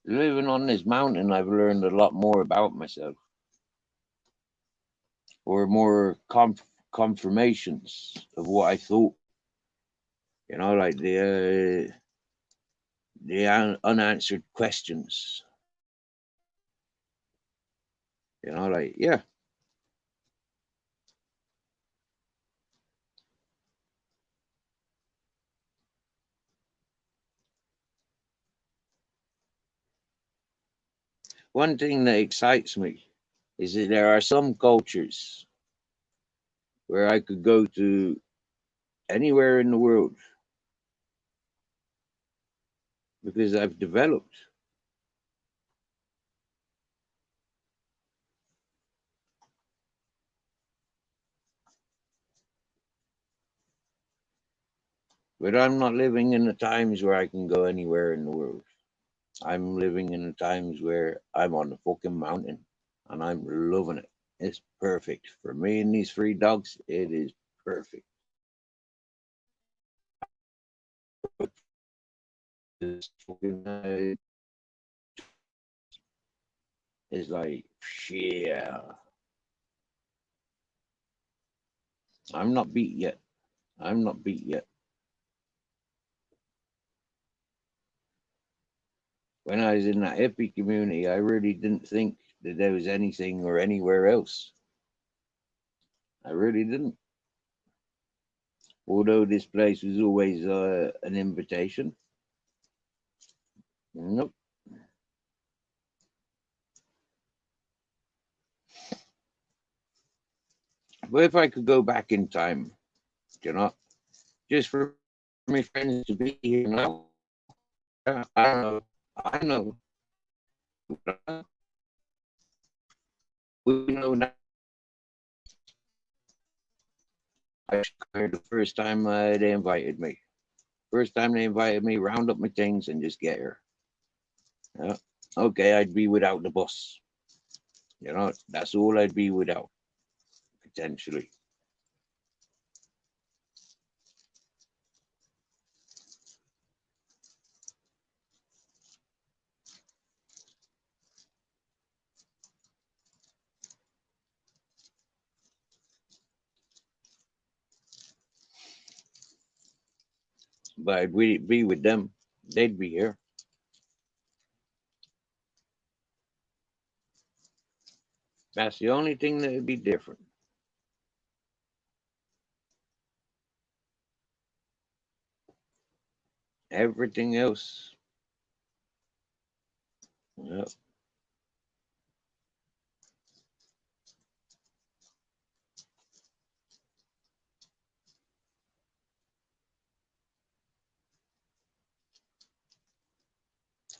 Living on this mountain, I've learned a lot more about myself, or more confirmations of what I thought. Like the unanswered questions. Like yeah, one thing that excites me is that there are some cultures where I could go to anywhere in the world because I've developed. But I'm not living in the times where I can go anywhere in the world. I'm living in the times where I'm on the fucking mountain and I'm loving it. It's perfect. For me and these three dogs, it is perfect. This fucking, it's like, yeah, I'm not beat yet. I'm not beat yet. When I was in that hippie community, I really didn't think that there was anything or anywhere else. I really didn't. Although this place was always an invitation. Nope. But if I could go back in time, you know, just for my friends to be here now, I know, I know, we know now. I heard the first time they invited me. First time they invited me, round up my things and just get here. Yeah. Okay, I'd be without the bus. You know, that's all I'd be without, potentially. But I'd be with them. They'd be here. That's the only thing that would be different. Everything else, yeah,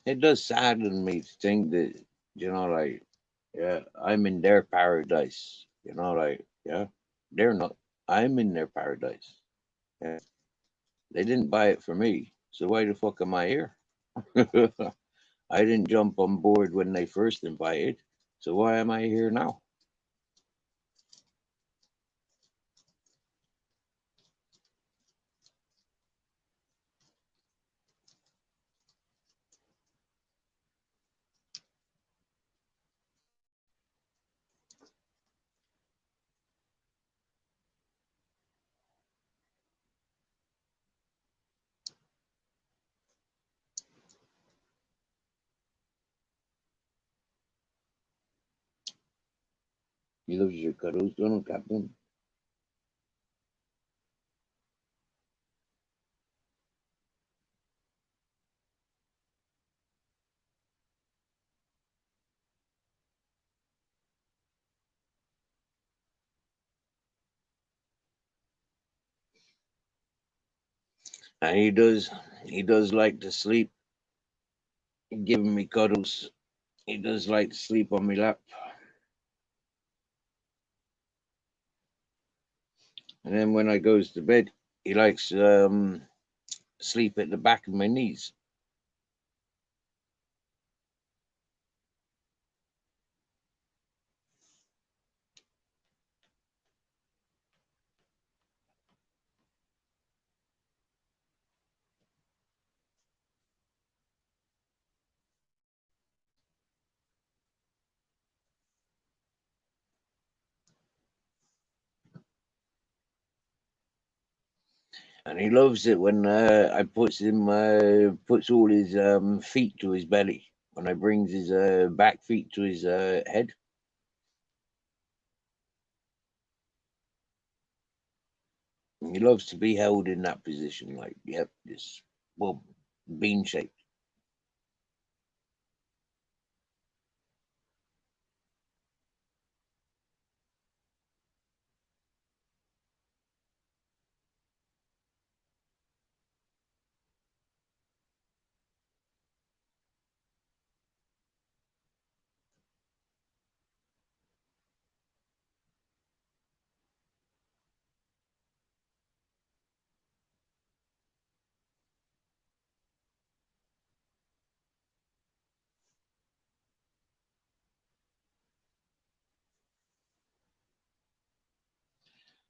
it does sadden me to think that, you know, like, yeah, I'm in their paradise. You know, like, yeah, they're not. I'm in their paradise. Yeah. They didn't buy it for me. So why the fuck am I here? I didn't jump on board when they first invited. So why am I here now? He loves your cuddles, don't he, Captain? And he does like to sleep, giving me cuddles. He does like to sleep on my lap. And then when I goes to bed, he likes sleep at the back of my knees. And he loves it when I puts all his feet to his belly. When I brings his back feet to his head. He loves to be held in that position, like, yep, just, well, bean shaped.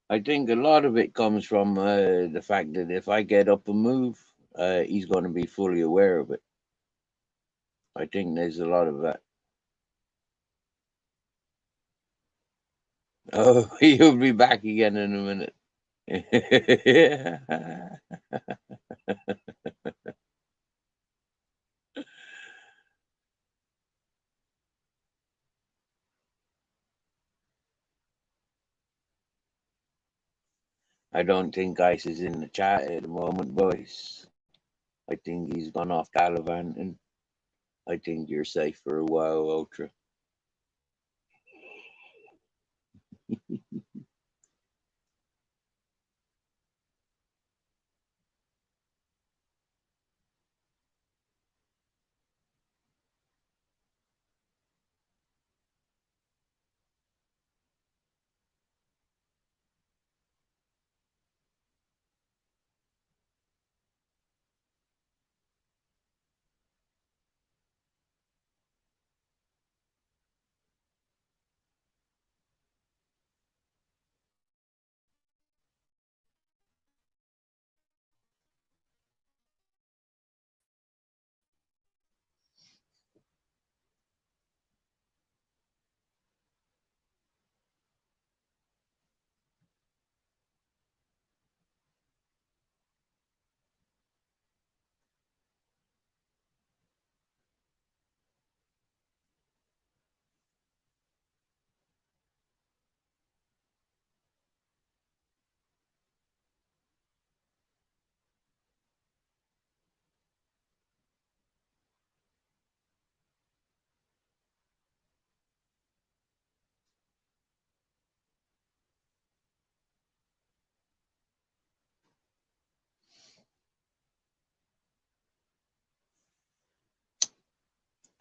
I think a lot of it comes from the fact that if I get up and move, he's going to be fully aware of it. I think there's a lot of that. Oh, he'll be back again in a minute. I don't think Ice is in the chat at the moment, boys. I think he's gone off gallivanting. I think you're safe for a while, Ultra.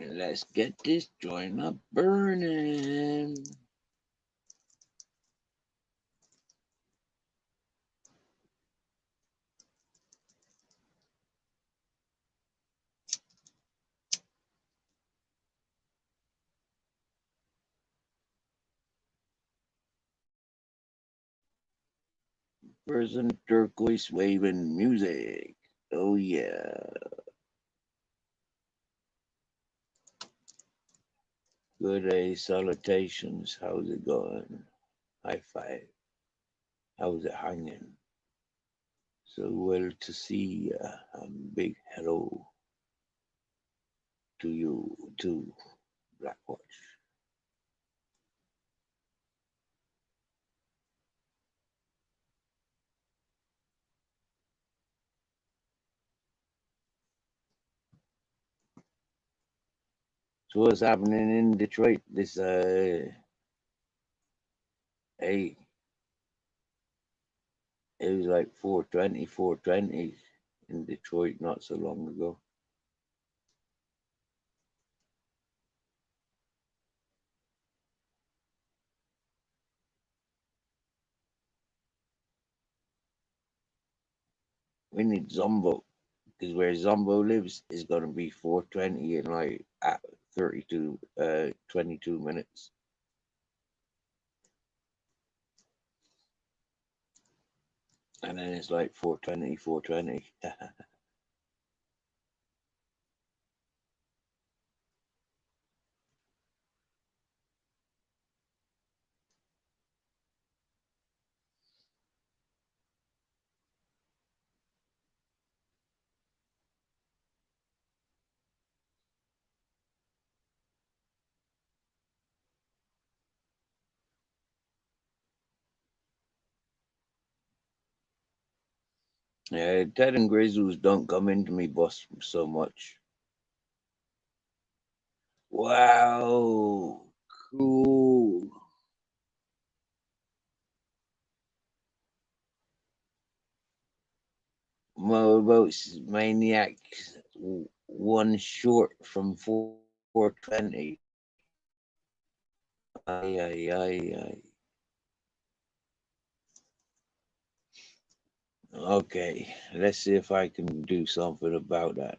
Let's get this joint up burning. Person turquoise waving music. Oh yeah. Good day, salutations. How's it going? High five. How's it hanging? So well to see ya. Big hello to you too, Blackwatch. So what's happening in Detroit? This hey, it was like 420 in Detroit not so long ago. We need Zombo because where Zombo lives is gonna be 420 in like at 22 minutes. And then it's like 420, 420. Yeah, Ted and Grizzles don't come into me, boss, so much. Wow, cool. Motorboats Maniac, one short from 420. Aye, aye, aye, aye. Okay, let's see if I can do something about that.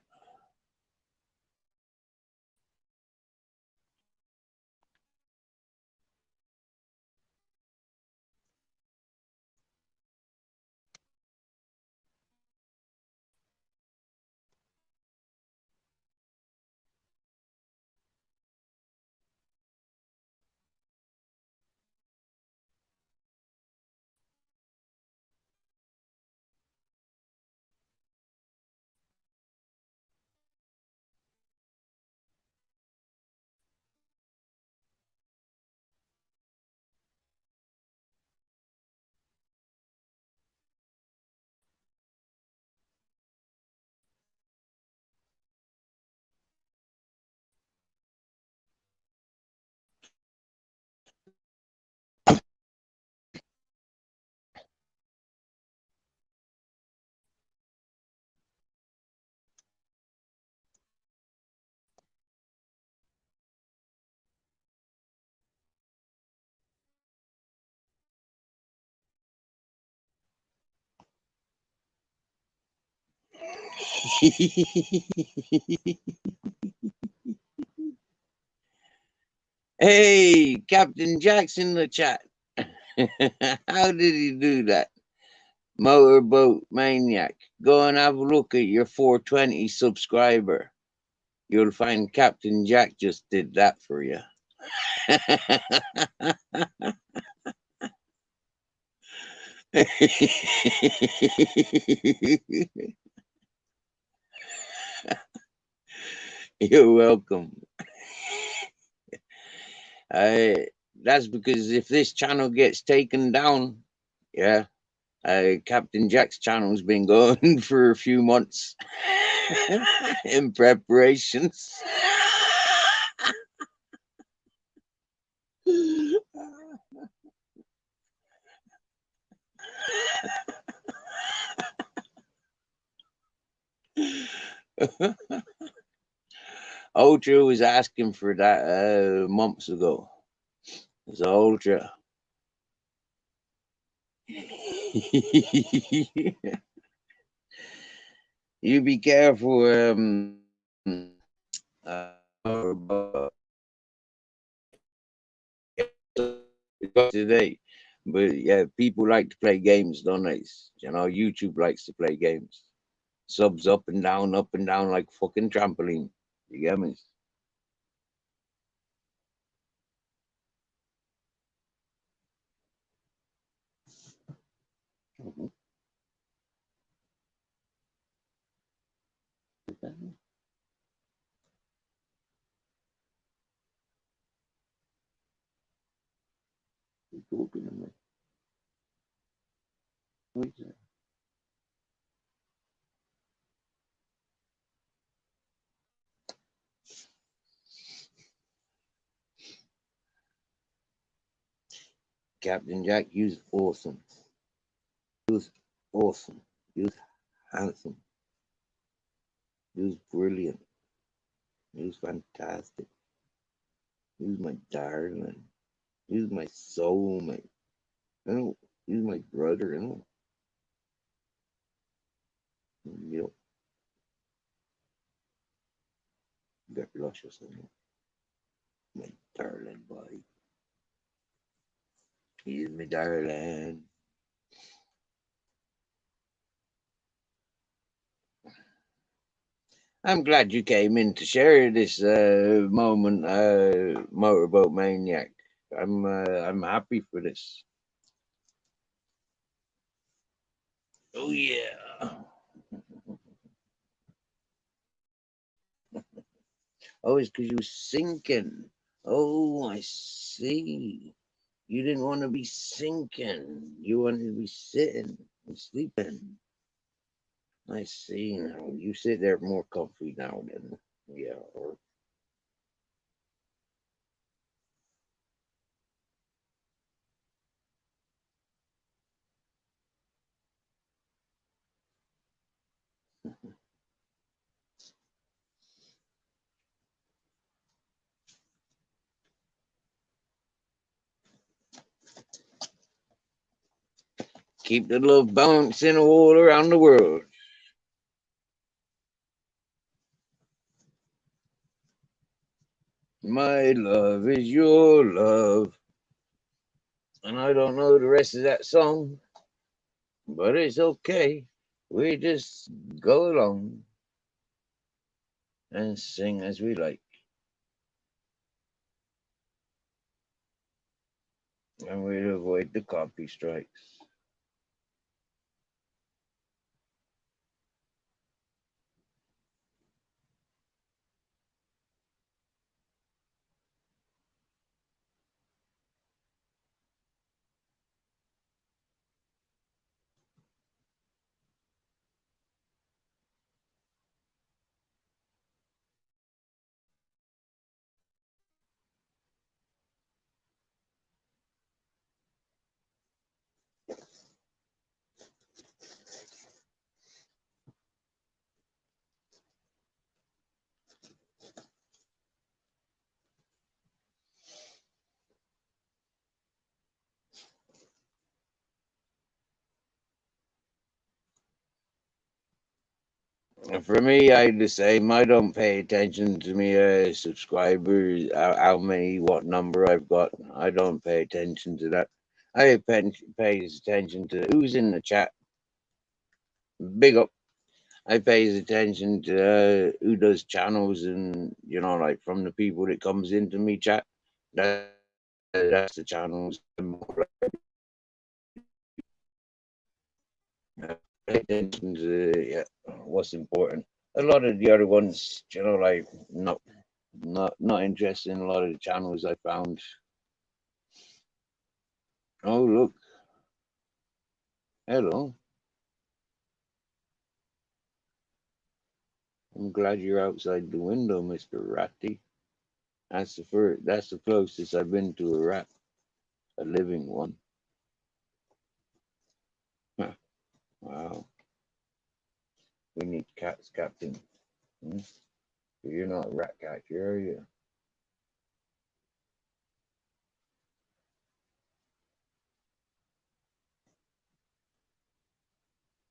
Hey, Captain Jackson in the chat. How did he do that? Motorboat Maniac. Go and have a look at your 420 subscriber. You'll find Captain Jack just did that for you. You're welcome. That's because if this channel gets taken down, yeah, Captain Jack's channel's been going for a few months in preparations. Ultra was asking for that months ago. It's Ultra. You be careful today. But yeah, people like to play games, don't they? You know, YouTube likes to play games. Subs up and down like fucking trampoline. You get me? Mhm. You talking to me? What is that? Captain Jack, you was awesome. You was awesome. You was handsome. You was brilliant. You was fantastic. You was my darling. You was my soulmate. You know, you was my brother. You know, got luscious in it. My darling boy. He's my darling. I'm glad you came in to share this moment, Motorboat Maniac. I'm happy for this. Oh yeah. Oh, it's because you were sinking. Oh, I see. You didn't want to be sinking. You wanted to be sitting and sleeping. I see now. You sit there more comfy now then. Yeah. Keep the love bouncing all around the world. My love is your love. And I don't know the rest of that song, but it's okay. We just go along and sing as we like. And we'll avoid the copy strikes. For me, I the same. I don't pay attention to me subscribers, how many, what number I've got. I don't pay attention to that. I pays attention to who's in the chat. Big up. I pays attention to who does channels, and like from the people that comes into me chat. That's the channels I'm more pay attention to. Yeah, what's important. A lot of the other ones, like not interested in a lot of the channels I found. Oh look, hello. I'm glad you're outside the window, Mr. Ratty. That's the first. That's the closest I've been to a rat, a living one. Huh. Wow. We need cats, Captain. Hmm? You're not a rat catcher, are you?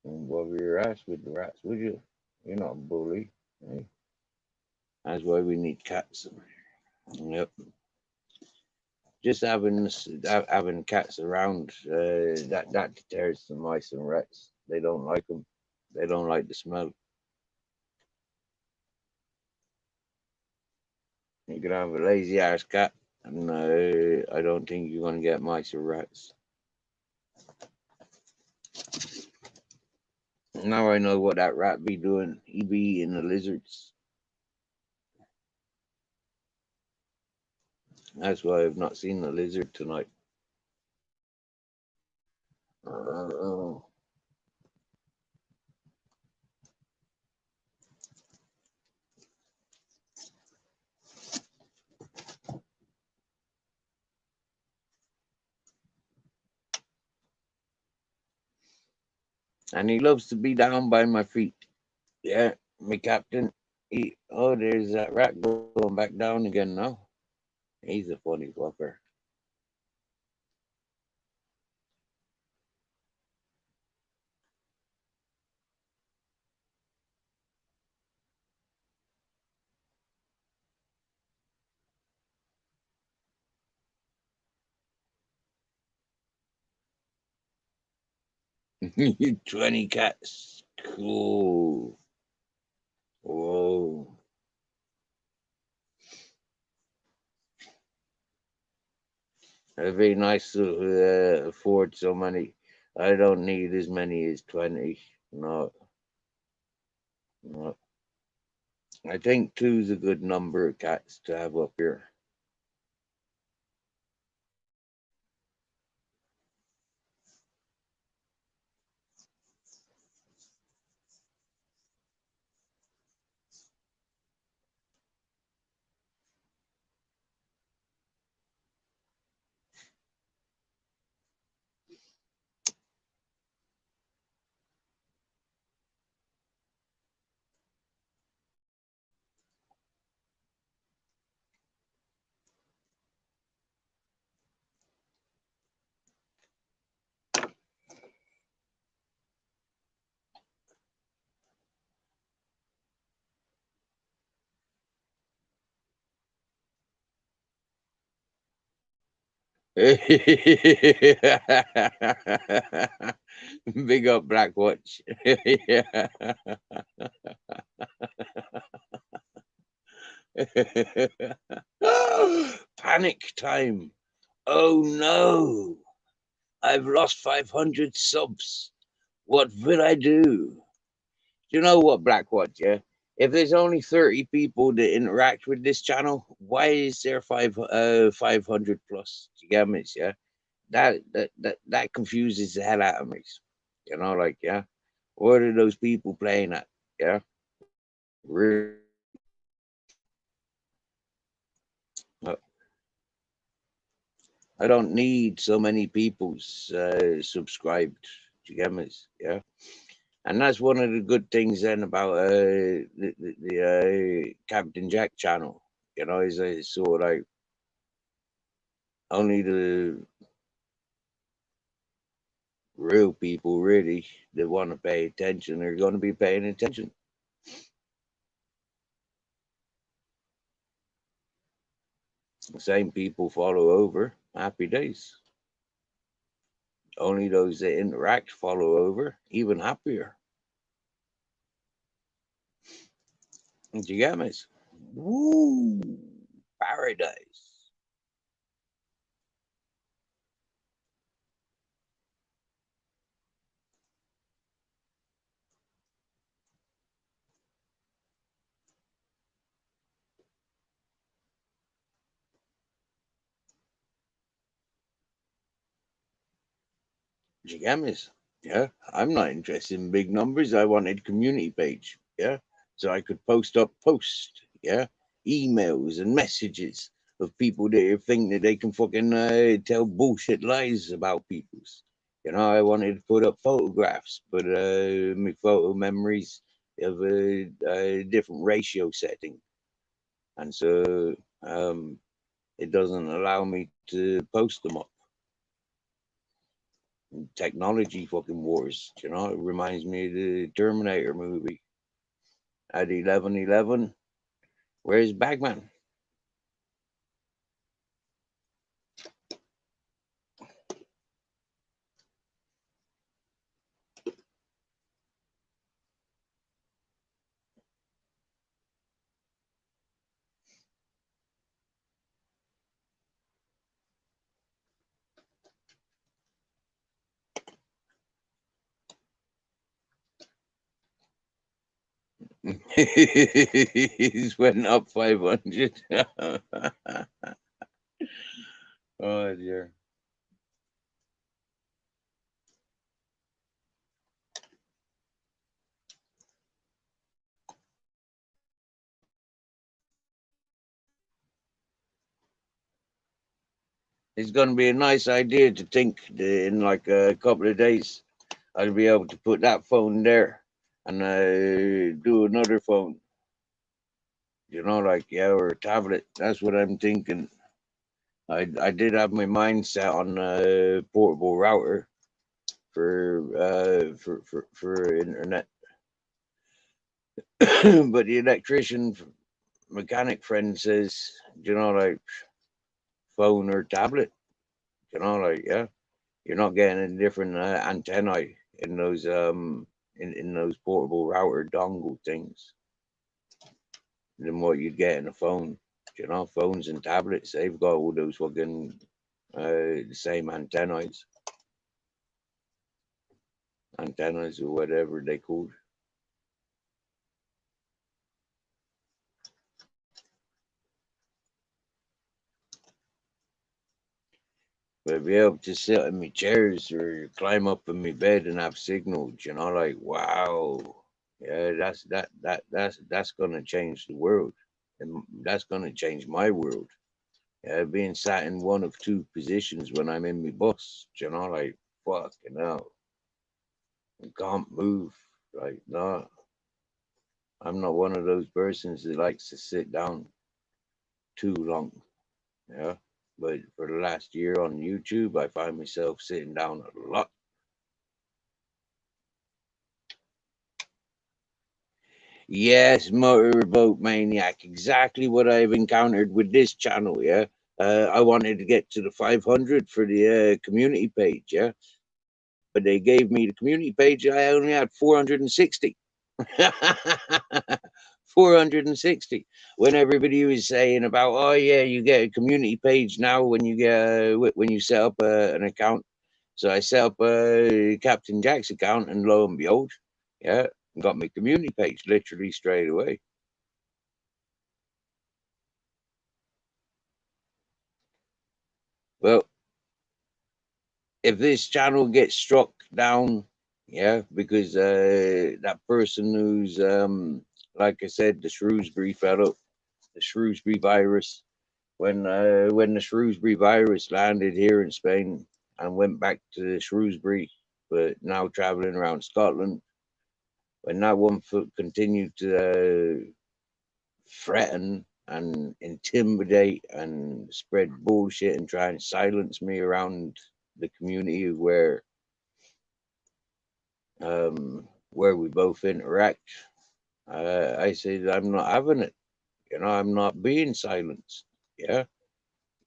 Don't bother your ass with the rats, would you? You're not a bully. Hey? That's why we need cats. Yep. Just having cats around, that deters the mice and rats. They don't like them. They don't like the smell. You can have a lazy ass cat, and I don't think you're gonna get mice or rats. Now I know what that rat be doing. He be eating the lizards. That's why I've not seen the lizard tonight. Uh, and he loves to be down by my feet. Yeah, my captain. Oh, there's that rat going back down again now. He's a funny fucker. 20 cats. Cool. Whoa. It'd be nice to afford so many. I don't need as many as 20. No, no. I think two's a good number of cats to have up here. Big up Black Watch. Yeah. Panic time. Oh no. I've lost 500 subs. What will I do? You know what, Black Watch, yeah? If there's only 30 people that interact with this channel, why is there 500 plus? Do you get me? Yeah? That confuses the hell out of me. Like, yeah? What are those people playing at? Yeah? Really? I don't need so many people subscribed. Do you get me? Yeah? And that's one of the good things then about the Captain Jack channel. Is it's sort of like only the real people really that want to pay attention are going to be paying attention. The same people follow over. Happy days. Only those that interact follow over, even happier. Do you get me? Woo! Paradise. Do you get me? Yeah, I'm not interested in big numbers. I wanted community page. Yeah, so I could post up posts. Yeah, emails and messages of people that think that they can fucking tell bullshit lies about people's. I wanted to put up photographs, but my photo memories of a different ratio setting, and so it doesn't allow me to post them up. Technology fucking wars. It reminds me of the Terminator movie. At 11:11, where's Bagman? He's went up 500. Oh dear. It's going to be a nice idea to think that in like a couple of days I'll be able to put that phone there and do another phone. Like yeah, or a tablet. That's what I'm thinking. I did have my mind set on a portable router for internet, but the electrician mechanic friend says, like phone or tablet. Like yeah, you're not getting a different antennae in those in those portable router dongle things than what you'd get in a phone. Phones and tablets, they've got all those fucking the same antennas or whatever they called. But be able to sit in my chairs or climb up in my bed and have signals, like wow, yeah, that's gonna change the world, and that's gonna change my world. Being sat in one of two positions when I'm in my bus, like fucking hell, I can't move. Like no, I'm not one of those persons that likes to sit down too long. Yeah. But for the last year on YouTube, I find myself sitting down a lot. Yes, motorboat maniac, exactly what I've encountered with this channel. Yeah, I wanted to get to the 500 for the community page. Yeah, but they gave me the community page. I only had 460. 460. When everybody was saying about, oh yeah, you get a community page now when you get when you set up an account. So I set up a Captain Jack's account, and lo and behold, yeah, got my community page literally straight away. Well, if this channel gets struck down, yeah, because that person who's like I said, the Shrewsbury fellow, the Shrewsbury virus, when the Shrewsbury virus landed here in Spain and went back to Shrewsbury, but now traveling around Scotland, when that one foot continued to threaten and intimidate and spread bullshit and try and silence me around the community where we both interact, I said I'm not having it. I'm not being silenced. Yeah,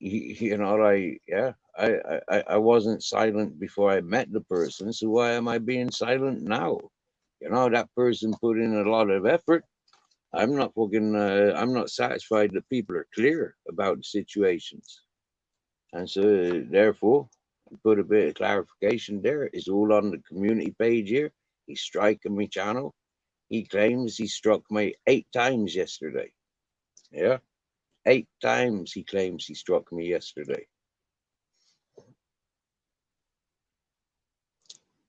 Like, yeah, I wasn't silent before I met the person, so why am I being silent now? That person put in a lot of effort. I'm not satisfied that people are clear about the situations. And so, therefore, put a bit of clarification there. It's all on the community page here. He's striking my channel. He claims he struck me 8 times yesterday. Yeah, 8 times he claims he struck me yesterday.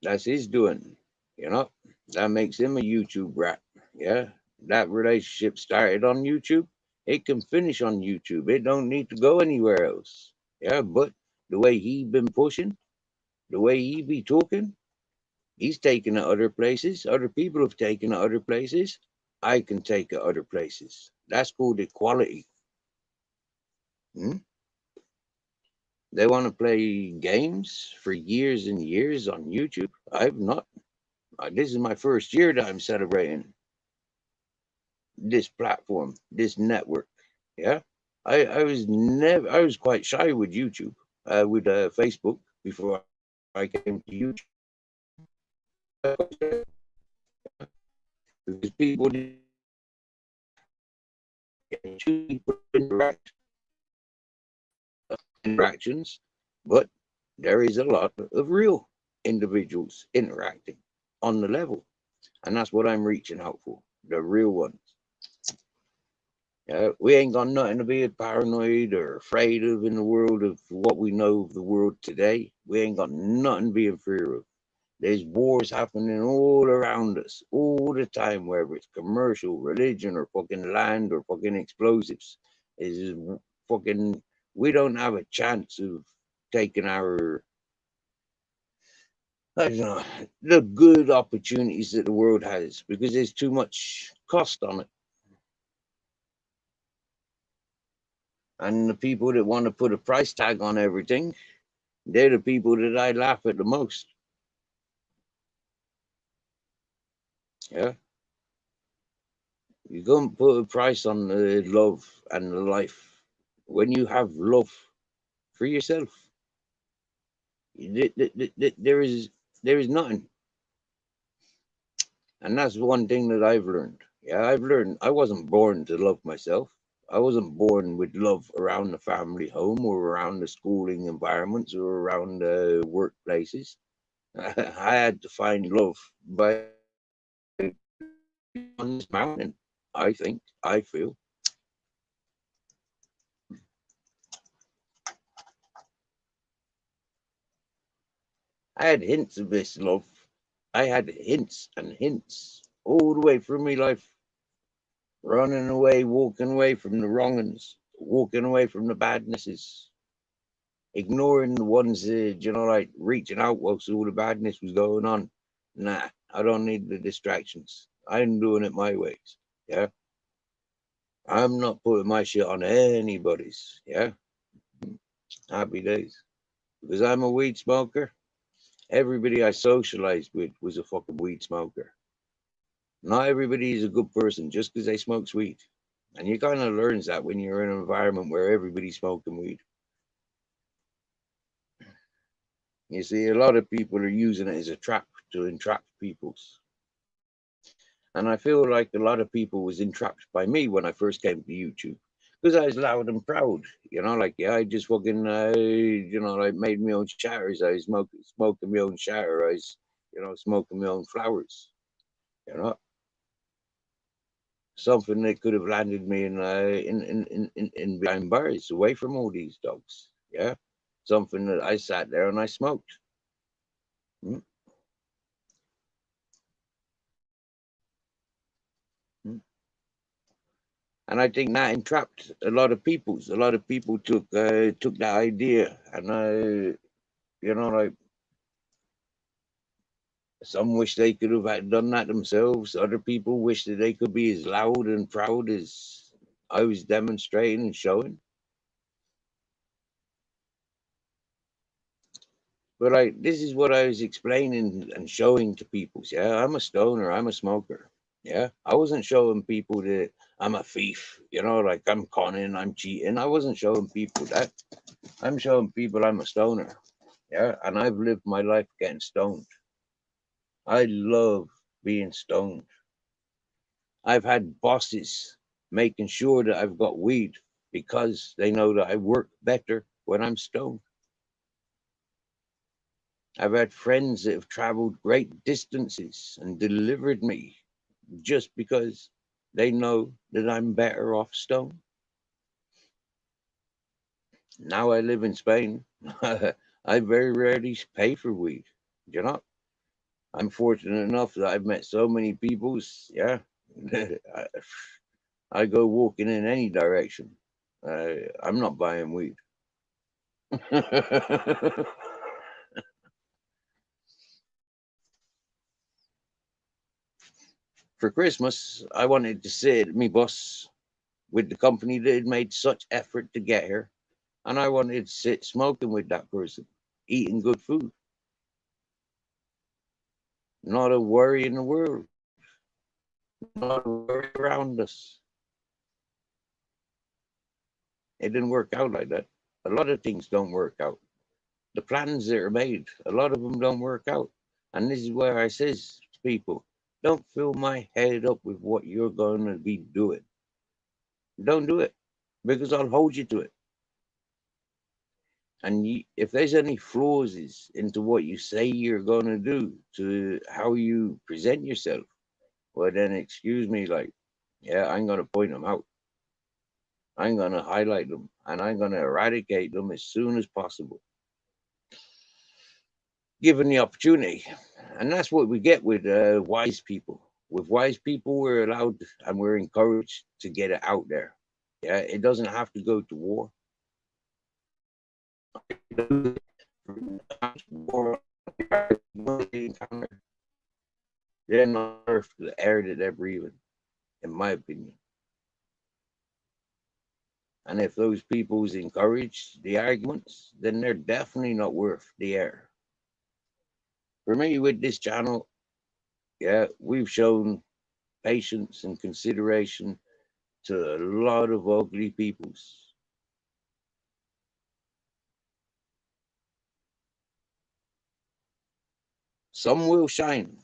That's his doing. You know, that makes him a YouTube rat. Yeah, that relationship started on YouTube. It can finish on YouTube. It don't need to go anywhere else. Yeah, but the way he been pushing, the way he be talking, he's taken it other places. Other people have taken it other places. I can take it other places. That's called equality. Hmm? They want to play games for years and years on YouTube. I've not. This is my first year that I'm celebrating this platform, this network. Yeah, I was quite shy with YouTube, with Facebook before I came to YouTube. Because people didn't interact interactions, but there is a lot of real individuals interacting on the level, and that's what I'm reaching out for, the real ones. We ain't got nothing to be paranoid or afraid of in the world of what we know of the world today. We ain't got nothing to be in fear of. There's wars happening all around us all the time, whether it's commercial, religion, or fucking land or fucking explosives. Is fucking we don't have a chance of taking our I don't know the good opportunities that the world has because there's too much cost on it. And the people that want to put a price tag on everything, they're the people that I laugh at the most. Yeah. You can't put a price on the love and the life. When you have love for yourself, there is nothing. And that's one thing that I've learned. Yeah, I've learned I wasn't born to love myself. I wasn't born with love around the family home or around the schooling environments or around the workplaces. I had to find love by on this mountain. I think, I feel. I had hints of this love. I had hints and hints all the way through my life. Running away, walking away from the wrong uns, walking away from the badnesses, ignoring the ones that, like reaching out whilst all the badness was going on. Nah, I don't need the distractions. I'm doing it my ways. Yeah. I'm not putting my shit on anybody's. Yeah. Happy days. Because I'm a weed smoker. Everybody I socialized with was a fucking weed smoker. Not everybody is a good person just because they smoke weed. And you kind of learns that when you're in an environment where everybody's smoking weed. You see, a lot of people are using it as a trap to entrap peoples. And I feel like a lot of people was entrapped by me when I first came to YouTube. Because I was loud and proud, like yeah, I just fucking, like made my own shatters. I was smoking my own shatter. I was, smoking my own flowers. You know, something that could have landed me in behind bars, away from all these dogs. Yeah, something that I sat there and I smoked. Mm, mm. And I think that entrapped a lot of people. A lot of people took that idea, and like some wish they could have done that themselves. Other people wish that they could be as loud and proud as I was demonstrating and showing. But like this is what I was explaining and showing to people. Yeah, I'm a stoner, I'm a smoker. Yeah. I wasn't showing people that I'm a thief, like I'm conning, I'm cheating. I wasn't showing people that. I'm showing people I'm a stoner. Yeah, and I've lived my life getting stoned. I love being stoned. I've had bosses making sure that I've got weed because they know that I work better when I'm stoned. I've had friends that have traveled great distances and delivered me just because they know that I'm better off stoned. Now I live in Spain. I very rarely pay for weed. You know, I'm fortunate enough that I've met so many peoples. Yeah, I, I go walking in any direction. I'm not buying weed. For Christmas, I wanted to sit me bus with the company that had made such effort to get here, and I wanted to sit smoking with that person, eating good food. Not a worry in the world, not a worry around us. It didn't work out like that. A lot of things don't work out. The plans that are made, a lot of them don't work out. And this is where I says to people, don't fill my head up with what you're going to be doing. Don't do it because I'll hold you to it. And if there's any flaws into what you say you're going to do, to how you present yourself, well, then excuse me, like, yeah, I'm going to point them out. I'm going to highlight them and I'm going to eradicate them as soon as possible, given the opportunity. And that's what we get with wise people. With wise people, we're allowed and we're encouraged to get it out there. Yeah, it doesn't have to go to war. War, they're not worth the air that they're breathing, in my opinion. And if those peoples encourage the arguments, then they're definitely not worth the air. For me, with this channel, yeah, we've shown patience and consideration to a lot of ugly peoples. Some will shine,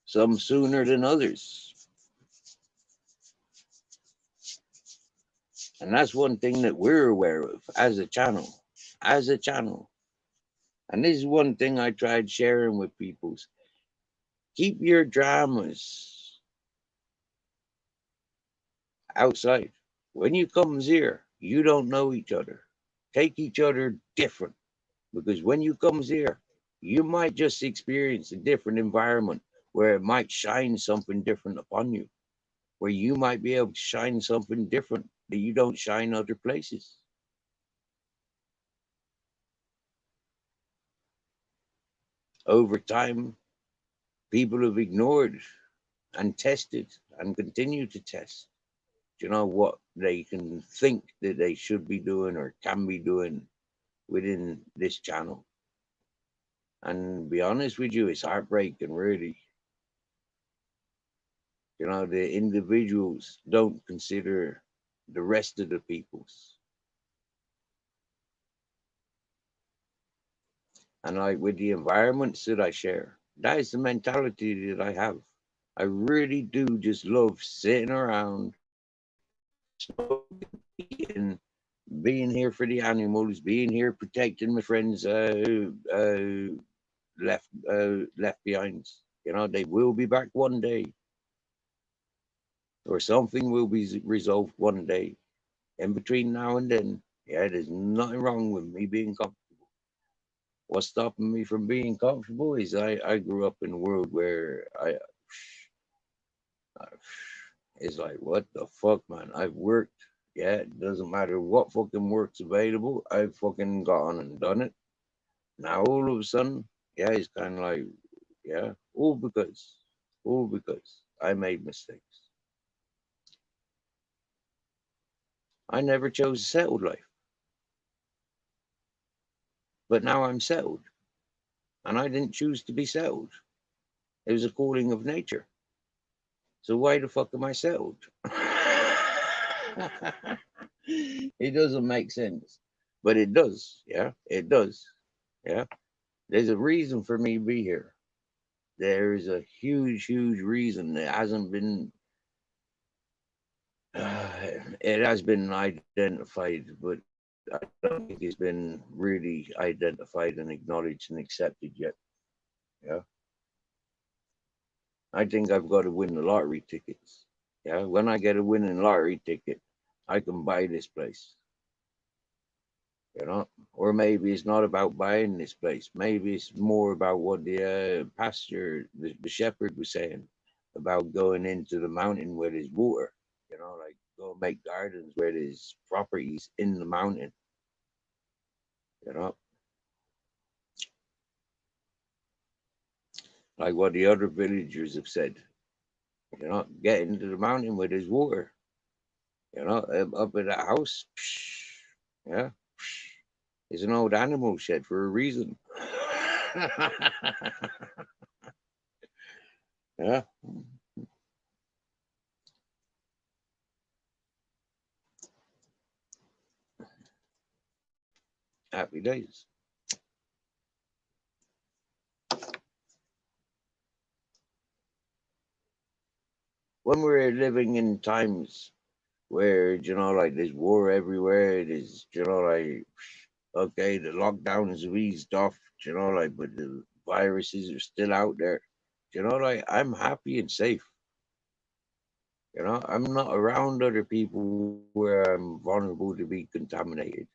some sooner than others. And that's one thing that we're aware of as a channel. As a channel. And this is one thing I tried sharing with people. Keep your dramas outside. When you comes here, you don't know each other. Take each other different. Because when you comes here, you might just experience a different environment where it might shine something different upon you, where you might be able to shine something different that you don't shine other places. Over time, people have ignored and tested and continue to test, you know, what they can think that they should be doing or can be doing within this channel. And be honest with you, it's heartbreaking, really. You know, the individuals don't consider the rest of the peoples. And like with the environments that I share, that is the mentality that I have. I really do just love sitting around, smoking, eating, being here for the animals, being here protecting my friends left behind. You know, they will be back one day, or something will be resolved one day. In between now and then, yeah, there's nothing wrong with me being comfortable. What's stopping me from being comfortable is I grew up in a world where I it's like, what the fuck, man? I've worked. Yeah, it doesn't matter what fucking work's available. I've fucking gone and done it. Now all of a sudden, yeah, it's kind of like, yeah, all because I made mistakes. I never chose a settled life, but now I'm settled, and I didn't choose to be settled. It was a calling of nature. So why the fuck am I settled? It doesn't make sense, but it does. Yeah, it does. Yeah, there's a reason for me to be here. There's a huge, huge reason that hasn't been. It has been identified, but I don't think it's been really identified and acknowledged and accepted yet. Yeah, I think I've got to win the lottery tickets. Yeah, when I get a winning lottery ticket, I can buy this place. Or maybe it's not about buying this place. Maybe it's more about what the pastor, the shepherd was saying about going into the mountain where there's water. Like go make gardens where there's properties in the mountain. You know, like what the other villagers have said. Get into the mountain where there's water. Up at that house. Yeah, it's an old animal shed for a reason. Yeah. Happy days. When we're living in times where, like there's war everywhere, there's, like, okay, the lockdowns have eased off, like, but the viruses are still out there. Like, I'm happy and safe. I'm not around other people where I'm vulnerable to be contaminated.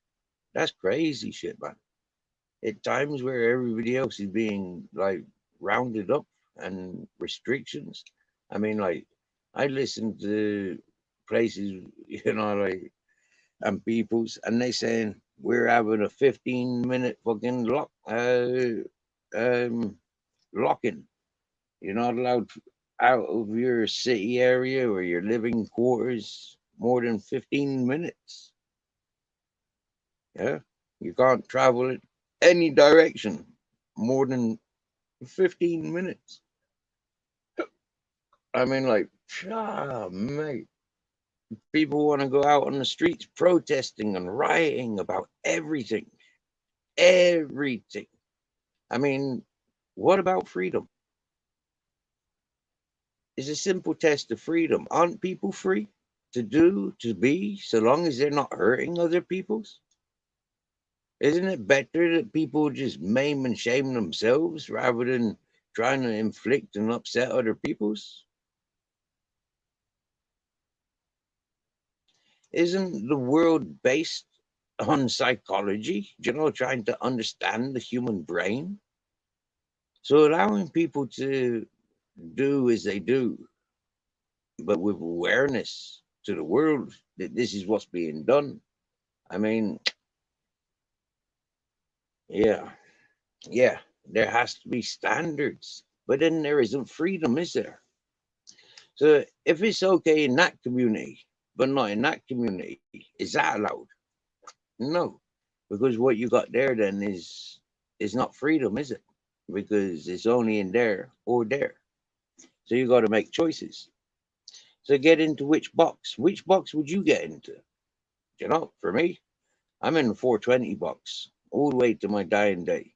That's crazy shit, man. At times where everybody else is being like rounded up and restrictions. I mean, like, I listen to places, like, and peoples, and they saying we're having a 15-minute fucking um, locking. You're not allowed out of your city area or your living quarters more than 15 minutes. Yeah. You can't travel in any direction more than 15 minutes. I mean, like, mate, people want to go out on the streets protesting and rioting about everything. Everything. I mean, what about freedom? It's a simple test of freedom. Aren't people free to do, to be, so long as they're not hurting other people's? Isn't it better that people just maim and shame themselves rather than trying to inflict and upset other people's? Isn't the world based on psychology, trying to understand the human brain? So allowing people to do as they do, but with awareness to the world that this is what's being done. I mean, yeah, yeah, there has to be standards, but then there isn't freedom, is there? So if it's okay in that community, but not in that community, is that allowed? No, because what you got there then is not freedom, is it? Because it's only in there or there. So you got to make choices. So get into which box? Which box would you get into? For me, I'm in the 420 box all the way to my dying day,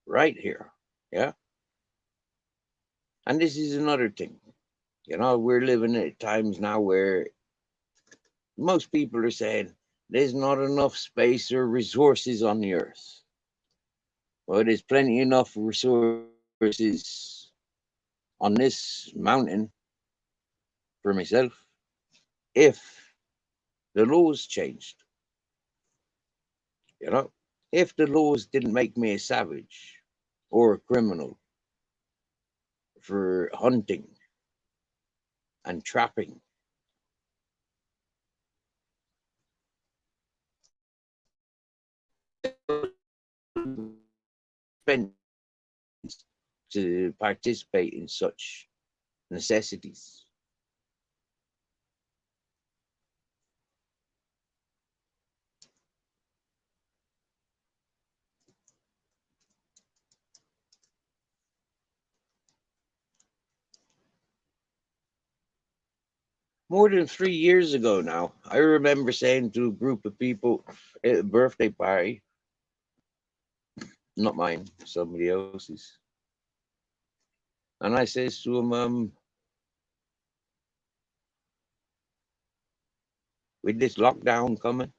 right here. Yeah. And this is another thing. We're living at times now where most people are saying there's not enough space or resources on the earth. Well, there's plenty enough resources on this mountain for myself if the laws changed. You know, if the laws didn't make me a savage or a criminal for hunting and trapping, to participate in such necessities. more than 3 years ago now, I remember saying to a group of people at a birthday party, not mine, somebody else's, and I says to them, with this lockdown coming,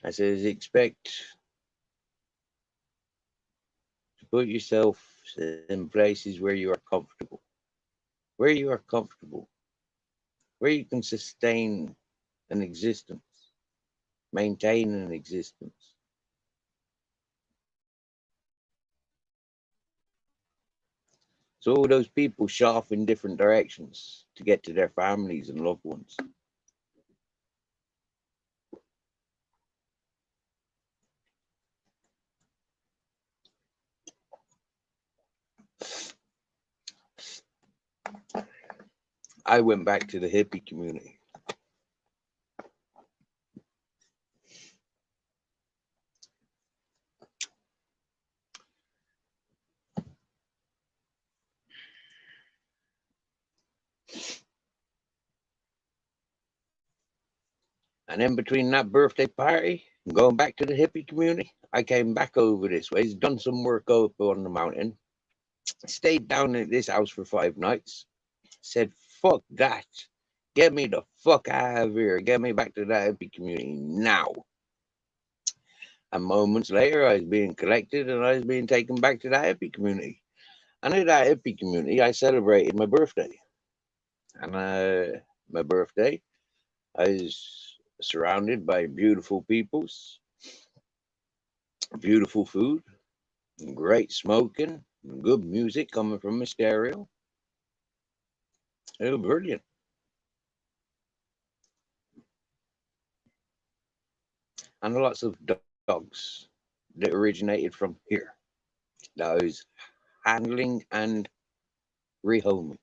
I says, expect to put yourself in places where you are comfortable, where you are comfortable, where you can sustain an existence, maintain an existence. So all those people shot off in different directions to get to their families and loved ones. I went back to the hippie community. And in between that birthday party and going back to the hippie community, I came back over this way, done some work up on the mountain, stayed down at this house for 5 nights, said, fuck that. Get me the fuck out of here. Get me back to that hippie community now. And moments later, I was being collected and I was being taken back to that hippie community. And in that hippie community, I celebrated my birthday. And my birthday, I was surrounded by beautiful peoples, beautiful food, great smoking, good music coming from my stereo. It was brilliant. And lots of dogs that originated from here that I was handling and rehoming.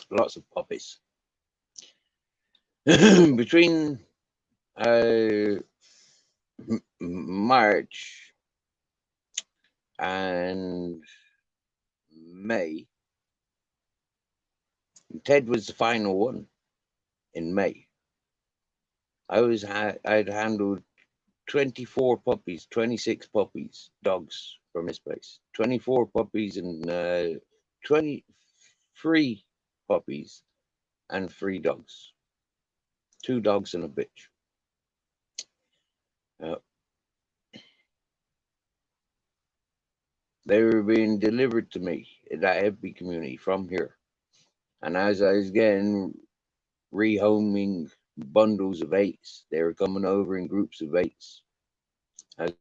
Lots of puppies. Between March and May, Ted was the final one in May. I'd handled 24 puppies, 26 puppies, dogs from this place. 24 puppies and 23 puppies and 3 dogs. 2 dogs and a bitch. They were being delivered to me in that hippie community from here. And as I was getting rehoming bundles of 8s, they were coming over in groups of 8s. As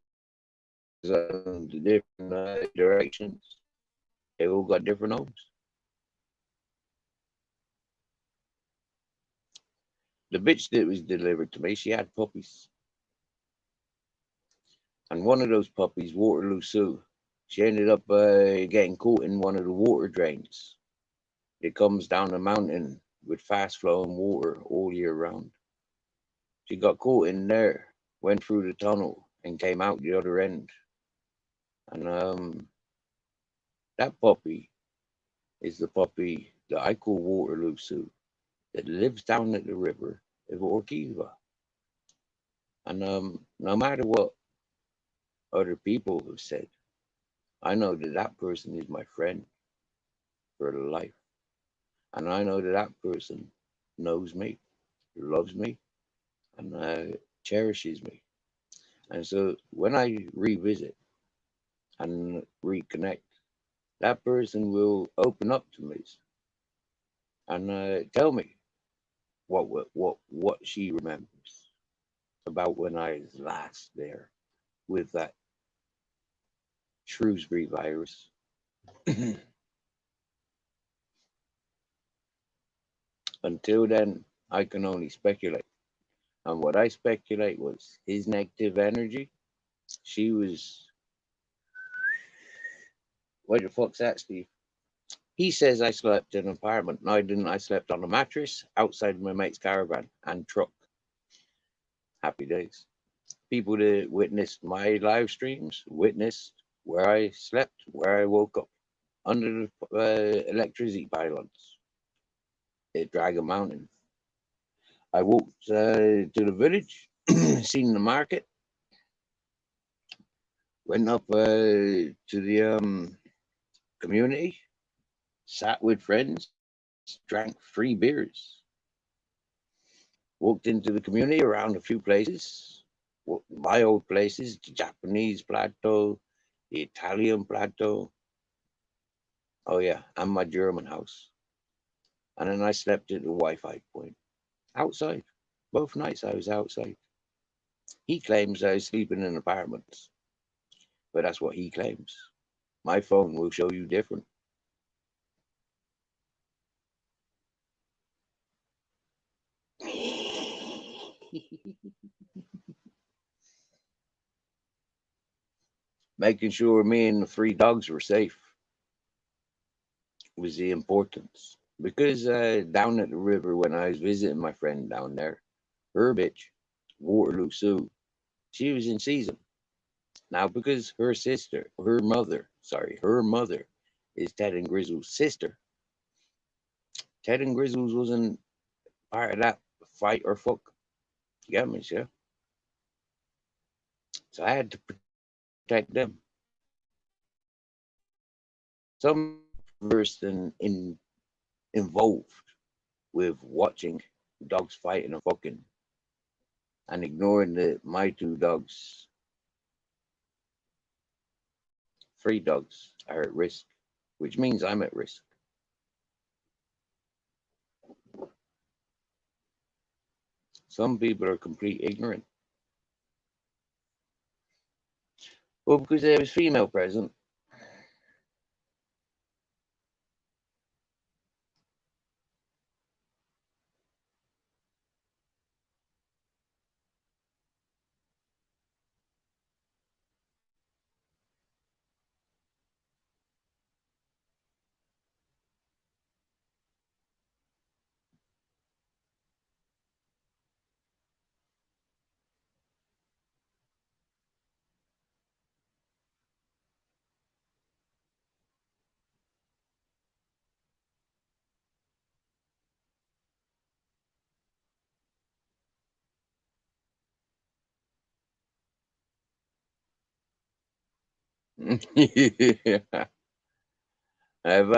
the different directions, they all got different homes. The bitch that was delivered to me, she had puppies. And one of those puppies, Waterloo Sue, she ended up getting caught in one of the water drains. It comes down the mountain with fast flowing water all year round. She got caught in there, went through the tunnel, and came out the other end. And that puppy is the puppy that I call Waterloo Sue, that lives down at the river of Orkiva. And no matter what other people have said, I know that that person is my friend for life. And I know that that person knows me, loves me, and cherishes me. And so when I revisit and reconnect, that person will open up to me and tell me what she remembers about when I was last there with that Shrewsbury virus. Until then, I can only speculate. And what I speculate was his negative energy. She was, what the fuck's that, Steve? He says I slept in an apartment. No, I didn't. I slept on a mattress outside my mate's caravan and truck. Happy days. People that witnessed my live streams witnessed where I slept, where I woke up, under the electricity pylons. at Dragon Mountain. I walked to the village, seen the market, went up to the community, sat with friends, drank 3 beers, walked into the community around a few places, my old places, the Japanese plateau, the Italian plateau. Oh yeah, and my German house. And then I slept at the Wi-Fi point outside. Both nights I was outside. He claims I was sleeping in apartments, but that's what he claims. My phone will show you different. Making sure me and the 3 dogs were safe was the importance. Because down at the river when I was visiting my friend down there, her bitch, Waterloo Sue, she was in season. Now because her mother is Ted and Grizzle's sister. Ted and Grizzles wasn't part of that fight or fuck. You got me, sir? So I had to protect them. Some versed in involved with watching dogs fighting and fucking and ignoring that my 2 dogs, 3 dogs are at risk, which means I'm at risk. Some people are complete ignorant. Well, because there was female present. Yeah. Have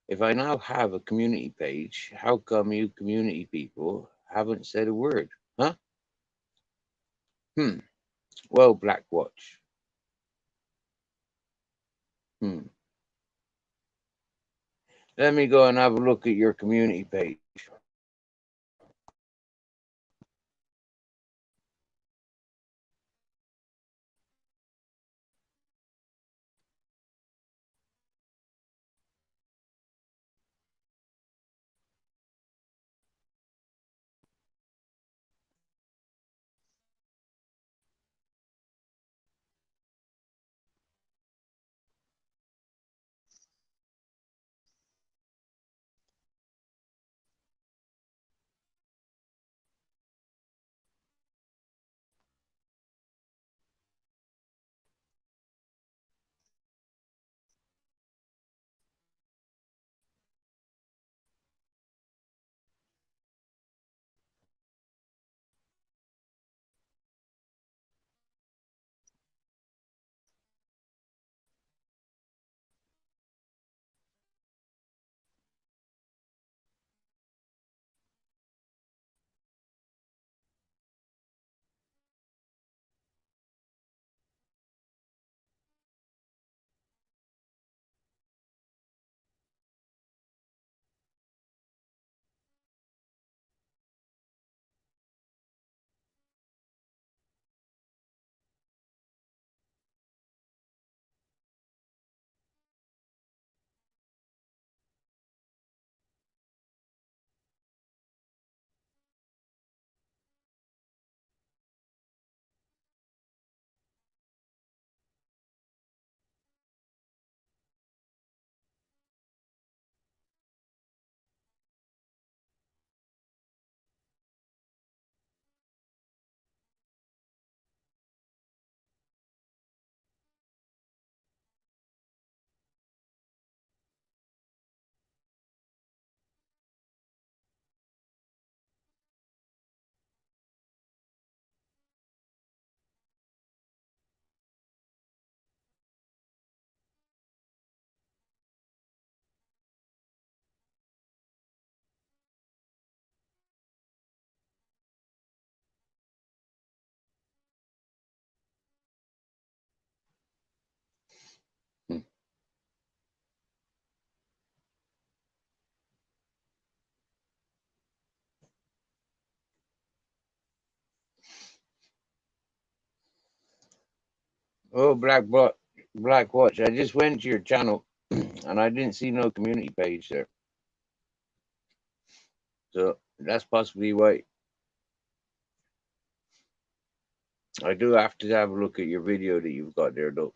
if I now have a community page, how come you community people haven't said a word? Huh? Hmm. Well, Blackwatch. Hmm. Let me go and have a look at your community page. Oh, Black Watch. I just went to your channel and I didn't see no community page there. So that's possibly why. I do have to have a look at your video that you've got there, though.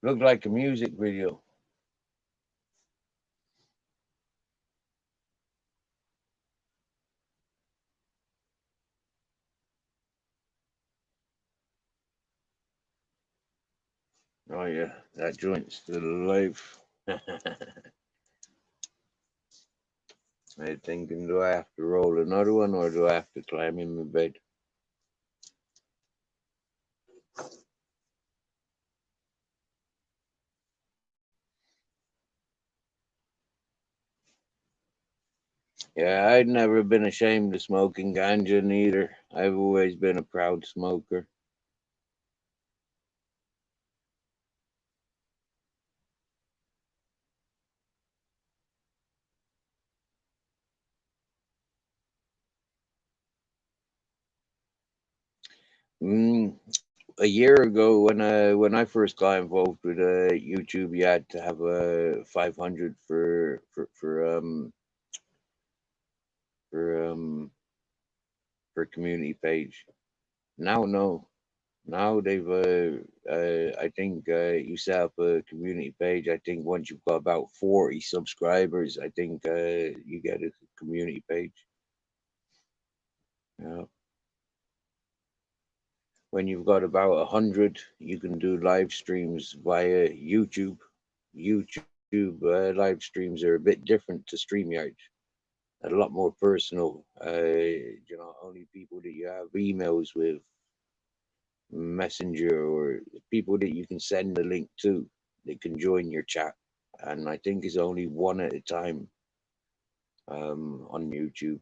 Looked like a music video. Oh yeah, that joint's still alive. I'm thinking, do I have to roll another one or do I have to climb in my bed? Yeah, I'd never been ashamed of smoking ganja neither. I've always been a proud smoker. Mm, a year ago, when I first got involved with YouTube, you had to have a 500 for for community page. Now, no. Now they've I think you set up a community page. I think once you've got about 40 subscribers, I think you get a community page. Yeah. When you've got about 100, you can do live streams via YouTube. YouTube live streams are a bit different to StreamYard. A lot more personal. Only people that you have emails with, Messenger, or people that you can send the link to, they can join your chat. And I think it's only one at a time on YouTube.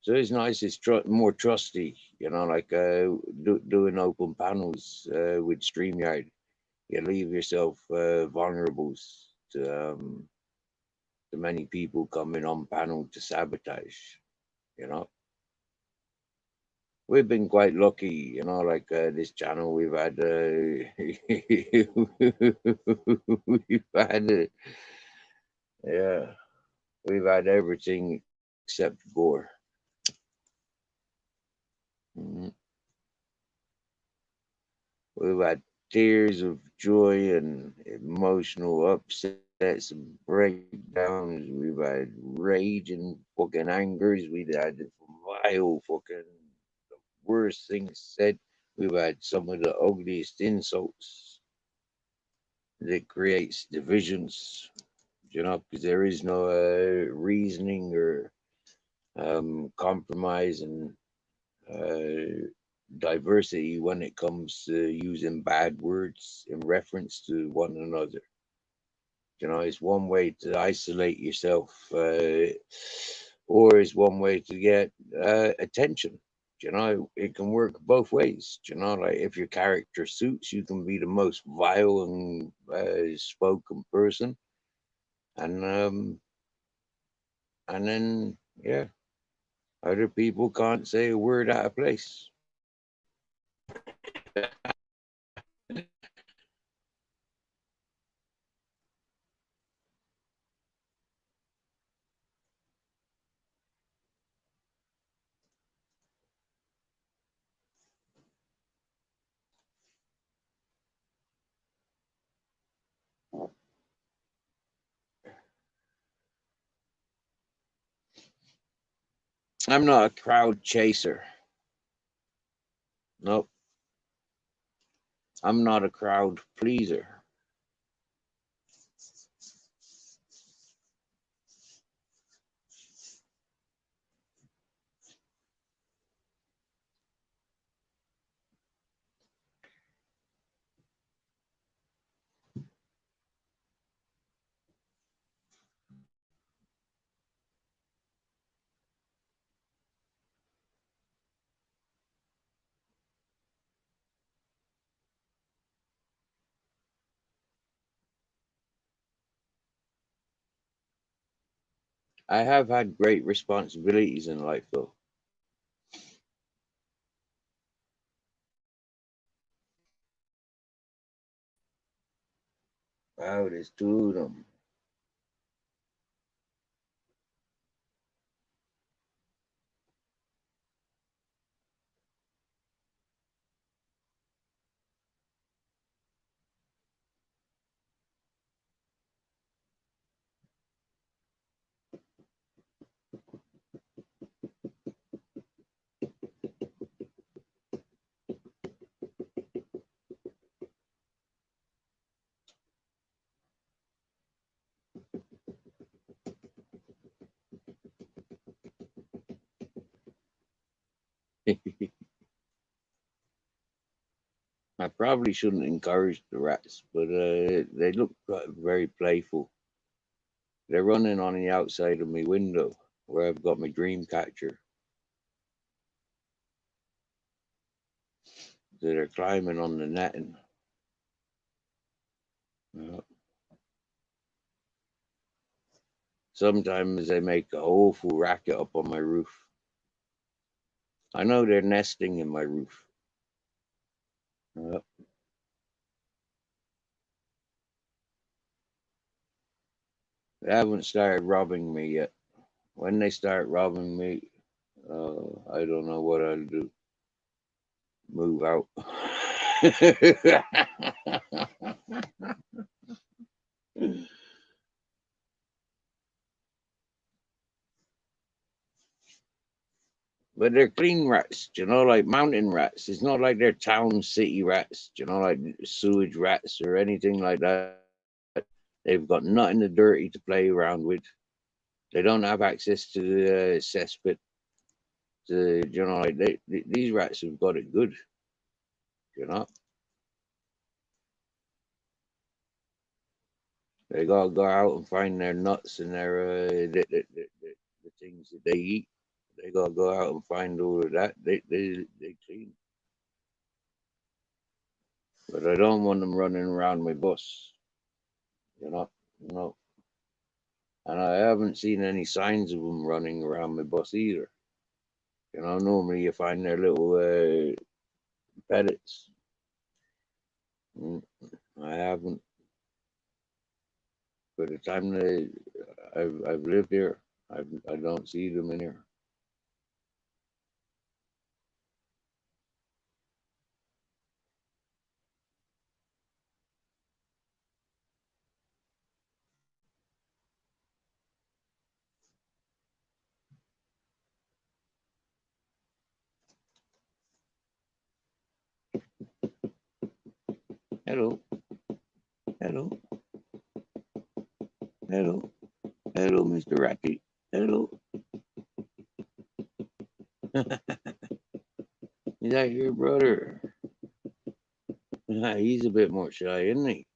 So it's nice. It's more trusty, like doing open panels with StreamYard. You leave yourself vulnerable to many people coming on panel to sabotage. You know, we've been quite lucky. Like this channel, we've had we've had yeah, we've had everything except gore. Mhm. We've had tears of joy and emotional upsets and breakdowns. We've had rage and fucking angers. We've had vile fucking worst things said. We've had some of the ugliest insults that creates divisions, because there is no reasoning or compromise and diversity when it comes to using bad words in reference to one another. It's one way to isolate yourself, or it's one way to get attention. It can work both ways. Like if your character suits, you can be the most vile and spoken person, and then yeah, other people can't say a word out of place. I'm not a crowd chaser. Nope. I'm not a crowd pleaser. I have had great responsibilities in life, though. Wow, there's two of them. I probably shouldn't encourage the rats, but they look very playful. They're running on the outside of my window where I've got my dream catcher. So they're climbing on the netting. Uh, Sometimes they make a awful racket up on my roof. I know they're nesting in my roof. Uh, they haven't started robbing me yet. When they start robbing me, I don't know what I'll do. Move out. But they're clean rats, like mountain rats. It's not like they're town city rats, like sewage rats or anything like that. They've got nothing to dirty to play around with. They don't have access to the cesspit. These rats have got it good, you know. They gotta go out and find their nuts and their the things that they eat. They gotta go out and find all of that. They clean, but I don't want them running around my bus, you know. No, and I haven't seen any signs of them running around my bus either. Normally you find their little pellets. Mm, I haven't. By the time I've lived here, I don't see them in here. Hello, hello, hello, hello, Mr. Ratty. Hello. Is that your brother? He's a bit more shy, isn't he?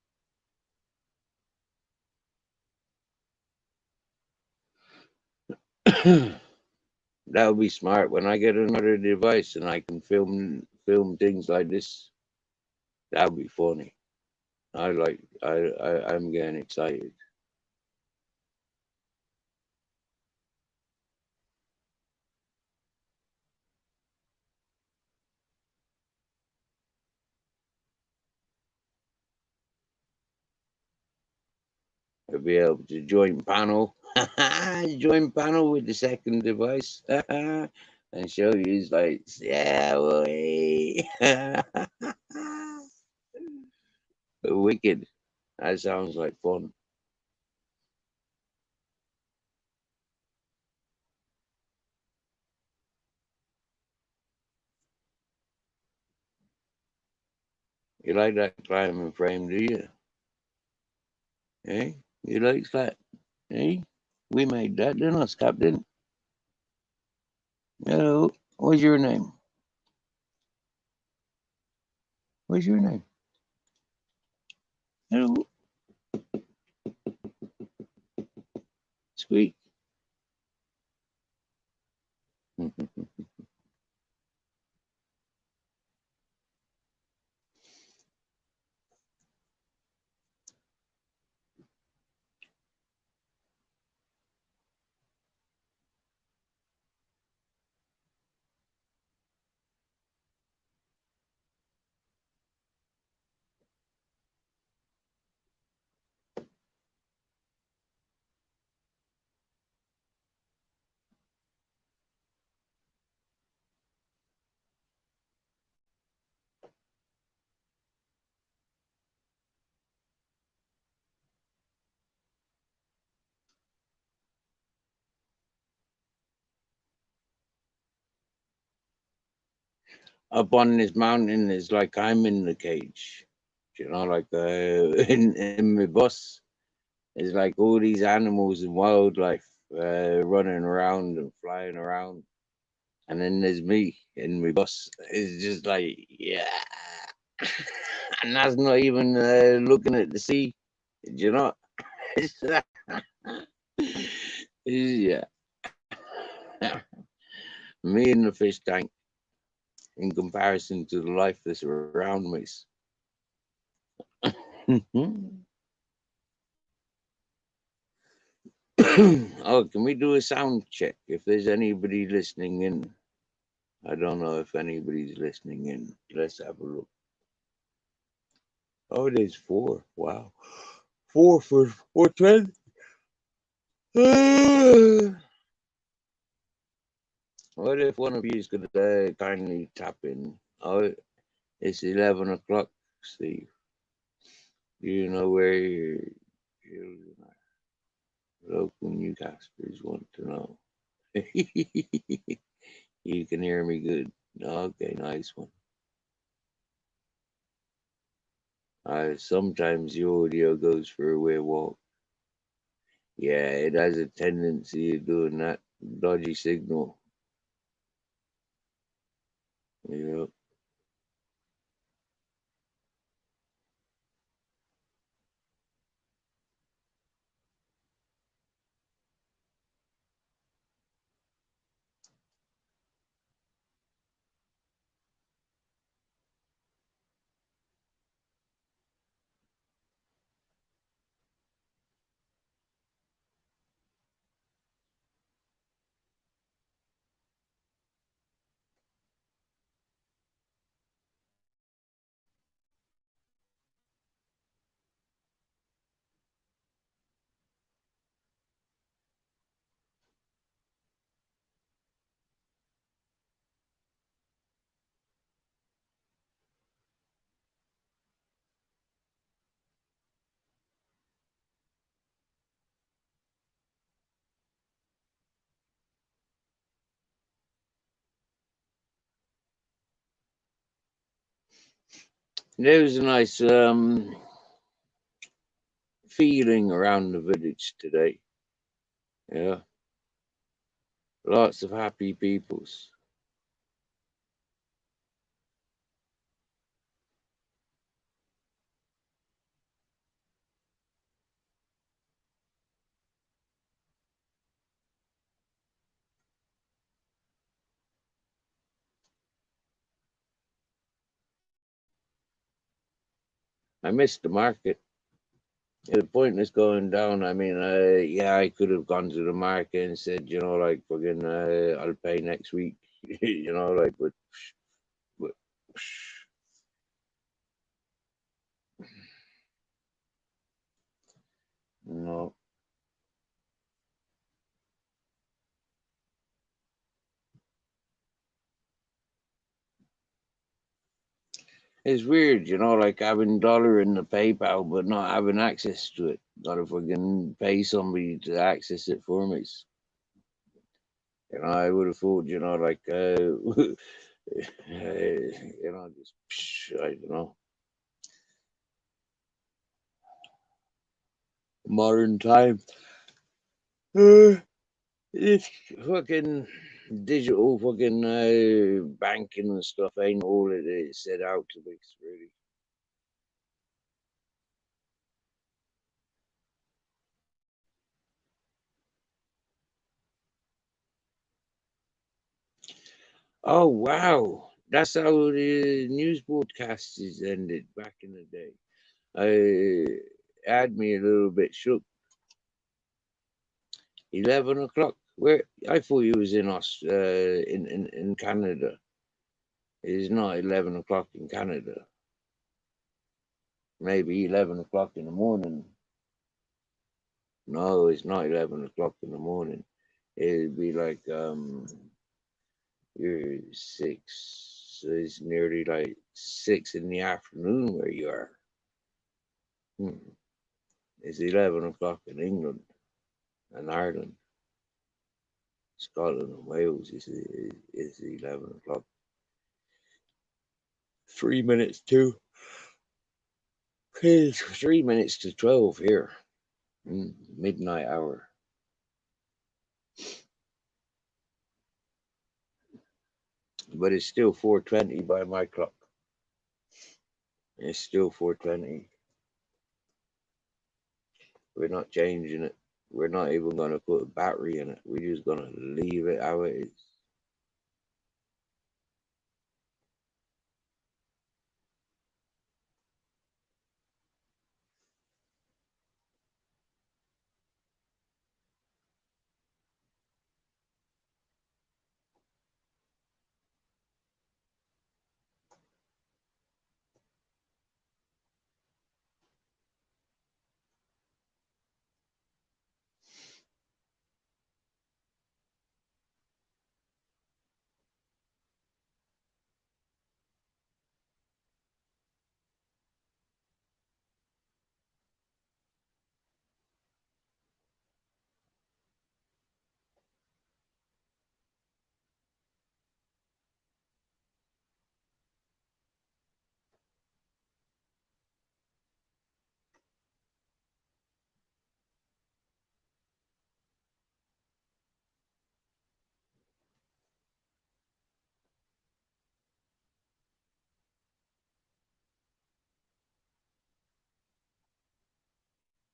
That would be smart. When I get another device and I can film things like this, that would be funny. I'm getting excited. I'll be able to join panel, join panel with the second device, and show you like, yeah, boy. Wicked. That sounds like fun. You like that climbing frame, do you? Hey, you like that? Hey, we made that, didn't us, Captain? Hello. What's your name? What's your name? Hello. Squeak. up on this mountain is like I'm in the cage. You know, like in my bus, it's like all these animals and wildlife running around and flying around. And then there's me in my bus. It's just like, yeah. And that's not even looking at the sea. You know? Yeah. Me in the fish tank in comparison to the life that's around me. Oh, can we do a sound check? If there's anybody listening in, I don't know if anybody's listening in. Let's have a look. Oh, there's four. Wow. Four for 420. What if one of you is going to kindly tap in? Oh, it's 11 o'clock, Steve. Do you know where your children are? Local Newcasters want to know. You can hear me good. Okay, nice one. Sometimes the audio goes for a wee walk. Yeah, it has a tendency of doing that dodgy signal. Yeah. There was a nice feeling around the village today. Yeah, lots of happy peoples. I missed the market. The pointless going down. I mean, yeah, I could have gone to the market and said, you know, like, fucking, I'll pay next week. You know, like, but no. It's weird, you know, like having dollar in the PayPal but not having access to it. Gotta fucking pay somebody to access it for me. You know, I would have thought, you know, like, you know, just, I don't know, modern time. It's fucking digital fucking banking and stuff ain't all it is set out to be, really. Oh wow, that's how the news broadcasts ended back in the day. I had me a little bit shook. 11 o'clock. Where I thought you was in in Canada. It's not 11 o'clock in Canada. Maybe 11 o'clock in the morning. No, it's not 11 o'clock in the morning. It'd be like you're six. So it's nearly like 6 in the afternoon where you are. Hmm. It's 11 o'clock in England and Ireland. Scotland and Wales is 11 o'clock. 3 minutes to. It's 3 minutes to 12 here. Midnight hour. But it's still 4:20 by my clock. It's still 4:20. We're not changing it. We're not even going to put a battery in it. We're just going to leave it how it is.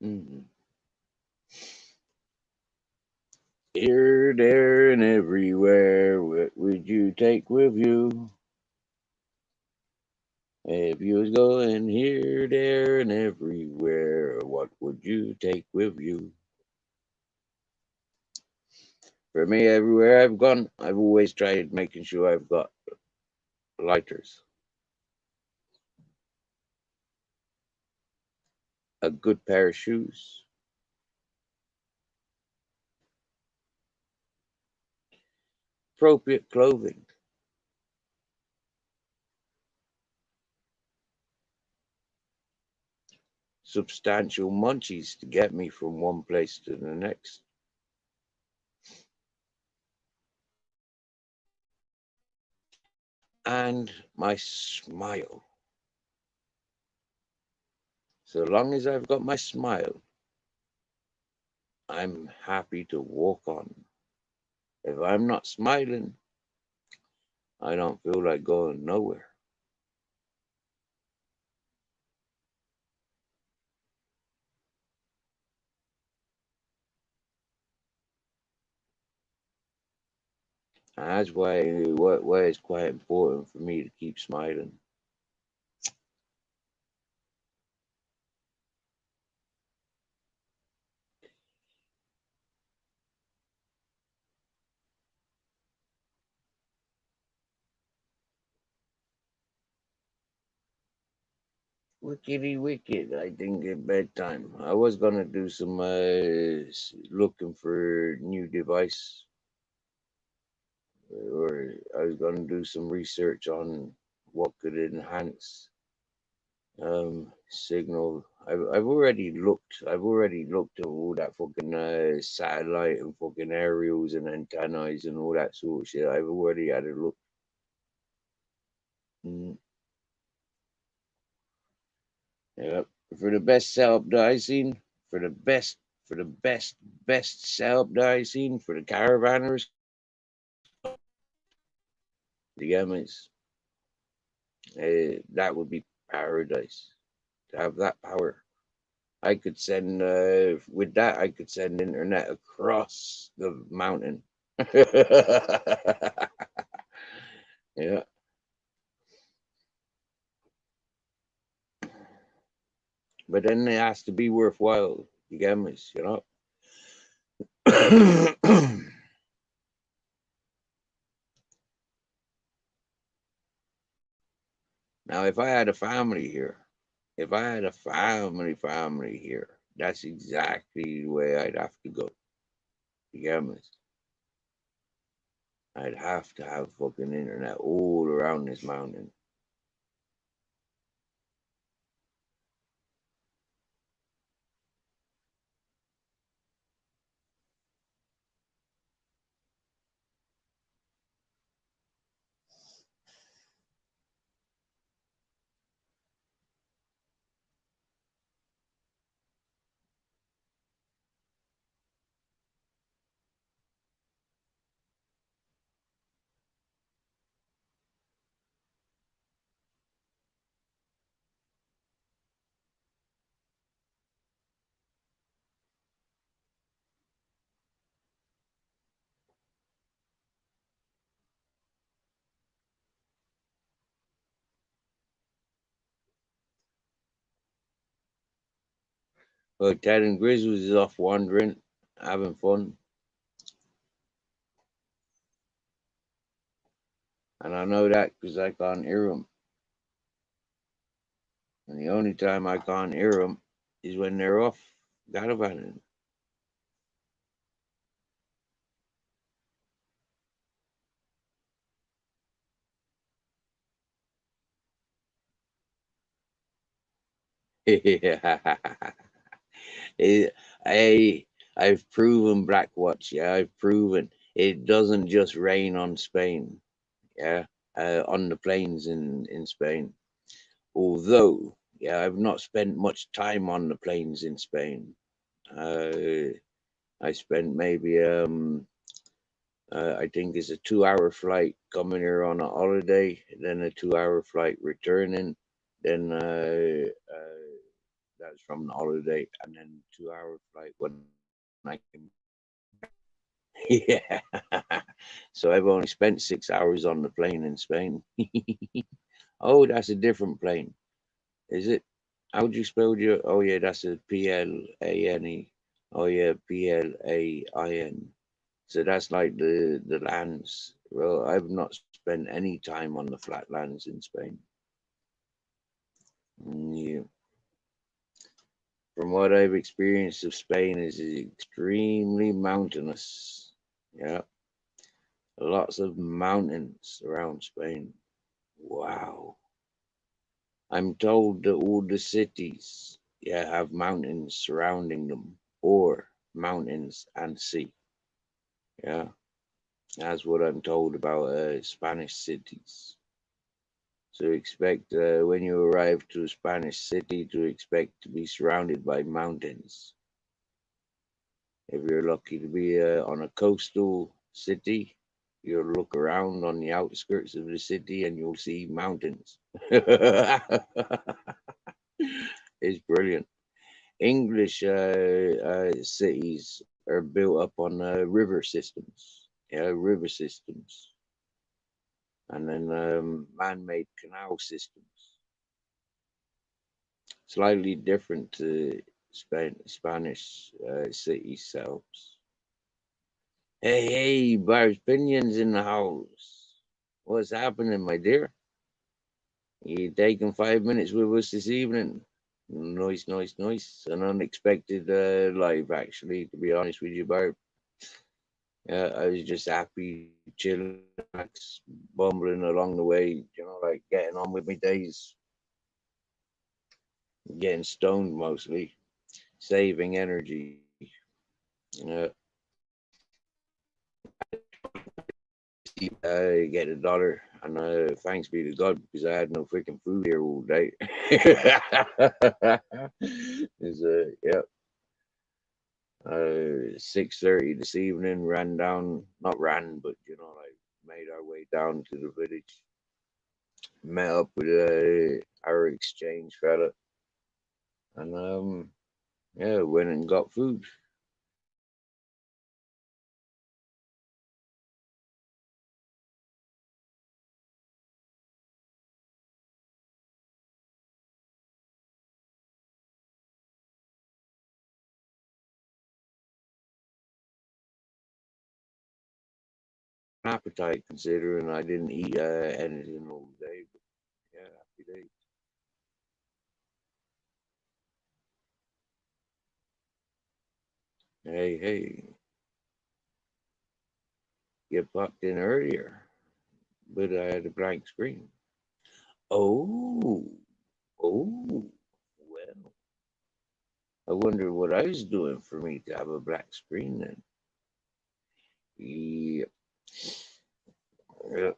Mm-hmm. Here, there, and everywhere. What would you take with you? If you was going here, there, and everywhere, what would you take with you? For me, everywhere I've gone, I've always tried making sure I've got lighters, a good pair of shoes, appropriate clothing, substantial munchies to get me from one place to the next, and my smile. So long as I've got my smile, I'm happy to walk on. If I'm not smiling, I don't feel like going nowhere. And that's why it's quite important for me to keep smiling. Wickedy wicked, I think at bedtime. I was gonna do some looking for new device, or I was gonna do some research on what could enhance signal. I've already looked. I've already looked at all that fucking satellite and fucking aerials and antennas and all that sort of shit. I've already had a look. Mm, yeah. For the best setup that I seen, for the best setup that I seen for the caravanners, the Emmys, that would be paradise to have that power. I could send with that. I could send internet across the mountain. Yeah, but then it has to be worthwhile. You get me? You know. Now, if I had a family here, if I had a family here, that's exactly the way I'd have to go. You get me? I'd have to have fucking internet all around this mountain. Oh, Ted and Grizzlies is off wandering, having fun. And I know that because I can't hear them. And the only time I can't hear them is when they're off gallivanting. It, I've proven Blackwatch. Yeah, I've proven it doesn't just rain on Spain. Yeah, on the plains in Spain. Although, yeah, I've not spent much time on the plains in Spain. Uh, I spent maybe I think it's a 2 hour flight coming here on a holiday, then a 2 hour flight returning, then that's from the holiday, and then 2 hour flight when I came. Yeah. So I've only spent 6 hours on the plane in Spain. Oh, that's a different plane. Is it? How would you spell your? Oh yeah, that's a Plane. Oh yeah, Plain. So that's like the lands. Well, I've not spent any time on the flatlands in Spain. Yeah. From what I've experienced of Spain is extremely mountainous. Yeah, lots of mountains around Spain. Wow. I'm told that all the cities, yeah, have mountains surrounding them, or mountains and sea. Yeah, that's what I'm told about Spanish cities. So expect when you arrive to a Spanish city to expect to be surrounded by mountains. If you're lucky to be on a coastal city, you'll look around on the outskirts of the city and you'll see mountains. It's brilliant. English cities are built up on river systems, yeah, river systems, and then man-made canal systems. Slightly different to Spanish city selves. Hey, hey, Barb's Pinions in the house. What's happening, my dear? You taking 5 minutes with us this evening? Nice, nice, nice. An unexpected live, actually, to be honest with you, Barb. I was just happy, chilling, bumbling along the way, like getting on with my days, getting stoned mostly, saving energy. Uh, get $1, and thanks be to God because I had no freaking food here all day. It's, yeah, 6:30 this evening. Ran down, not ran, but like made our way down to the village. Met up with our exchange fella, and yeah, went and got food. Appetite considering I didn't eat anything all day. But yeah, happy days. Hey, hey, you popped in earlier, but I had a blank screen. Oh, oh, well, I wonder what I was doing for me to have a black screen then. Yeah, yeah,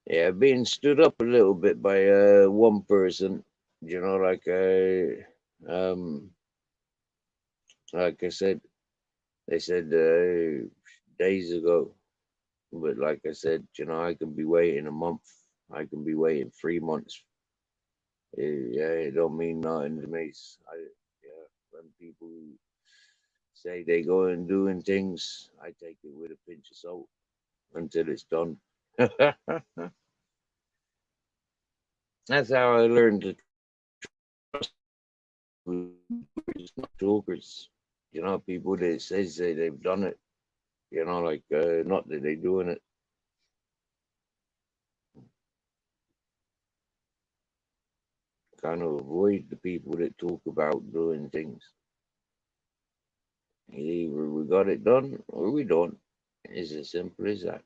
yeah, being stood up a little bit by one person, like like I said, they said days ago. But like I said, I can be waiting a month. I can be waiting 3 months. Yeah, it don't mean nothing to me. Yeah, when people say they go and doing things, I take it with a pinch of salt until it's done. That's how I learned to trust not talkers. You know, people that say they've done it. You know, like not that they're doing it. Kind of avoid the people that talk about doing things. Either we got it done or we don't. It's as simple as that.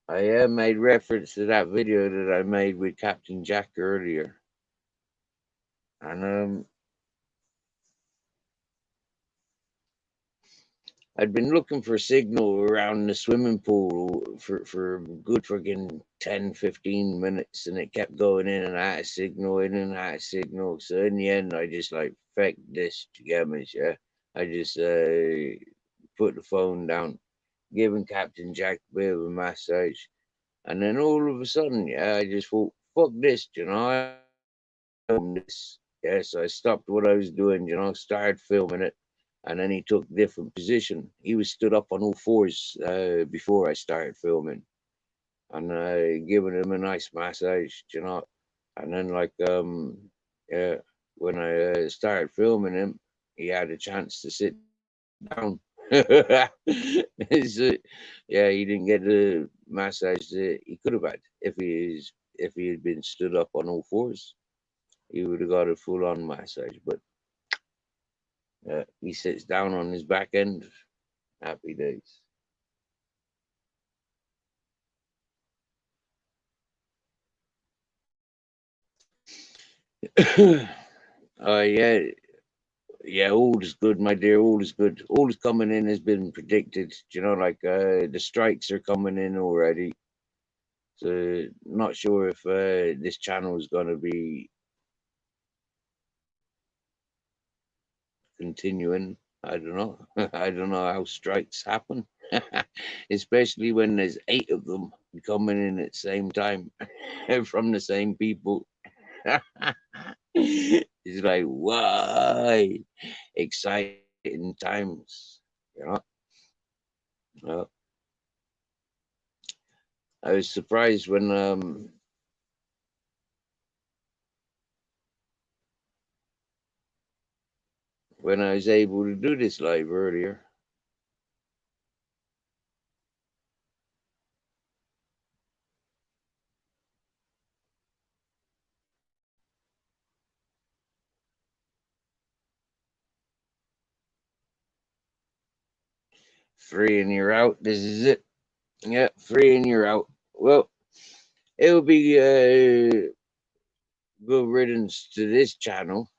I made reference to that video that I made with Captain Jack earlier, and I'd been looking for signal around the swimming pool for a good friggin' 10, 15 minutes, and it kept going in and out of signal, in and out of signal. So in the end, I just like, feck this, together, yeah. I just put the phone down, giving Captain Jack a bit of a massage, and then all of a sudden, yeah, I just thought, fuck this, you know, I this. Yeah, so I stopped what I was doing, you know, started filming it, and then he took different position. He was stood up on all fours before I started filming, and giving him a nice massage, you know, and then yeah, when I started filming him, he had a chance to sit down. So, yeah, he didn't get the massage that he could have had if he had been stood up on all fours. He would have got a full on massage, but he sits down on his back end. Happy days. Yeah, yeah, all is good, my dear. All is good. All is coming in has been predicted. You know, like the strikes are coming in already. So not sure if this channel is going to be continuing. I don't know. I don't know how strikes happen, especially when there's 8 of them coming in at the same time from the same people. It's like, why? Exciting times, you know. Uh, I was surprised when I was able to do this live earlier. Free and you're out. This is it. Yeah, free and you're out. Well, it'll be good riddance to this channel.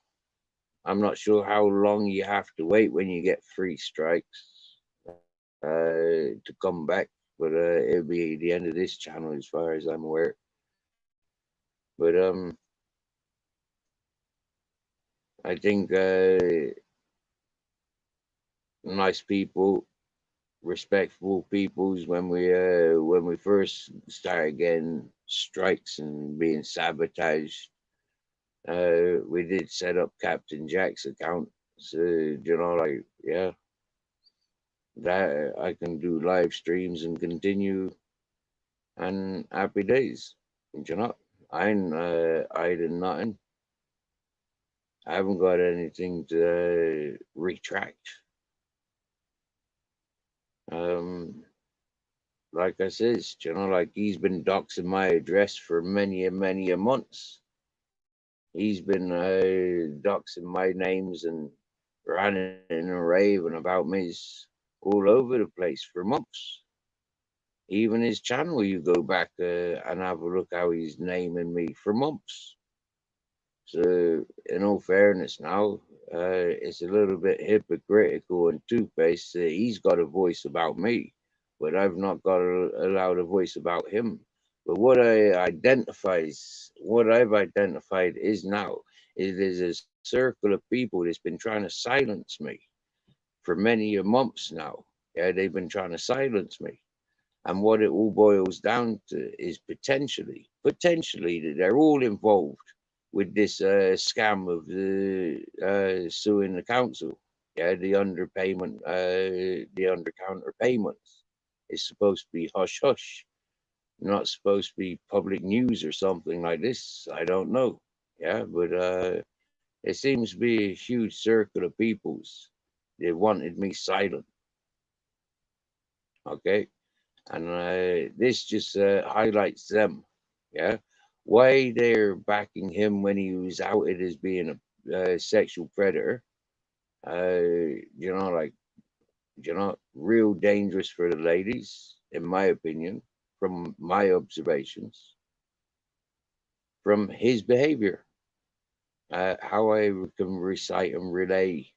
I'm not sure how long you have to wait when you get free strikes to come back, but it'll be the end of this channel as far as I'm aware. But I think nice people, respectful peoples, when we first started getting strikes and being sabotaged, we did set up Captain Jack's account. So you know, like, yeah, that I can do live streams and continue, and happy days. You know, I ain't hiding nothing. I haven't got anything to retract. Um, like I says, you know, like he's been doxing my address for many a months. He's been doxing my names and ranting and raving about me all over the place for months. Even his channel, you go back and have a look how he's naming me for months. So, in all fairness, now it's a little bit hypocritical and two-faced. He's got a voice about me, but I've not got allowed a voice about him. But what I've identified is now is there's a circle of people that's been trying to silence me for many months now. Yeah, they've been trying to silence me, And what it all boils down to is potentially that they're all involved with this scam of suing the council. Yeah, the underpayment, the under-counter payments. It's supposed to be hush hush, not supposed to be public news or something like this. I don't know. Yeah, but there seems to be a huge circle of peoples that wanted me silent. Okay, and this just highlights them. Yeah, why they're backing him when he was outed as being a sexual predator. Like real dangerous for the ladies, in my opinion, from my observations, from his behavior, how I can recite and relay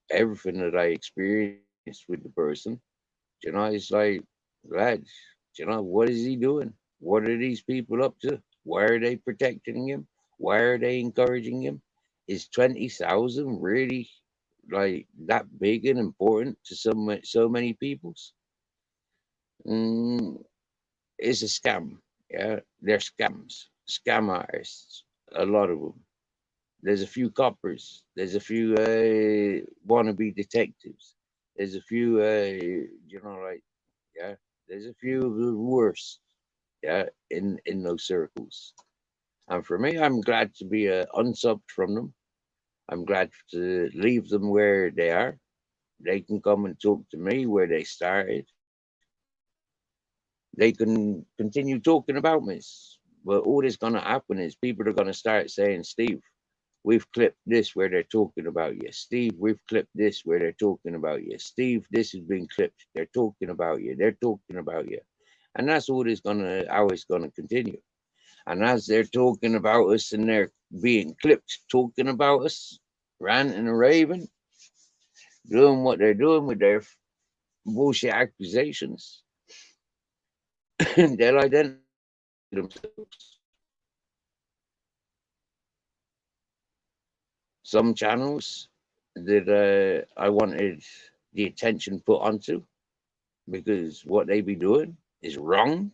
everything that I experienced with the person. It's like, lads, what is he doing? What are these people up to? Why are they protecting him? Why are they encouraging him? Is 20,000 really like that big and important to so many peoples? Mm, it's a scam. Yeah, they're scam artists, a lot of them. There's a few coppers. There's a few wannabe detectives. There's a few, yeah. There's a few of the worst, yeah, in those circles. And for me, I'm glad to be unsubbed from them. I'm glad to leave them where they are. They can come and talk to me where they started. They can continue talking about me. But all that's going to happen is people are going to start saying, Steve, we've clipped this where they're talking about you. Steve, we've clipped this where they're talking about you. Steve, this has been clipped. They're talking about you. They're talking about you. And that's all it's gonna how it's gonna continue. And as they're talking about us and they're being clipped, talking about us, ranting and raving, doing what they're doing with their bullshit accusations, they'll identify themselves. Some channels that I wanted the attention put onto because what they be doing is wrong.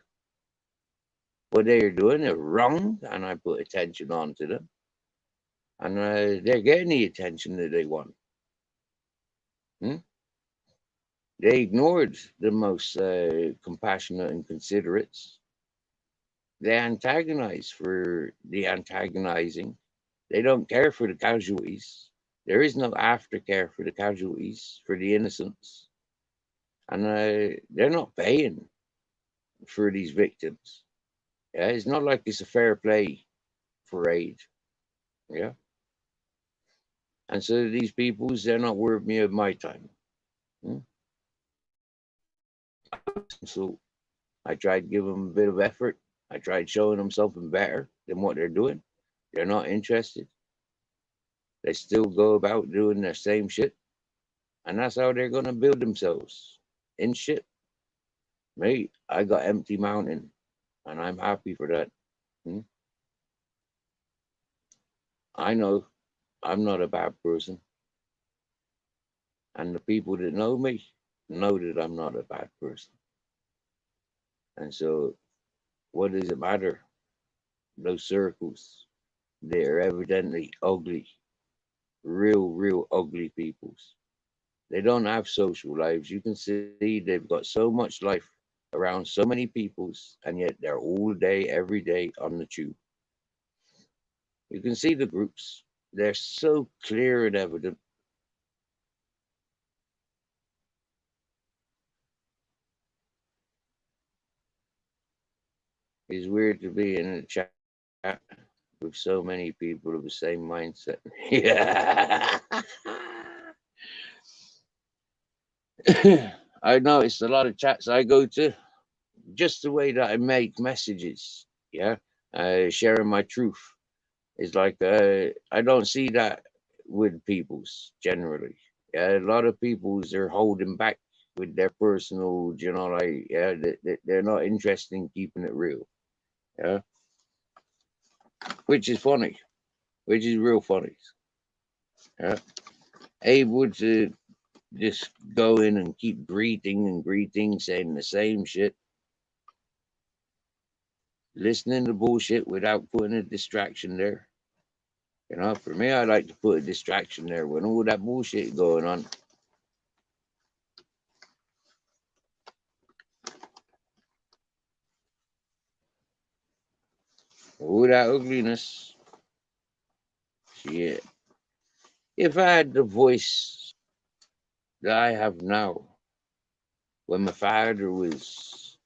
What they are doing is wrong, and I put attention onto them, and they're getting the attention that they want. Hmm? They ignored the most compassionate and considerates. They antagonize for the antagonizing. They don't care for the casualties. There is no aftercare for the casualties, for the innocents. And they're not paying for these victims. Yeah, it's not like it's a fair play parade. Yeah. And so these peoples, they're not worthy of my time. Hmm? So I tried to give them a bit of effort. I tried showing them something better than what they're doing. They're not interested. They still go about doing their same shit. And that's how they're going to build themselves in shit. Mate, I got empty mountain and I'm happy for that. Hmm? I know I'm not a bad person. And the people that know me know that I'm not a bad person. And so, what does it matter? Those circles, they're evidently ugly, real ugly peoples. They don't have social lives. You can see they've got so much life around so many peoples, and yet they're all day, every day on the tube. You can see the groups. They're so clear and evident. It's weird to be in a chat with so many people of the same mindset. Yeah. I noticed a lot of chats I go to, just the way that I make messages, yeah, sharing my truth is like I don't see that with peoples generally. Yeah, a lot of peoples are holding back with their personal, like they're not interested in keeping it real. Yeah, which is funny, which is real funny. Yeah, able to just go in and keep greeting and greeting, saying the same shit. listening to bullshit without putting a distraction there. You know, for me, I like to put a distraction there when all that bullshit going on. All that ugliness. Shit. If I had the voice that I have now, when my father was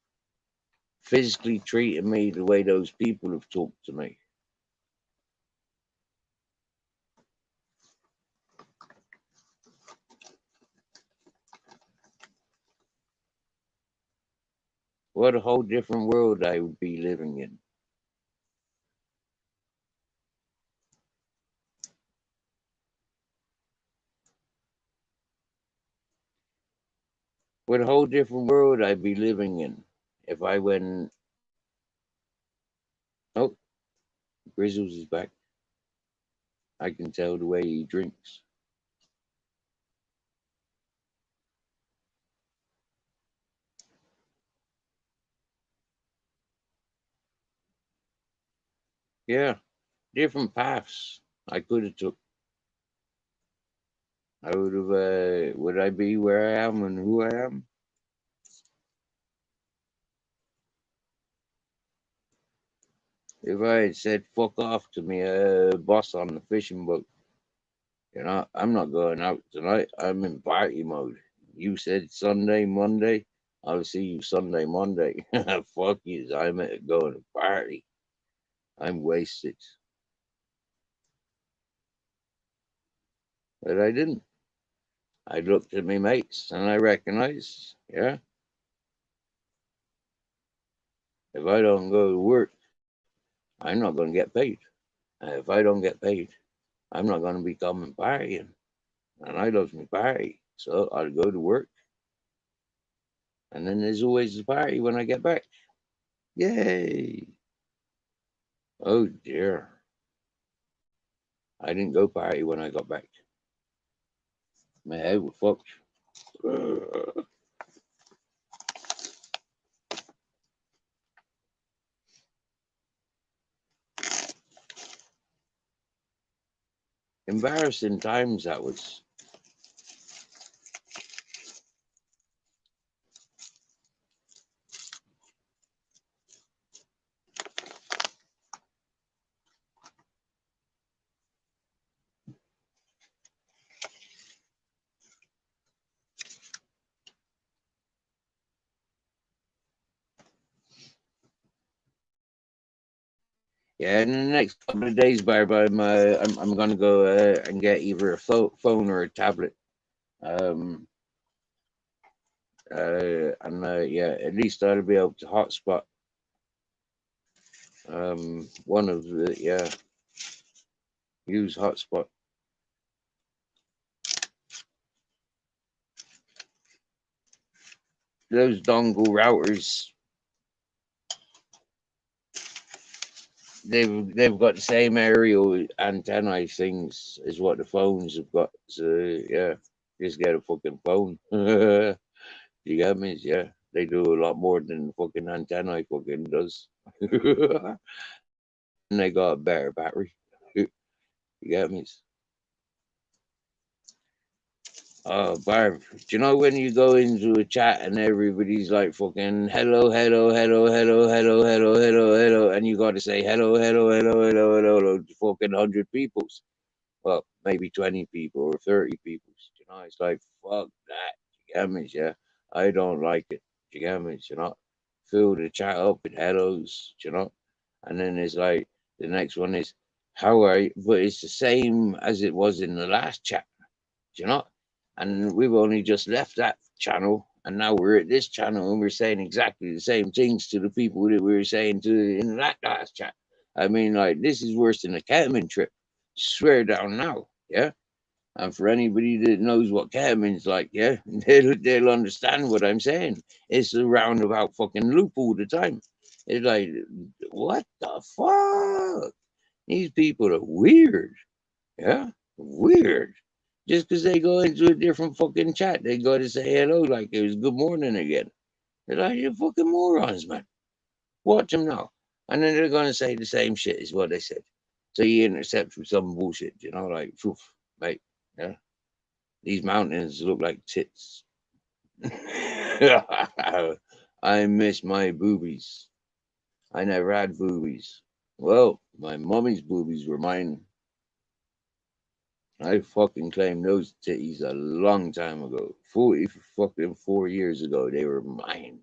physically treating me the way those people have talked to me, what a whole different world I would be living in. What a whole different world I'd be living in if I went. Oh, Grizzles is back. I can tell the way he drinks. Yeah, different paths I could have took. I would have. Would I be where I am and who I am? If I had said "fuck off" to me, boss on the fishing boat, you know, I'm not going out tonight. I'm in party mode. You said Sunday, Monday. I'll see you Sunday, Monday. Fuck you. I'm going to party. I'm wasted. But I didn't. I looked at my mates and I recognized, yeah, if I don't go to work, I'm not going to get paid. And if I don't get paid, I'm not going to be coming partying. And I love my party. So I'll go to work. And then there's always a party when I get back. Yay. Oh dear. I didn't go party when I got back. My head was fucked. Embarrassing times that was. Yeah, in the next couple of days, Barb, I'm gonna go and get either a phone or a tablet. Um, and yeah, at least I'll be able to hotspot. One of the use hotspot. Those dongle routers, they've got the same aerial antennae things as what the phones have got. So yeah, just get a fucking phone. You get me? Yeah, they do a lot more than the fucking antenna fucking does. And they got a better battery. You get me? Barb, do you know when you go into a chat and everybody's like fucking hello, hello, hello, hello, hello, hello, hello, hello, and you got to say hello, hello, hello, hello, hello, hello to fucking 100 peoples. Well, maybe 20 people or 30 people. You know, it's like, fuck that. You get me? Yeah. I don't like it. You get me? You know, fill the chat up with hellos, you know, and then it's like the next one is, how are you? But it's the same as it was in the last chat, you know, and we've only just left that channel. And now we're at this channel and we're saying exactly the same things to the people that we were saying to in that last chat. I mean, like, this is worse than a ketamine trip. Swear down now, yeah. And for anybody that knows what ketamin's like, yeah, they'll understand what I'm saying. It's a roundabout fucking loop all the time. It's like, what the fuck? These people are weird, yeah, weird. Just because they go into a different fucking chat, they go to say hello like it was good morning again. They're like, you fucking morons, man. Watch them now. And then they're gonna say the same shit as what they said. So you intercept with some bullshit, like, poof, mate, yeah, these mountains look like tits. I miss my boobies. I never had boobies. Well, my mommy's boobies were mine. I fucking claimed those titties a long time ago. 40 fucking 4 years ago, they were mine.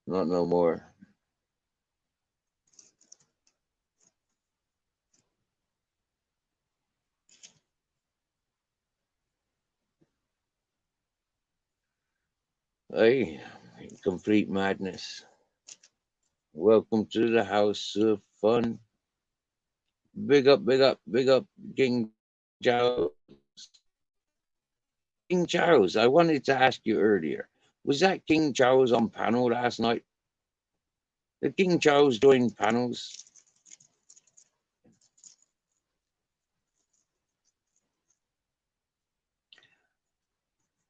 Not no more. Hey, complete madness. Welcome to the house of fun. Big up, big up, big up, King Charles. King Charles, I wanted to ask you earlier, was that King Charles on panel last night? Did King Charles join panels?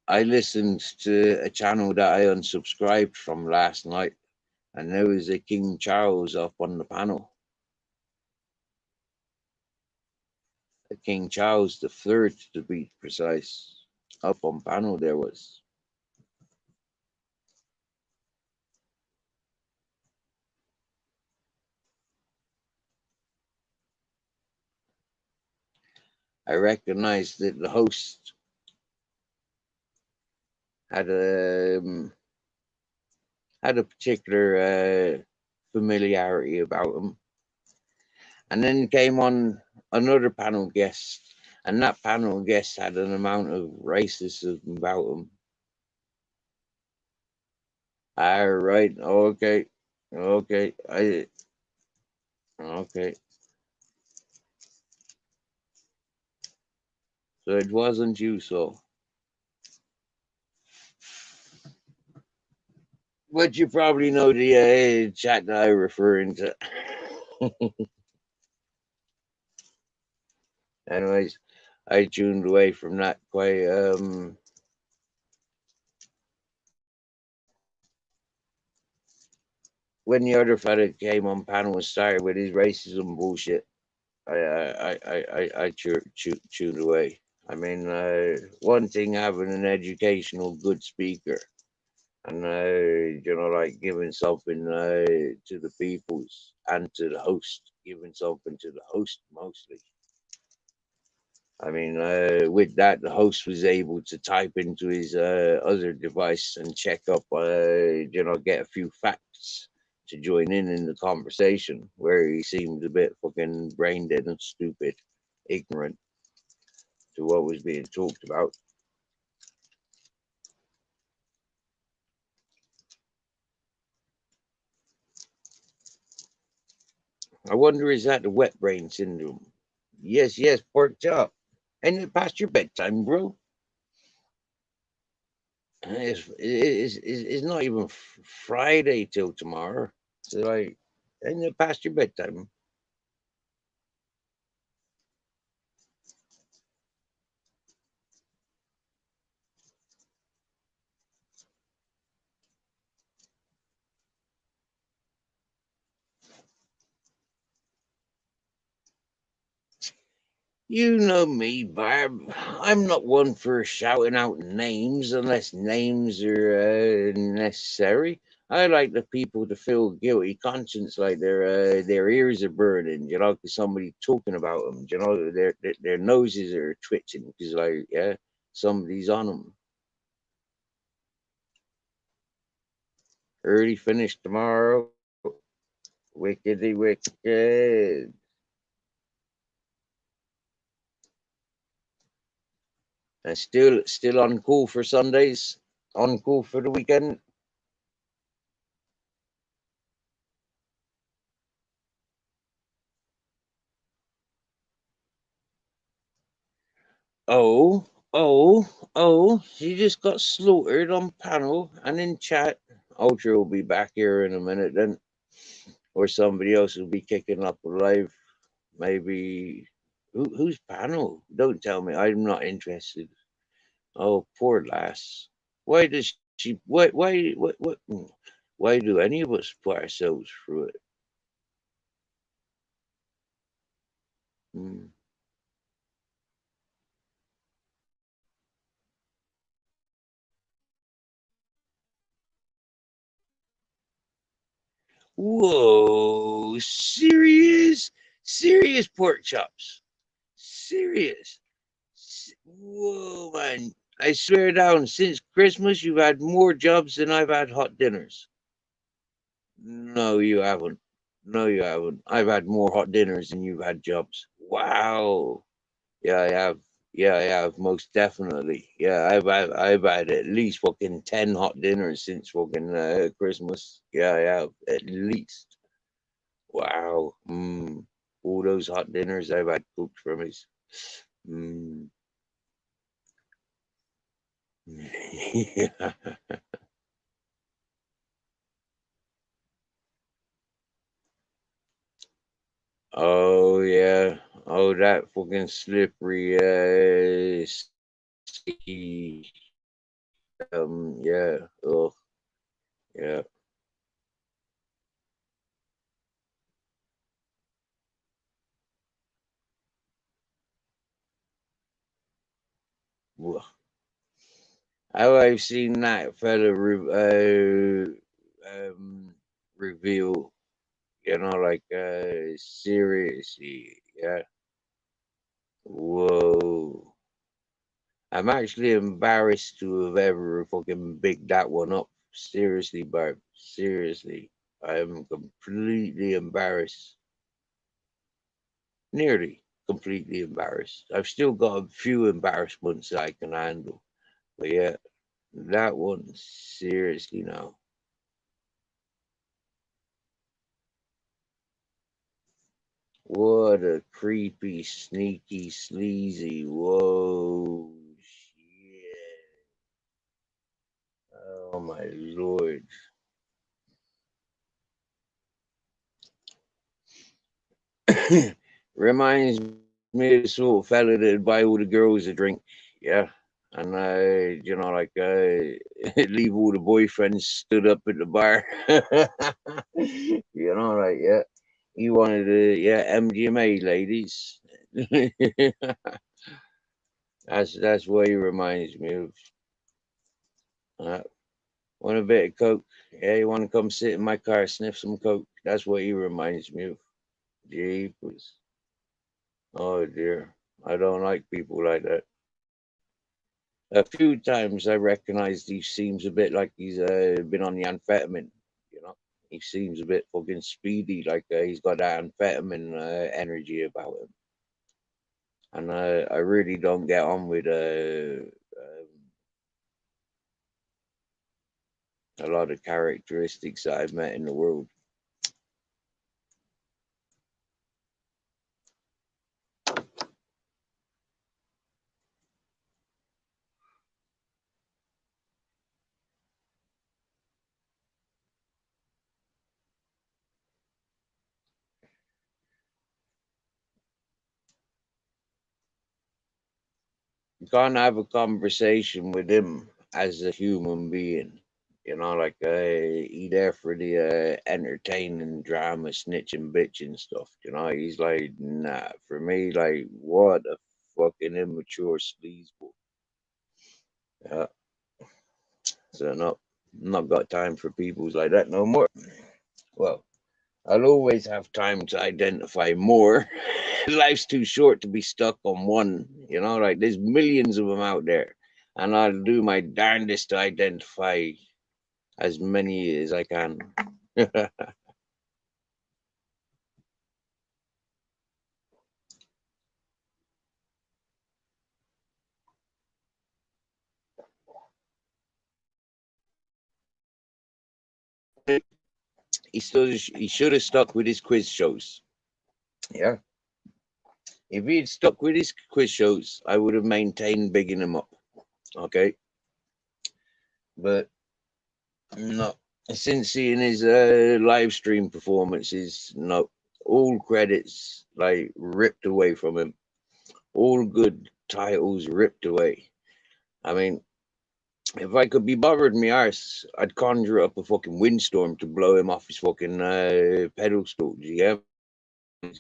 I listened to a channel that I unsubscribed from last night, and there was a King Charles up on the panel. A King Charles the Third, to be precise. Up on panel there was. I recognized that the host had a particular familiarity about him. And then came on another panel guest, and that panel guest had an amount of racism about him. All right, okay, okay, okay. So it wasn't you, so. But you probably know the chat that I'm referring to. Anyways, I tuned away from that quite when the other fella came on panel and started with his racism bullshit. I tuned away. I mean, one thing having an educational good speaker, and like giving something to the peoples and to the host, giving something to the host mostly. I mean, with that, the host was able to type into his other device and check up, get a few facts to join in the conversation, where he seemed a bit fucking brain dead and stupid, ignorant to what was being talked about. I wonder, is that the wet brain syndrome? Yes, yes, pork chop. And it past your bedtime, bro. It's not even Friday till tomorrow. So, like, and it past your bedtime. You know me, Barb. I'm not one for shouting out names unless names are necessary. I like the people to feel guilty conscience, like their ears are burning, because somebody talking about them, their noses are twitching because, like, yeah, somebody's on them. Early finish tomorrow. Wickedy wicked. And still on call for Sundays. On call for the weekend. Oh, she just got slaughtered on panel and in chat. Ultra will be back here in a minute then. Or somebody else will be kicking up live. Maybe who's panel? Don't tell me. I'm not interested. Oh, poor lass. Why does why do any of us put ourselves through it? Mm. Whoa, serious pork chops, serious. Whoa, man. I swear down, since Christmas, you've had more jobs than I've had hot dinners. No, you haven't. No, you haven't. I've had more hot dinners than you've had jobs. Wow. Yeah, I have. Yeah, I have, most definitely. Yeah, I've had at least fucking 10 hot dinners since fucking Christmas. Yeah, I have. At least. Wow. All those hot dinners I've had cooked for me. Mm. Yeah. Oh yeah. Oh, that fucking slippery sticky. Yeah. Oh, yeah. Wha- How I've seen that fella reveal, like seriously, yeah. Whoa. I'm actually embarrassed to have ever fucking bigged that one up. Seriously, Barb. Seriously. I am completely embarrassed. Nearly completely embarrassed. I've still got a few embarrassments that I can handle. But yeah, that one, seriously now. What a creepy, sneaky, sleazy. Whoa. Shit. Oh my lord. Reminds me of the sort of fella that'd buy all the girls a drink. Yeah. And leave all the boyfriends stood up at the bar. Yeah. He wanted to, yeah, MDMA ladies. That's what he reminds me of. Uh, want a bit of coke? Yeah, you want to come sit in my car, sniff some coke? That's what he reminds me of. Jeepers. Oh dear. I don't like people like that. A few times I recognized he seems a bit like he's been on the amphetamine. You know, he seems a bit fucking speedy, like he's got that amphetamine energy about him. And I really don't get on with a lot of characteristics that I've met in the world. You can't have a conversation with him as a human being. Like he there for the entertaining drama, snitching, bitching stuff. He's like, nah. For me, like, what a fucking immature sleazeball. Yeah. So no, not got time for peoples like that no more. Well, I'll always have time to identify more. Life's too short to be stuck on one. Like there's millions of them out there, and I'll do my darndest to identify as many as I can. He should have stuck with his quiz shows. Yeah. If he'd stuck with his quiz shows, I would have maintained bigging him up. Okay. But no. Since seeing his live stream performances, no. All credits like ripped away from him. All good titles ripped away. I mean, If I could be bothered in my arse, I'd conjure up a fucking windstorm to blow him off his fucking pedestal. Do you get me?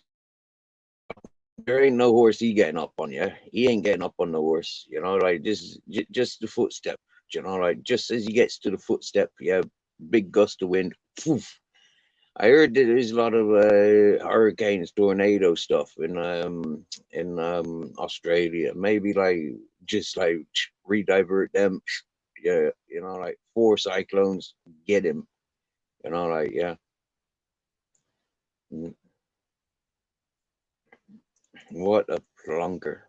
There ain't no horse he getting up on you. He ain't getting up on the horse. You know, like just the footstep. You know, like just as he gets to the footstep, yeah, big gust of wind. Poof. I heard that there's a lot of hurricanes, tornado stuff in Australia. Maybe like just like redivert them. Yeah, you know, like four cyclones, get him. You know, like yeah. Mm, what a plunker.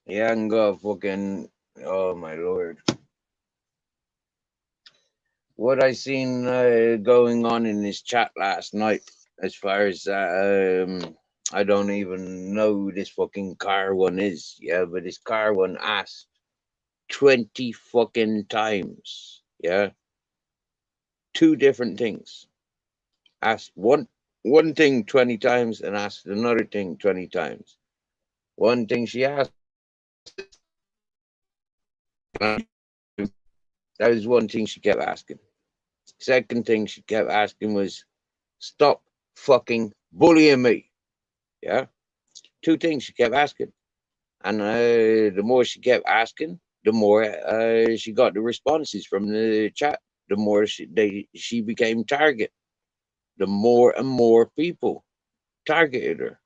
Yeah, I can go fucking. Oh my lord. What I seen going on in this chat last night, as far as I don't even know who this fucking car one is. Yeah, but this car one asked 20 fucking times. Yeah, two different things. Asked one thing 20 times and asked another thing 20 times. One thing she asked, that was one thing she kept asking. Second thing she kept asking was, stop fucking bullying me. Yeah. Two things she kept asking. And the more she kept asking, the more she got the responses from the chat. The more she became target. The more and more people targeted her.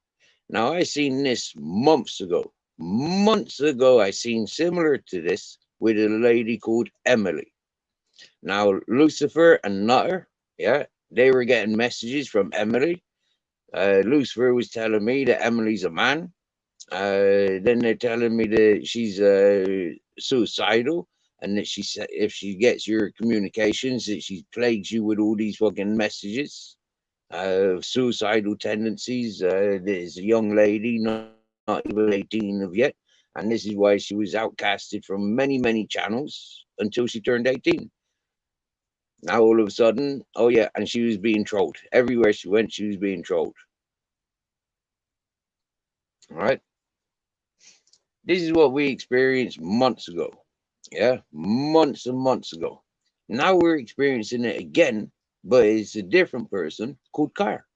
Now I seen this months ago. Months ago, I seen similar to this with a lady called Emily. Now Lucifer and Nutter, yeah, they were getting messages from Emily. Lucifer was telling me that Emily's a man. Then they're telling me that she's suicidal and that she said if she gets your communications, that she plagues you with all these fucking messages, suicidal tendencies. There's a young lady, not even 18 of yet, and this is why she was outcasted from many channels until she turned 18. Now all of a sudden, oh yeah, and she was being trolled everywhere she went. She was being trolled. All right. This is what we experienced months ago. Yeah, months and months ago. Now we're experiencing it again, but it's a different person called Car.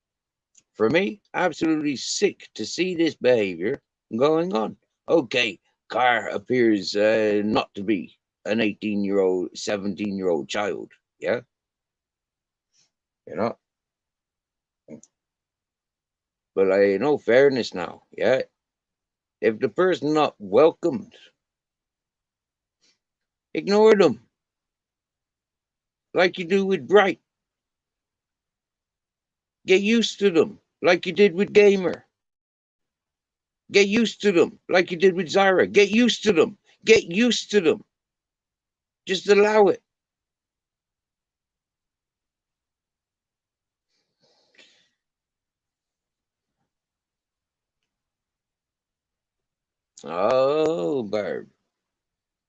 For me, absolutely sick to see this behavior going on. Okay, Car appears not to be an 18-year-old, 17-year-old child. Yeah, you know, but in all fairness now, yeah, if the person not welcomed, ignore them like you do with Bright. Get used to them like you did with Gamer. Get used to them like you did with Zyra. Get used to them. Get used to them. Just allow it. Oh, Barb.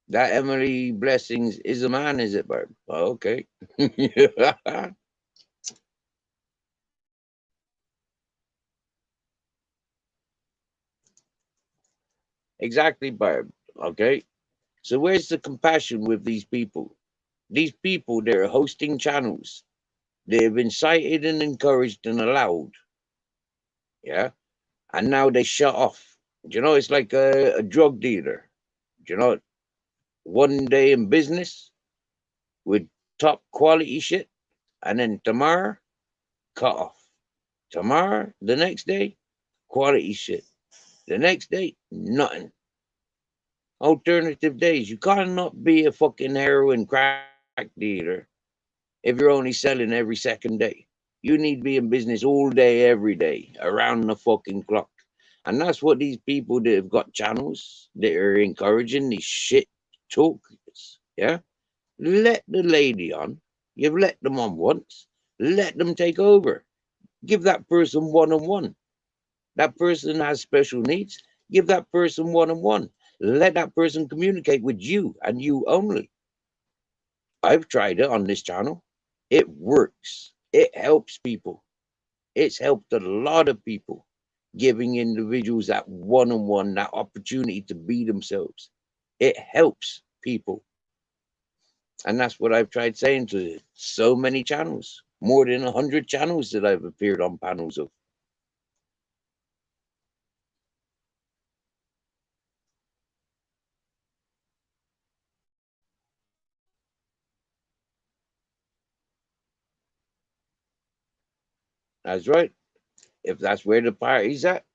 That Emily Blessings is a man, is it, Barb? Oh, okay. Exactly, Barb. Okay. So where's the compassion with these people? These people, they're hosting channels. They've incited and encouraged and allowed. Yeah. And now they shut off. You know, it's like a drug dealer. You know, one day in business with top quality shit, and then tomorrow, cut off. Tomorrow, the next day, quality shit. The next day, nothing. Alternative days. You cannot be a fucking heroin crack dealer if you're only selling every second day. You need to be in business all day, every day, around the fucking clock. And that's what these people that have got channels that are encouraging these shit talkers. Yeah. Let the lady on. You've let them on once. Let them take over. Give that person one on one. That person has special needs. Give that person one on one. Let that person communicate with you and you only. I've tried it on this channel. It works. It helps people. It's helped a lot of people, giving individuals that one-on-one, that opportunity to be themselves. It helps people. And that's what I've tried saying to so many channels, more than 100 channels that I've appeared on panels of. That's right. If that's where the party's at,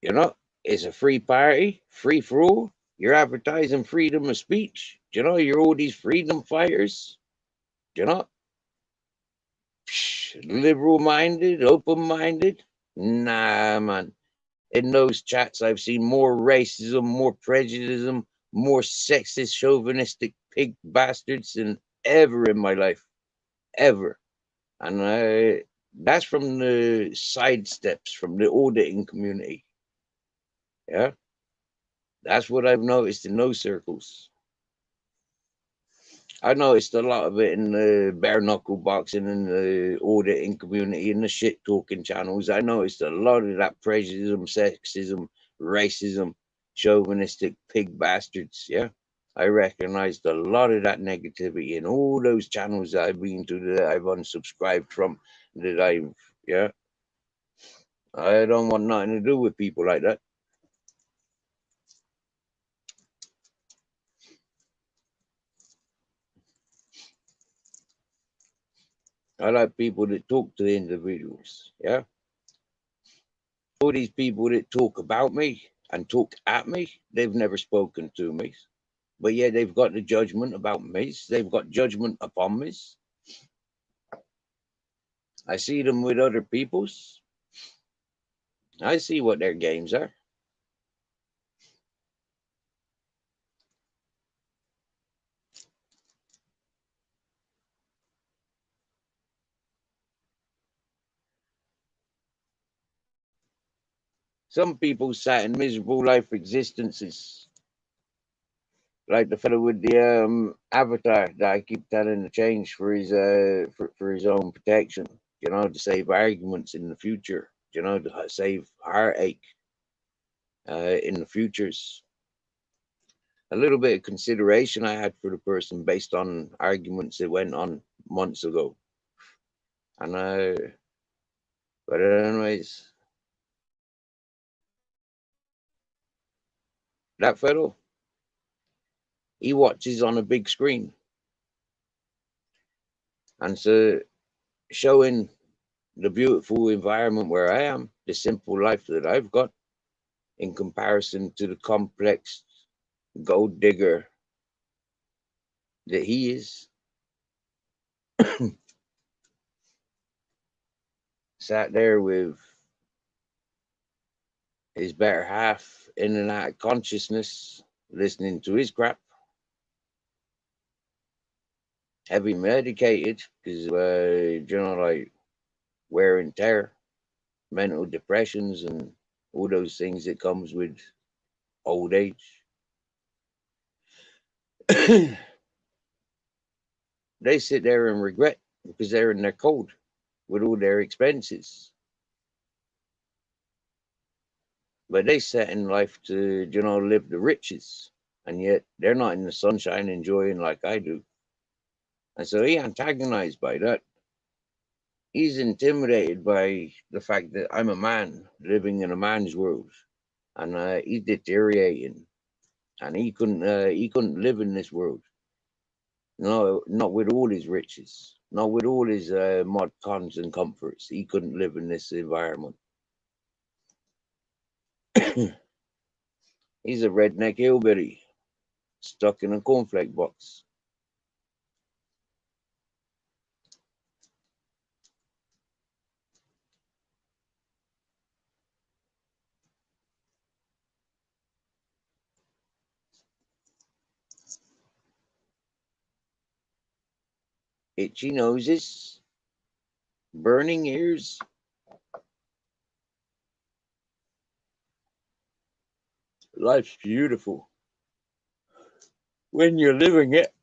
you know, it's a free party, free for all. You're advertising freedom of speech. You know, you're all these freedom fighters. You know, liberal minded, open minded. Nah, man. In those chats, I've seen more racism, more prejudice, more sexist, chauvinistic pig bastards than ever in my life. Ever. And that's from the side steps from the auditing community. Yeah. That's what I've noticed in those circles. I noticed a lot of it in the bare knuckle boxing and the auditing community and the shit talking channels. I noticed a lot of that prejudice, sexism, racism, chauvinistic pig bastards. Yeah. I recognized a lot of that negativity in all those channels that I've been to, that I've unsubscribed from, that I've, yeah. I don't want nothing to do with people like that. I like people that talk to the individuals. Yeah. All these people that talk about me and talk at me, they've never spoken to me. But yeah, they've got the judgment about me. They've got judgment upon me. I see them with other people's. I see what their games are. Some people sat in miserable life existences, like the fellow with the avatar that I keep telling to change for his for his own protection. You know, to save arguments in the future. You know, to save heartache in the futures. A little bit of consideration I had for the person based on arguments that went on months ago. And but anyways, that fellow, he watches on a big screen, and so showing the beautiful environment where I am, the simple life that I've got, in comparison to the complex gold digger that he is. Sat there with his better half in and out of consciousness, listening to his crap, heavy medicated, because, you know, like wear and tear, mental depressions, and all those things that comes with old age. They sit there and regret because they're in their code with all their expenses. But they set in life to, you know, live the riches. And yet they're not in the sunshine enjoying like I do. And so he antagonized by that. He's intimidated by the fact that I'm a man living in a man's world. And he's deteriorating. And he couldn't live in this world. No, not with all his riches, not with all his mod cons and comforts. He couldn't live in this environment. He's a redneck hillbilly stuck in a cornflake box. Itchy noses, burning ears. Life's beautiful when you're living it.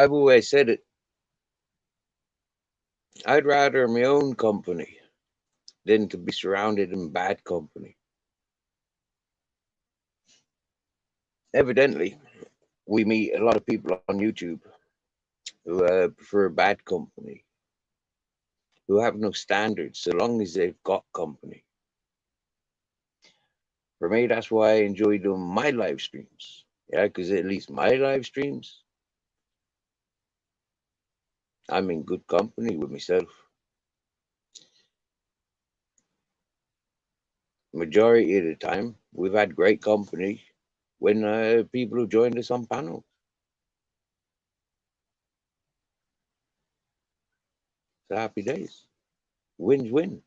I've always said it. I'd rather my own company than to be surrounded in bad company. Evidently, we meet a lot of people on YouTube who prefer bad company, who have no standards so long as they've got company. For me, that's why I enjoy doing my live streams. Yeah, because at least my live streams, I'm in good company with myself. Majority of the time, we've had great company when people who joined us on panels. It's happy days. Wins win.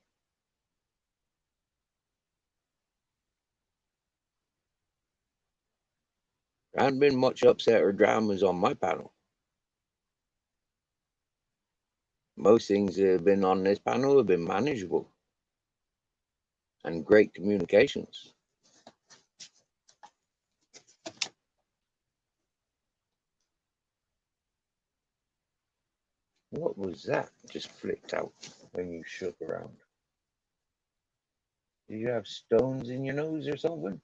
There hasn't been much upset or dramas on my panel. Most things that have been on this panel have been manageable and great communications. What was that? Just flicked out when you shook around. Do you have stones in your nose or something?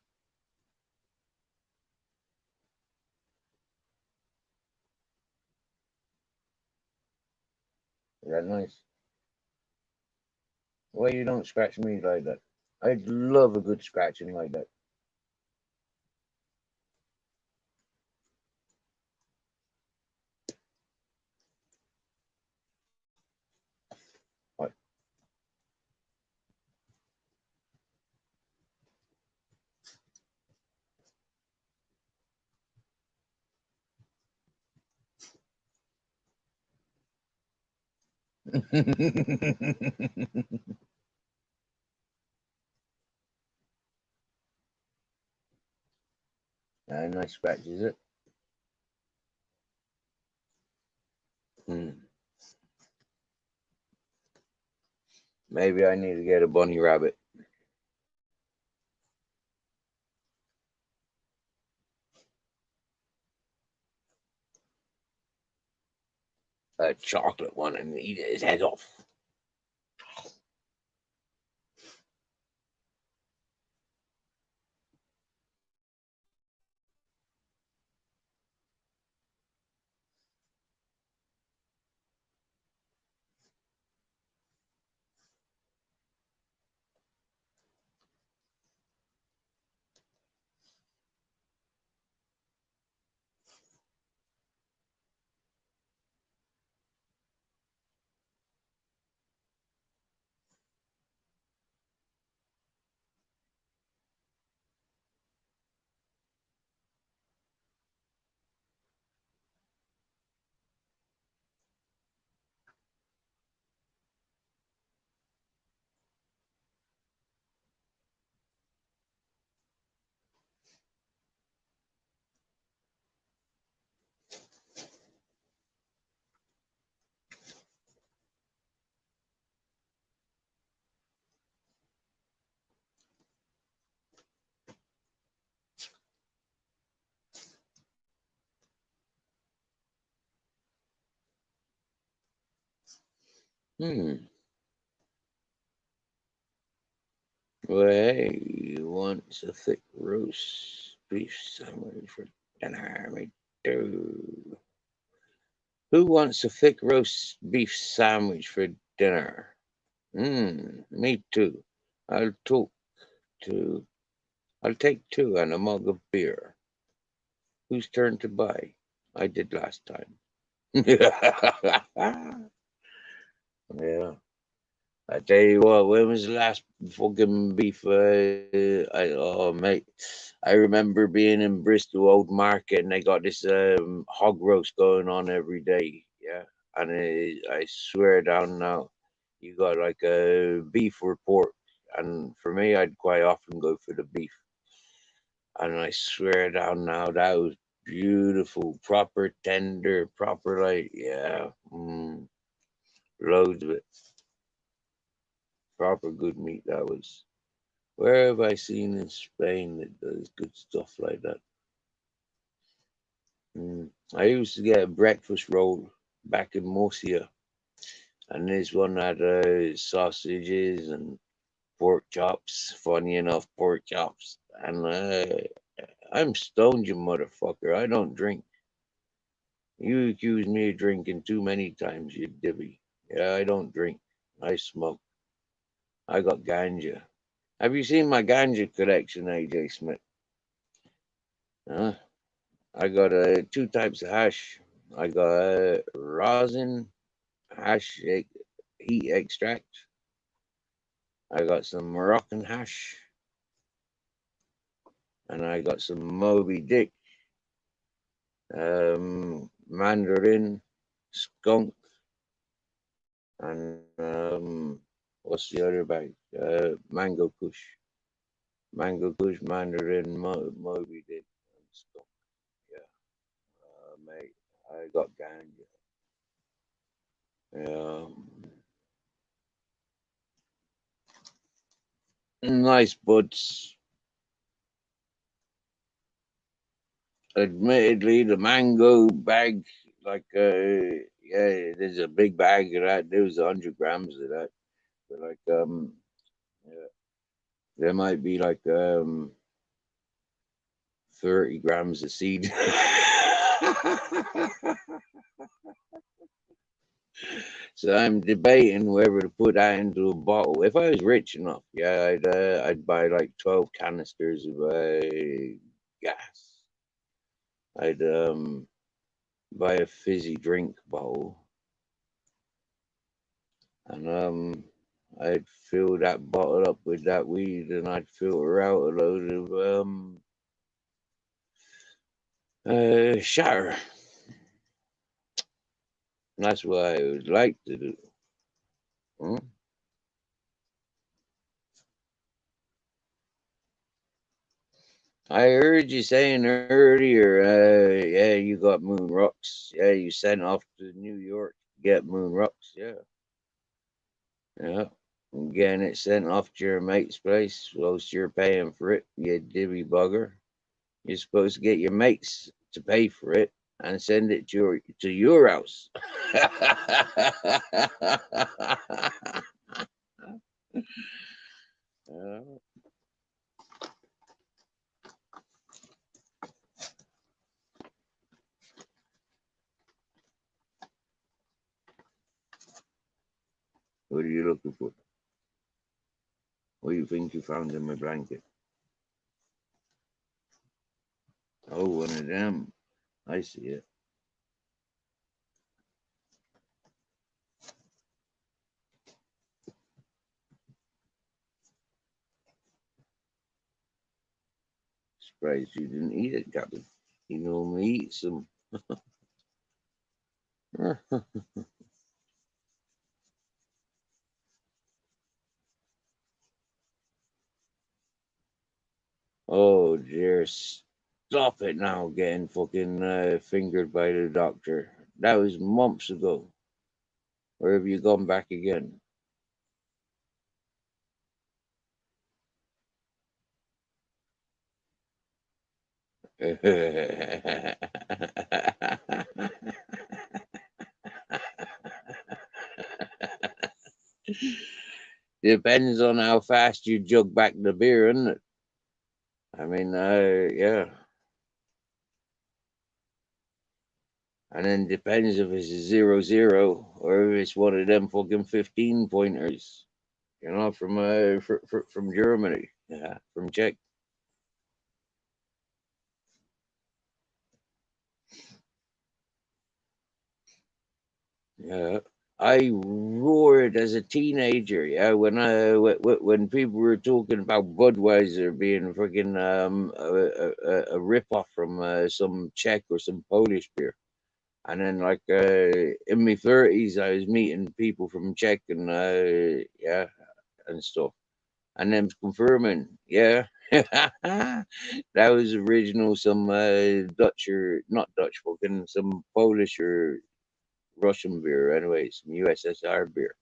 Is that nice? Why you don't scratch me like that? I'd love a good scratching like that. What? Nice scratch, is it? Hmm. Maybe I need to get a bunny rabbit. A chocolate one and eat his head off. Hmm. Well, hey, who wants a thick roast beef sandwich for dinner? Me too. Who wants a thick roast beef sandwich for dinner? Me too. I'll talk to. I'll take two and a mug of beer. Whose turn to buy? I did last time. Yeah. I tell you what, when was the last fucking beef? Oh mate, I remember being in Bristol Old Market and they got this hog roast going on every day. Yeah, and I swear down now, you got like a beef or pork, and for me, I'd quite often go for the beef. And I swear down now, that was beautiful, proper tender, proper like yeah, loads of it, proper good meat that was. Where have I seen in Spain that does good stuff like that? I used to get a breakfast roll back in Murcia, and this one had sausages and pork chops. Funny enough, pork chops. And I'm stoned, you motherfucker. I don't drink. You accuse me of drinking too many times, you divvy. Yeah, I don't drink. I smoke. I got ganja. Have you seen my ganja collection, AJ Smith? Huh? I got two types of hash. I got rosin hash heat extract. I got some Moroccan hash, and I got some Moby Dick, mandarin, skunk, and what's the other bag? Mango Kush, mandarin, Moby Dick, and skunk. Yeah, mate, I got ganja. Yeah, nice buds. Admittedly, the mango bag, like, yeah, there's a big bag of that. There was 100 grams of that. But like, yeah, there might be like 30 grams of seed. So I'm debating whether to put that into a bottle. If I was rich enough, yeah, I'd buy like 12 canisters of gas. I'd buy a fizzy drink bottle, and I'd fill that bottle up with that weed, and I'd filter out a load of shatter. And that's what I would like to do. Hmm? I heard you saying earlier, yeah, you got moon rocks. Yeah, you sent off to New York to get moon rocks. Yeah, yeah. And getting it sent off to your mate's place whilst you're paying for it, you divvy bugger. You're supposed to get your mates to pay for it and send it to your house. What are you looking for? What do you think you found in my blanket? Oh, one of them. I see it. Surprised you didn't eat it, Captain. You normally eat some. Oh, dear. Stop it now, getting fucking fingered by the doctor. That was months ago. Or have you gone back again? Depends on how fast you jug back the beer, isn't it? I mean, yeah. And then depends if it's a 0-0 or if it's one of them fucking 15 pointers, from Germany, yeah, from Czech. Yeah, I roared as a teenager. Yeah, when people were talking about Budweiser being freaking a rip off from some Czech or some Polish beer. And then, like, in my 30s, I was meeting people from Czech and yeah, and stuff, and them confirming, yeah, that was original, some Dutch or not Dutch, fucking some Polish or Russian beer, anyway, some USSR beer.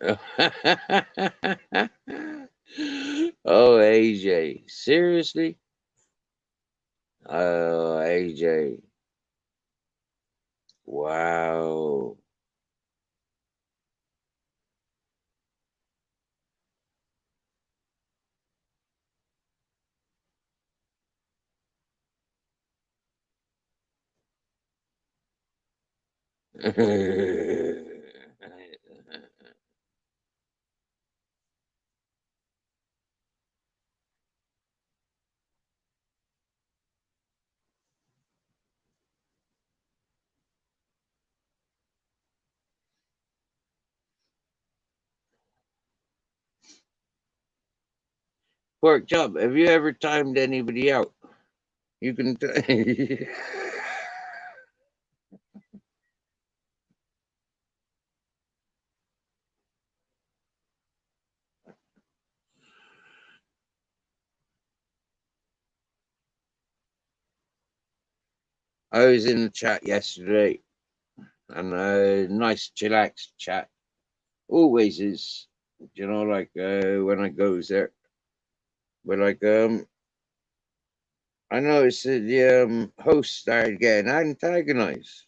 Oh, AJ, seriously? Oh, AJ, wow. Pork chop, have you ever timed anybody out? You can. I was in the chat yesterday, and a nice, chillaxed chat. Always is, like when I goes there. But I noticed that the host started getting antagonized.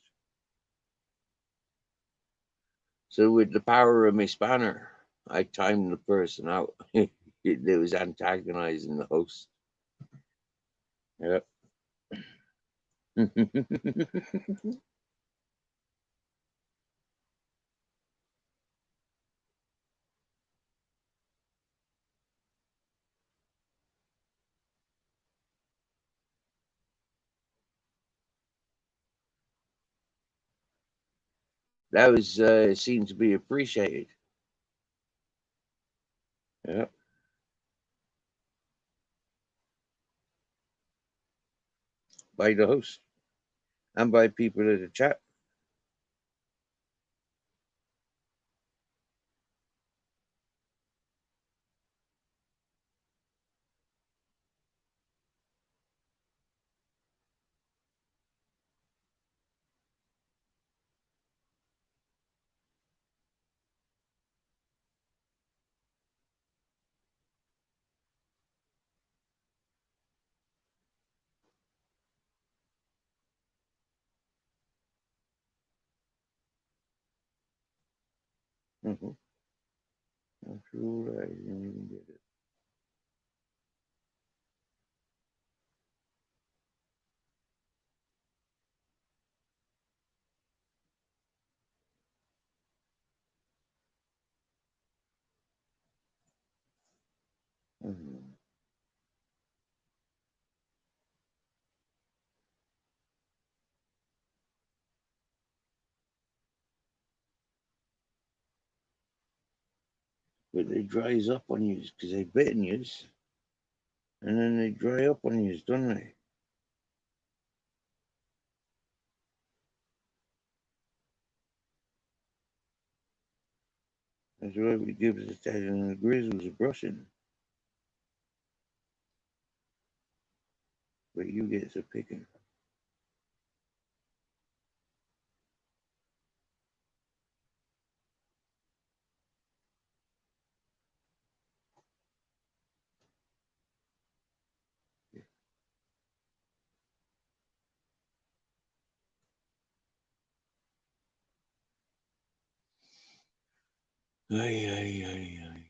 So with the power of my spanner, I timed the person out. It was antagonizing the host. Yep. That was seemed to be appreciated. Yeah, by the host and by people in the chat. Mm-hmm. That's right. I didn't even get it. Mm-hmm. But they dries up on you because they bitten you, and then they dry up on you, don't they? That's why we give the tat and the grizzles a brushing, but you get a picking. Ay, ay, ay, ay.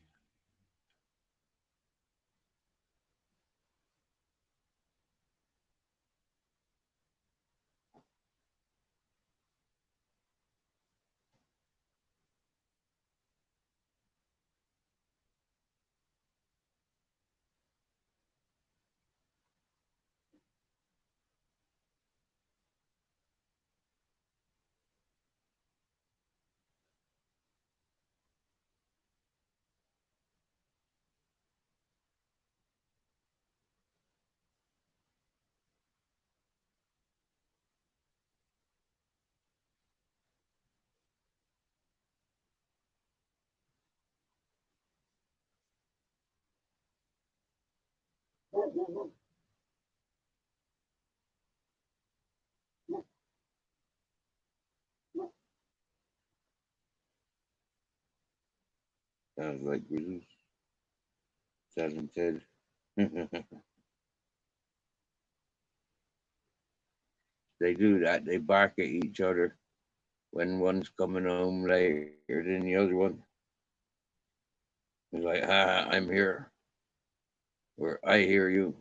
Sounds like grizzlies. Talented. They do that. They bark at each other when one's coming home later than the other one. It's like, ah, I'm here, or I hear you.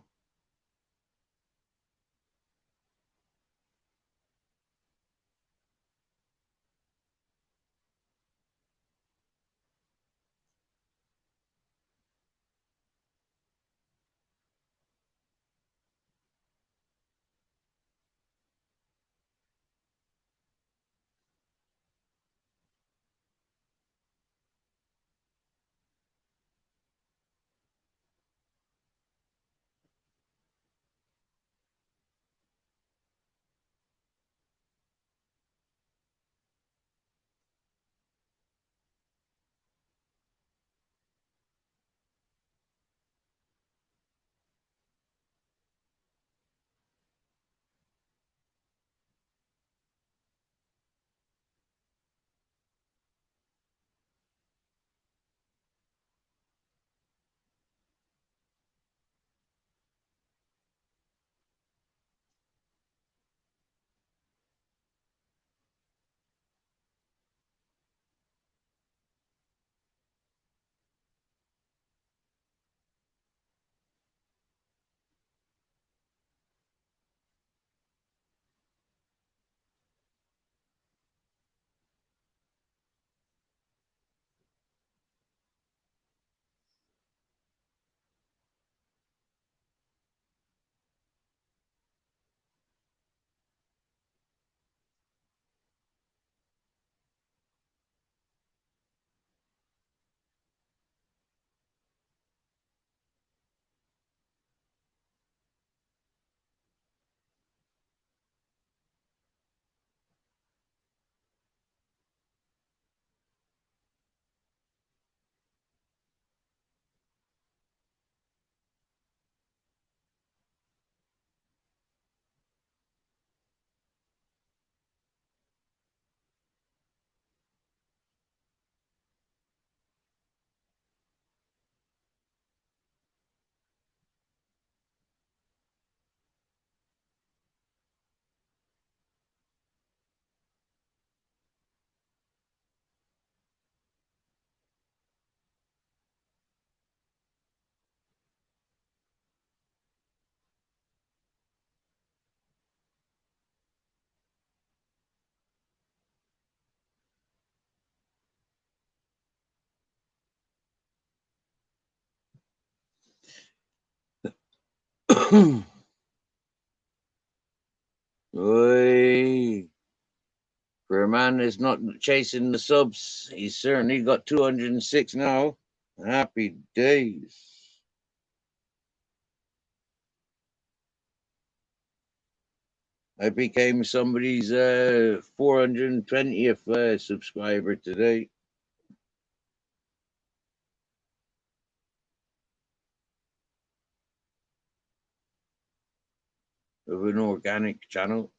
Oi. For a man that's not chasing the subs, he's certainly got 206 now. Happy days. I became somebody's 420th subscriber today of an organic channel.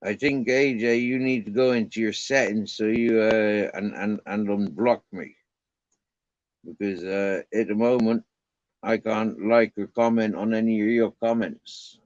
I think AJ, you need to go into your settings so you and unblock me because at the moment I can't like or comment on any of your comments.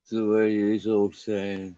So what is old saying?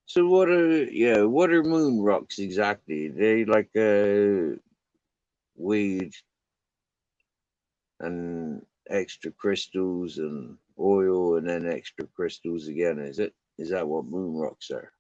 So what are moon rocks exactly? They like weed and extra crystals and oil and then extra crystals again. Is it? Is that what moon rocks are?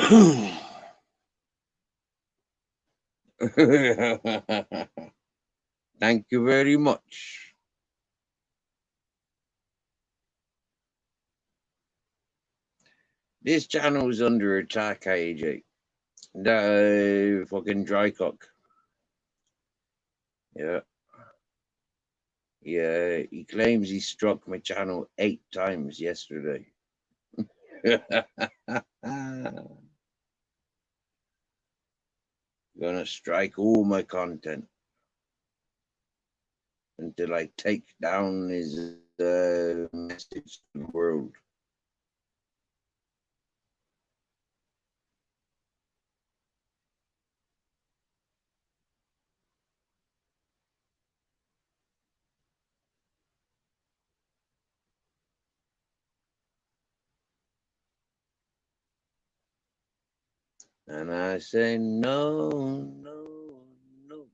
Thank you very much. This channel is under attack, AJ. That fucking dry cock. Yeah. Yeah, he claims he struck my channel 8 times yesterday. Gonna strike all my content until I take down his message to the world. And I say, no, no, no.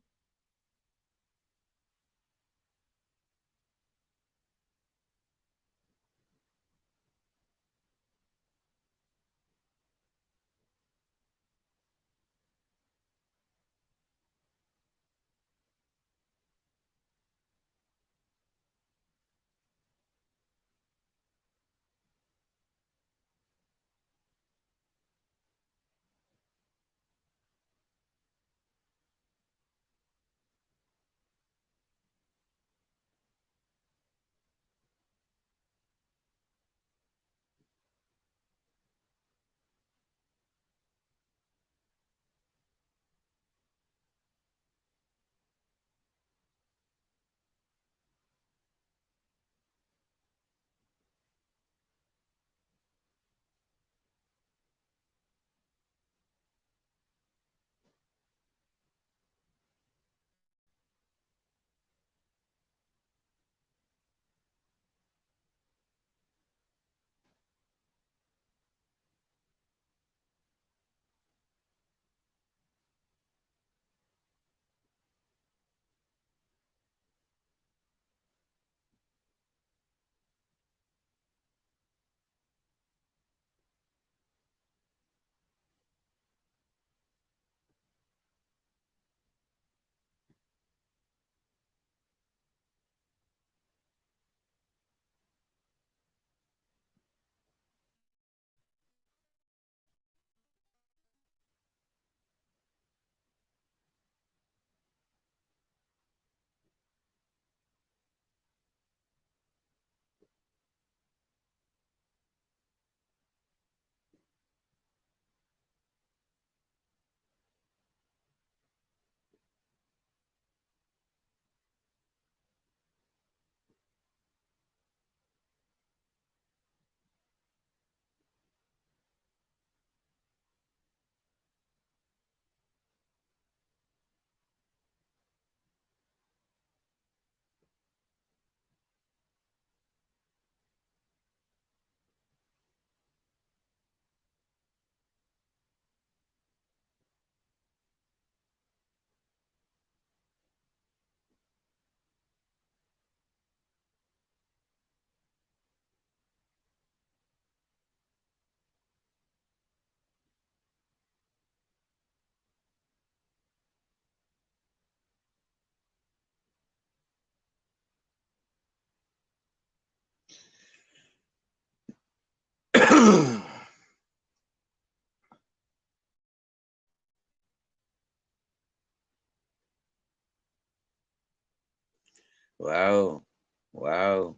Wow. Wow.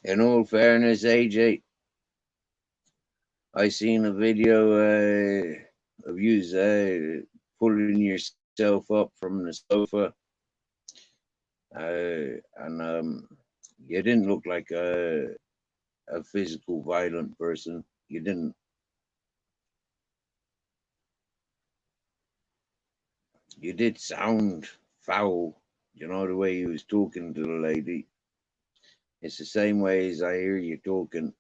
In all fairness, AJ, I seen a video of you pulling yourself up from the sofa And you didn't look like a physical violent person. You didn't. You did sound foul. You know the way you was talking to the lady. It's the same way as I hear you talking.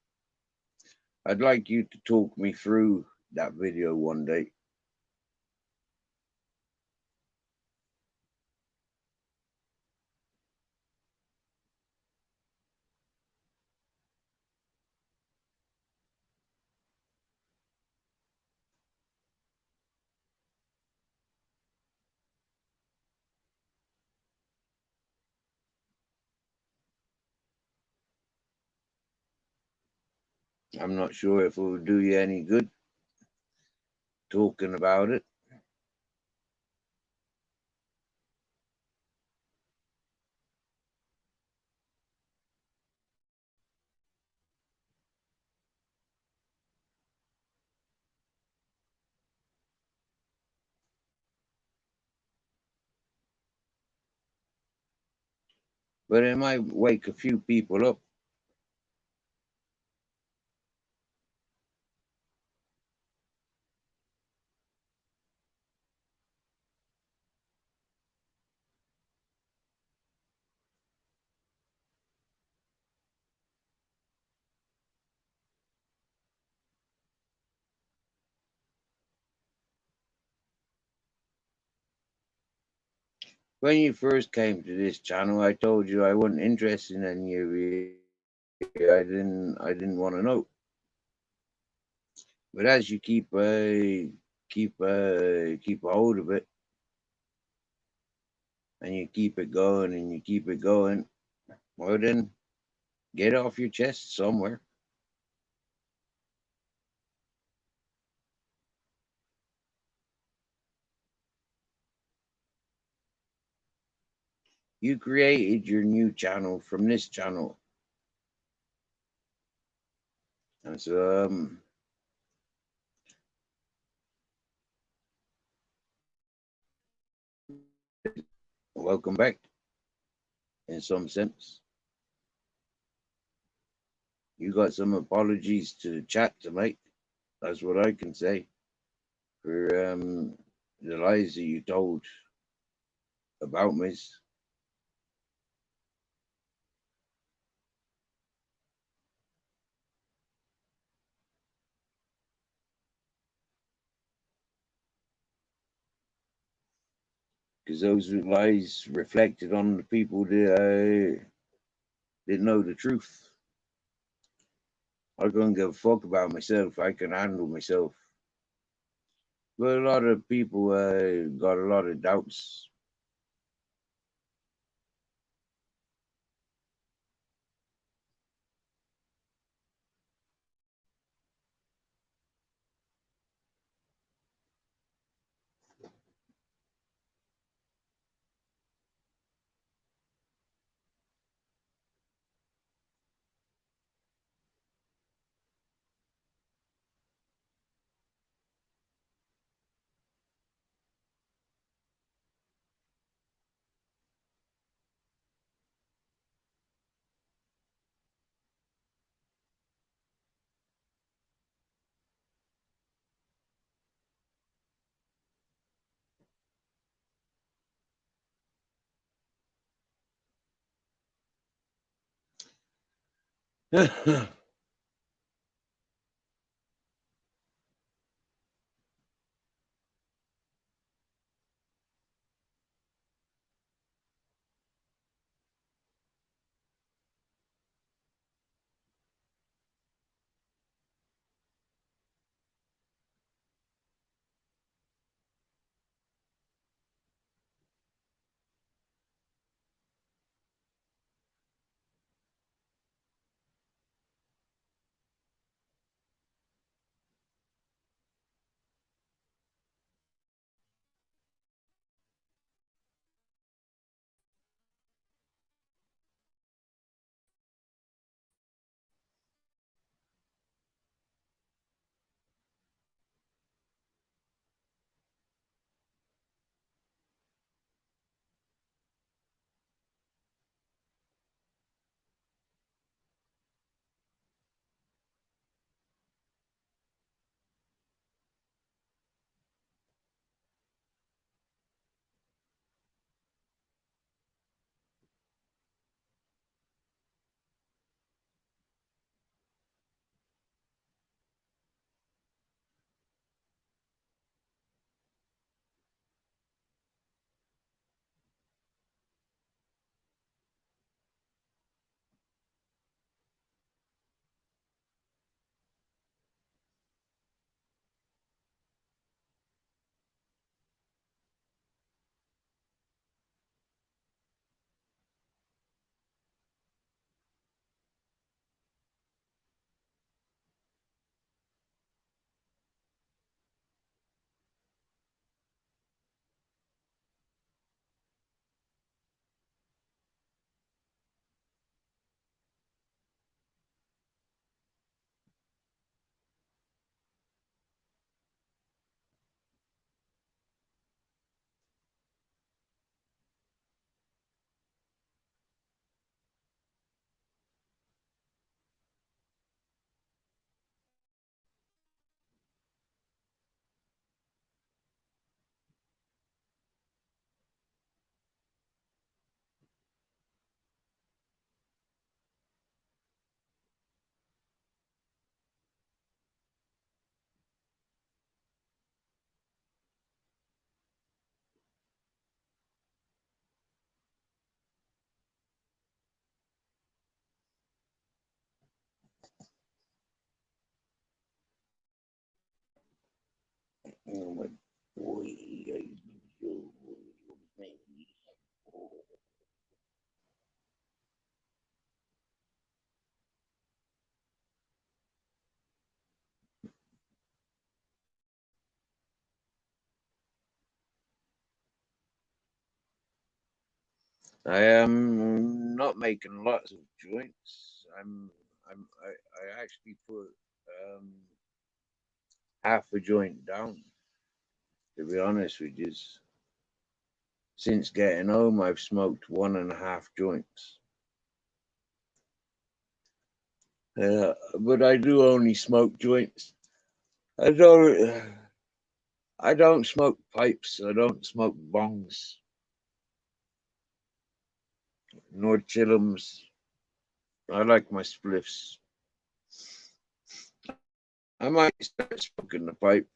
I'd like you to talk me through that video one day. I'm not sure if it would do you any good talking about it. But it might wake a few people up. When you first came to this channel, I told you I wasn't interested in any of you. I didn't want to know. But as you keep a hold of it, and you keep it going, and you keep it going, well then, get it off your chest somewhere. You created your new channel from this channel, and so welcome back. In some sense, you got some apologies to the chat to make. That's what I can say for the lies that you told about me. Because those lies reflected on the people that didn't know the truth. I couldn't give a fuck about myself. I can handle myself. But a lot of people got a lot of doubts. Oh my boy. I am not making lots of joints. I actually put um, half a joint down. To be honest with you, since getting home, I've smoked 1.5 joints. But I do only smoke joints. I don't. I don't smoke pipes. I don't smoke bongs nor chillums. I like my spliffs. I might start smoking the pipe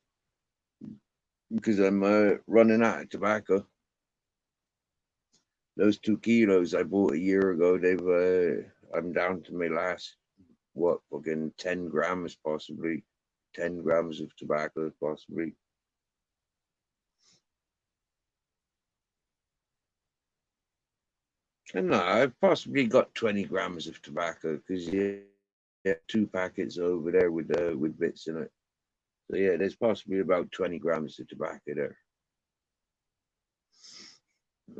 because I'm running out of tobacco. Those 2 kilos I bought a year ago, I'm down to my last, what, fucking 10 grams possibly. 10 grams of tobacco possibly. And no, I've possibly got 20 grams of tobacco because yeah, 2 packets over there with bits in it. So yeah, there's possibly about 20 grams of tobacco there.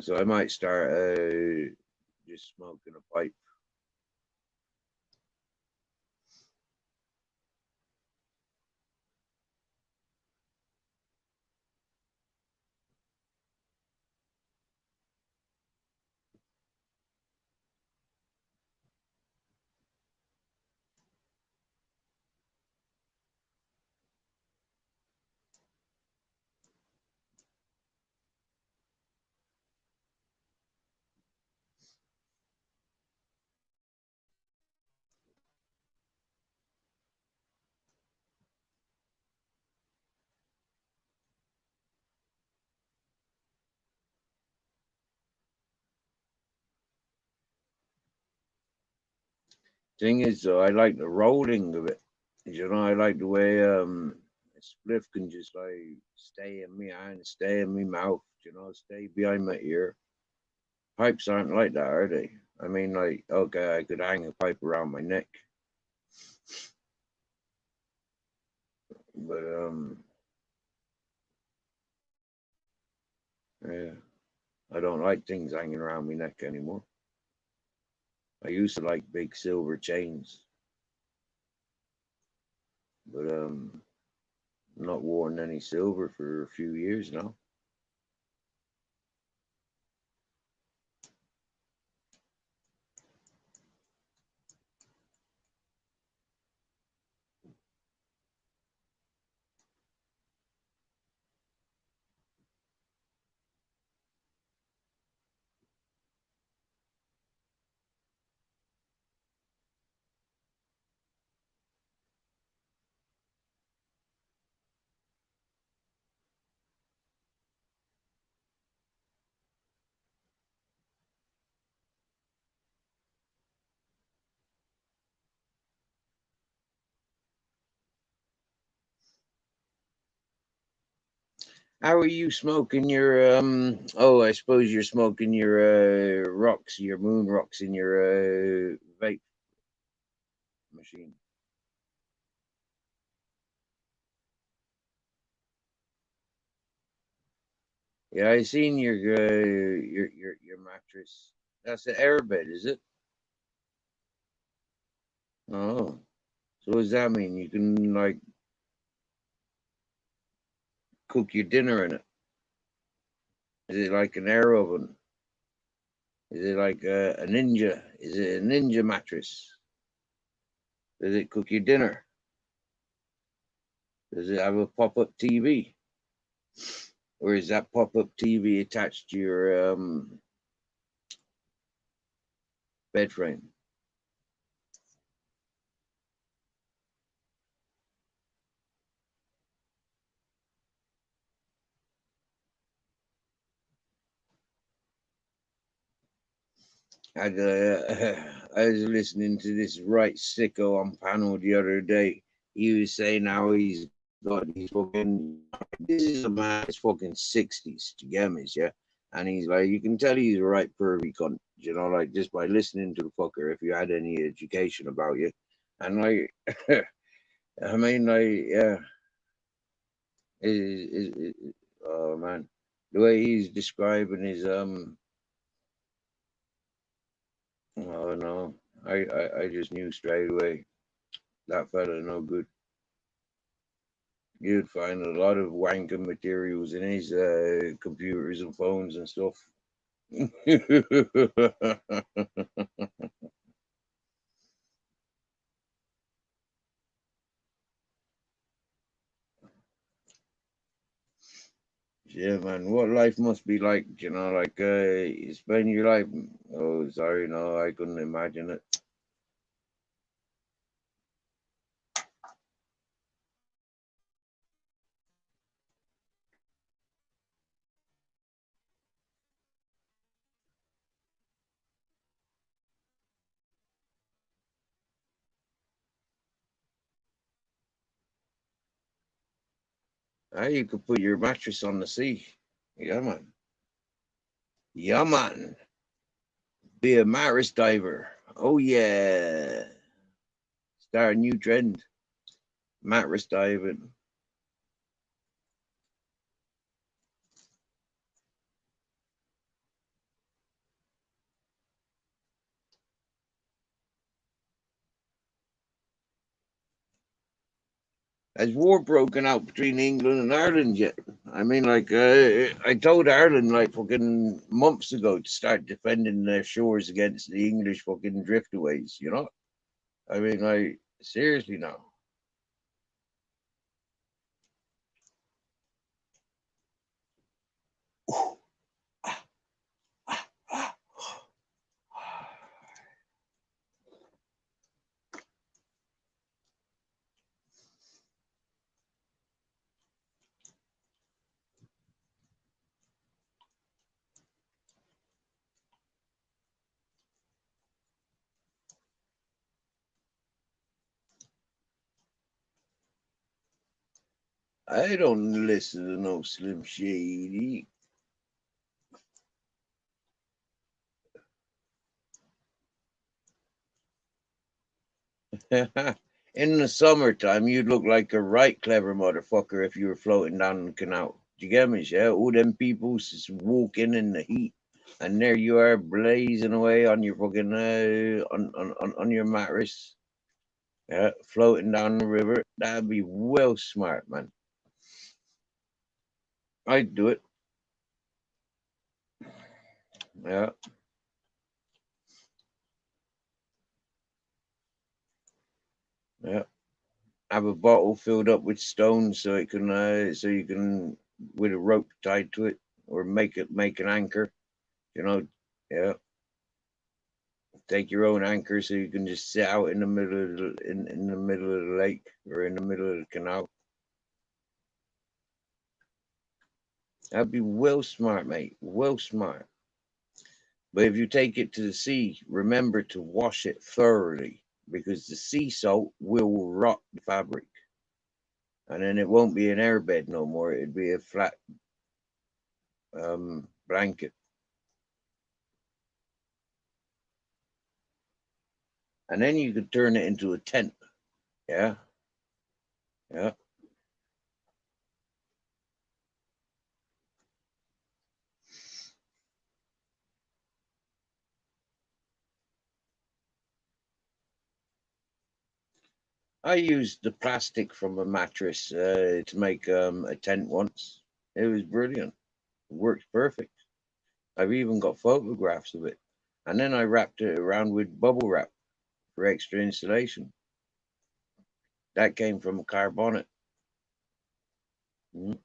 So I might start just smoking a pipe. Thing is, though, I like the rolling of it. You know, I like the way a spliff can just like stay in my hand, stay in my mouth. You know, stay behind my ear. Pipes aren't like that, are they? I mean, like, okay, I could hang a pipe around my neck, but yeah, I don't like things hanging around my neck anymore. I used to like big silver chains, but not worn any silver for a few years now. How are you smoking your oh, I suppose you're smoking your rocks, your moon rocks in your vape machine. Yeah, I seen your mattress. That's an airbed, is it? Oh. So what does that mean? You can like cook your dinner in it. Is it like an air oven? Is it like a ninja? Is it a ninja mattress? Does it cook your dinner? Does it have a pop-up TV? Or is that pop-up TV attached to your bed frame? I was listening to this right sicko on panel the other day. He was saying how he's God, he's fucking. This is a man that's fucking 60s. Do you get me? Yeah. And he's like, you can tell he's a right pervy cunt, you know, like just by listening to the fucker if you had any education about you. And like, I mean, like, yeah, oh man, the way he's describing his, oh no, I just knew straight away that fella no good. You'd find a lot of wanking materials in his computers and phones and stuff. Yeah, man, what life must be like, you know, like you spend your life. Oh, sorry, no, I couldn't imagine it. You could put your mattress on the sea. Yeah, man. Yeah, man. Be a Maris diver. Oh, yeah. Start a new trend. Mattress diving. Has war broken out between England and Ireland yet? I mean, like, I told Ireland, like, fucking months ago to start defending their shores against the English fucking driftaways, you know? I mean, like, seriously now. I don't listen to no Slim Shady. In the summertime, you'd look like a right clever motherfucker if you were floating down the canal. Do you get me? Yeah, all them people just walking in the heat, and there you are blazing away on your fucking on your mattress, yeah, floating down the river. That'd be well smart, man. I'd do it. Yeah, yeah. Have a bottle filled up with stones so it can so you can with a rope tied to it or make an anchor. You know, yeah. Take your own anchor so you can just sit out in the middle of in the middle of the lake or in the middle of the canal. That'd be well smart, mate. Well smart. But if you take it to the sea, remember to wash it thoroughly because the sea salt will rot the fabric. And then it won't be an airbed no more. It'd be a flat blanket. And then you could turn it into a tent. Yeah. Yeah. I used the plastic from a mattress to make a tent once. It was brilliant. It works perfect. I've even got photographs of it. And then I wrapped it around with bubble wrap for extra insulation. That came from a car bonnet. Mm.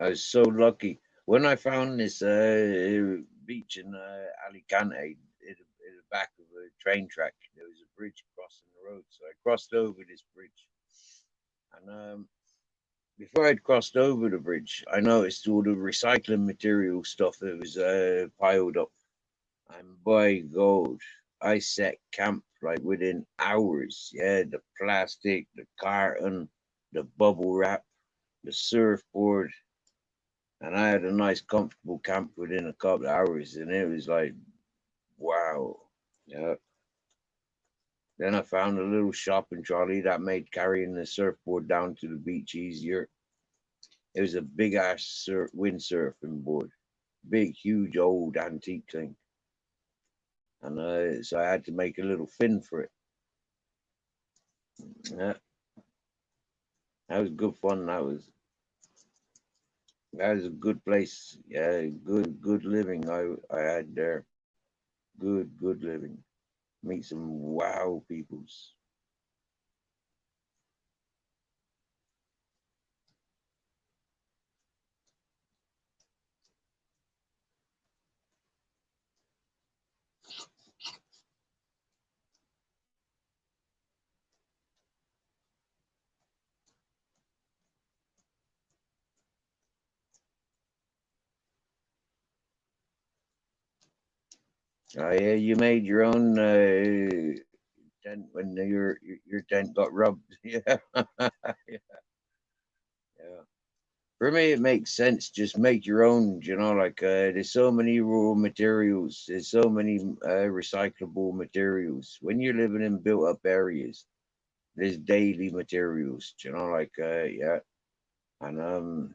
I was so lucky. When I found this beach in Alicante, in the back of a train track. There was a bridge crossing the road, so I crossed over this bridge. And before I'd crossed over the bridge, I noticed all the recycling material stuff that was piled up. And by God, I set camp like within hours. Yeah, the plastic, the carton, the bubble wrap, the surfboard, and I had a nice, comfortable camp within a couple of hours, and it was like, wow. Yeah. Then I found a little shopping trolley that made carrying the surfboard down to the beach easier. It was a big ass windsurfing board, big, huge, old antique thing, and so I had to make a little fin for it. Yeah, that was good fun. That was a good place. Yeah, good living. I had there. Good living. Meet some wow peoples. Oh yeah, you made your own tent when your tent got rubbed. Yeah, yeah. For me, it makes sense. Just make your own. Like there's so many raw materials. There's so many recyclable materials. When you're living in built-up areas, there's daily materials. Like yeah, and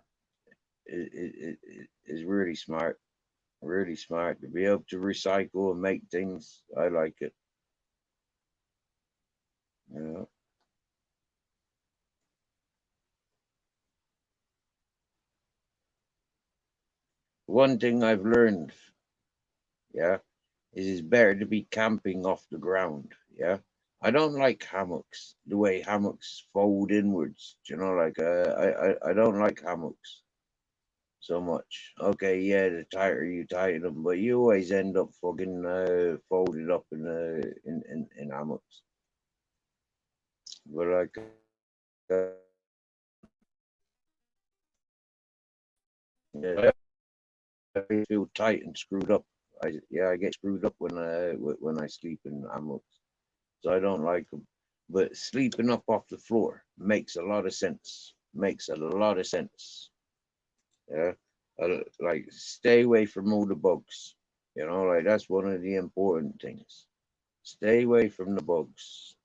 it is really smart. Really smart to be able to recycle and make things. I like it. You know, one thing I've learned, yeah, is it's better to be camping off the ground. Yeah, I don't like hammocks. The way hammocks fold inwards. Like I don't like hammocks so much. Okay, yeah, the tighter you tighten them, but you always end up fucking folded up in hammocks. But like yeah, I feel tight and screwed up. I get screwed up when I sleep in hammocks, so I don't like them. But sleeping up off the floor makes a lot of sense. Makes a lot of sense. Yeah, like stay away from all the bugs. Like that's one of the important things. Stay away from the bugs.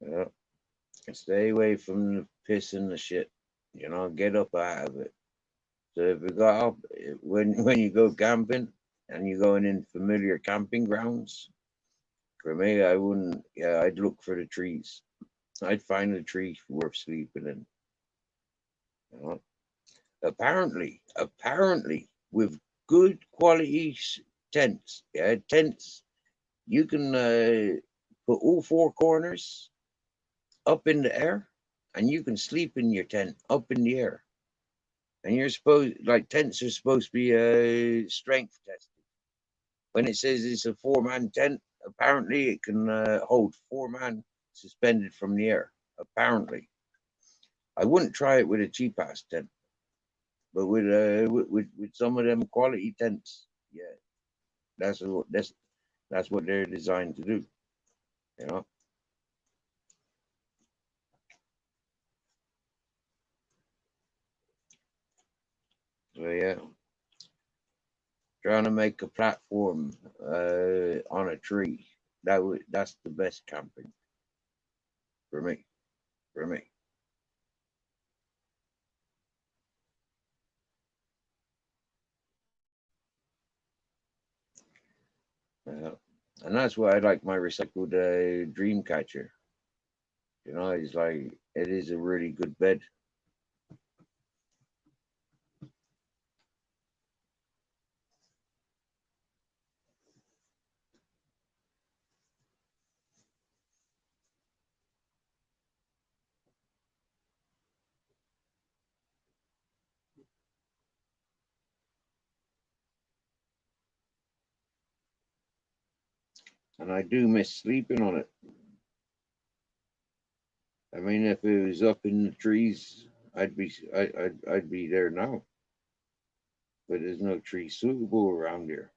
Yeah, stay away from the piss and the shit. Get up out of it. So if you got up when you go camping and you're going in familiar camping grounds, for me, I wouldn't. Yeah, I'd look for the trees. I'd find a tree worth sleeping in. You know? Apparently, with good quality tents, yeah, tents, you can put all four corners up in the air, and you can sleep in your tent up in the air. And you're supposed like tents are supposed to be strength tested. When it says it's a four-man tent, apparently it can hold four-man suspended from the air. Apparently, I wouldn't try it with a cheap ass tent, but with some of them quality tents, yeah, that's what they're designed to do. You know, so yeah, trying to make a platform on a tree that's the best camping for me. For me, uh, and that's why I like my recycled dream catcher. It's like it is a really good bed. and I do miss sleeping on it. I mean, if it was up in the trees, I'd be there now. But there's no tree suitable around here.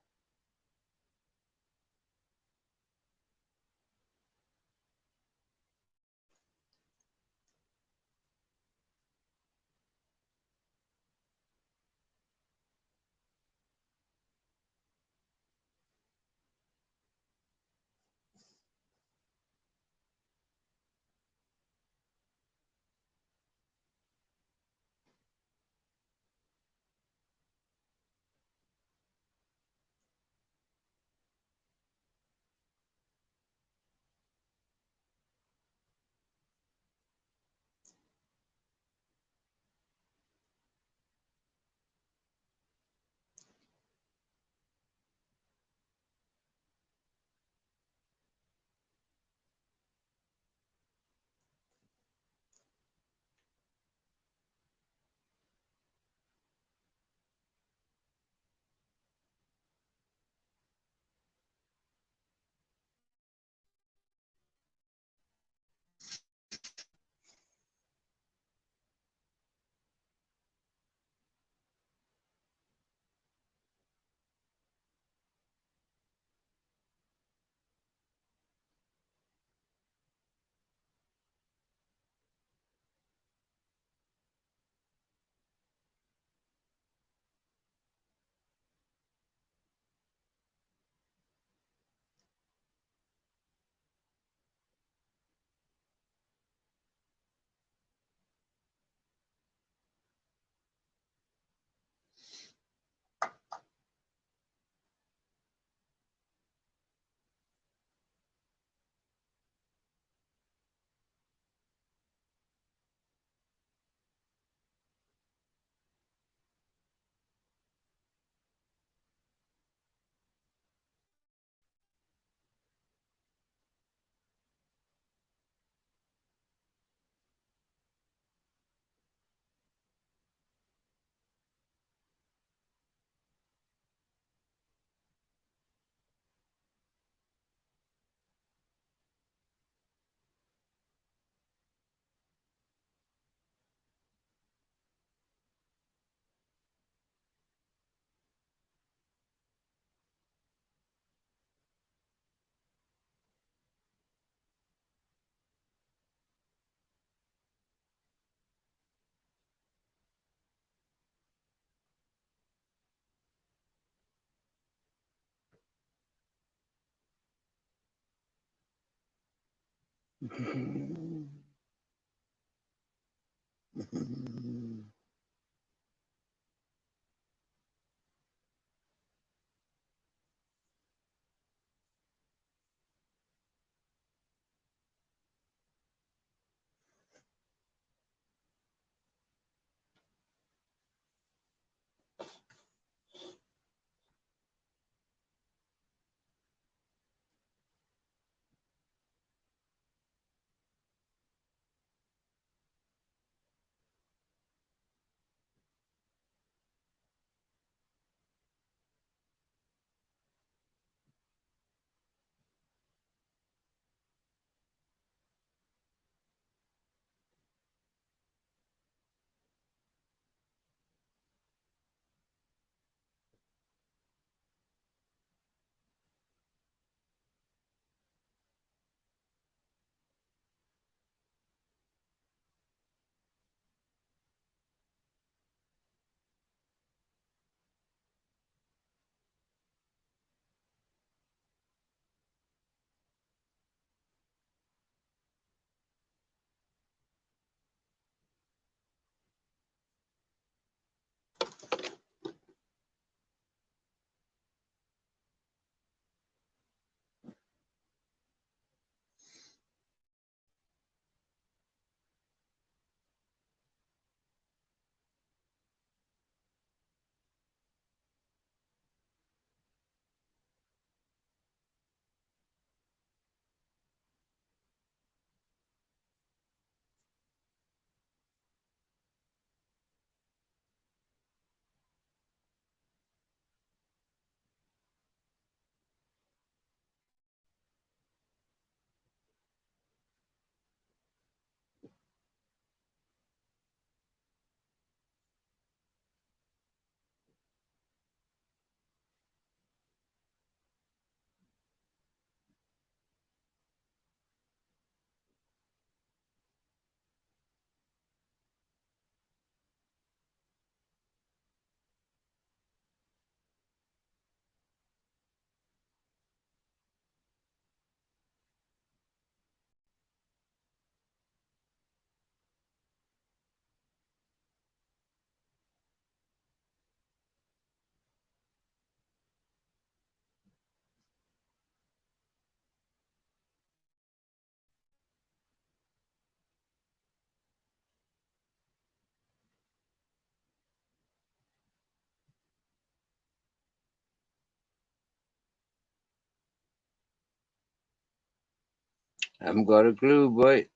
I haven't got a clue, boy.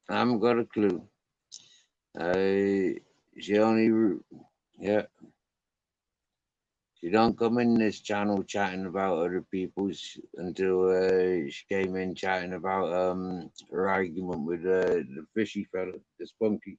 I haven't got a clue. I she only yeah. She don't come in this channel chatting about other people's until she came in chatting about her argument with the fishy fella, the spunky.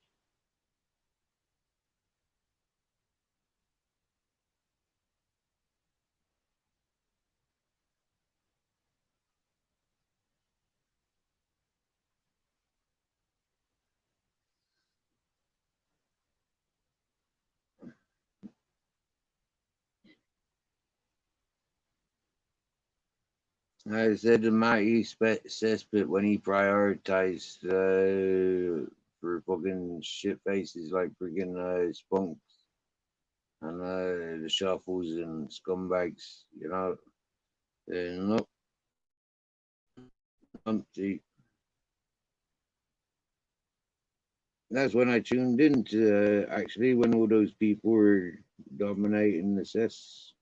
I said to Matty Cesspit when he prioritized for fucking shit faces like friggin' spunks and the shuffles and scumbags, you know. Nope, empty. That's when I tuned in to actually when all those people were dominating the cess.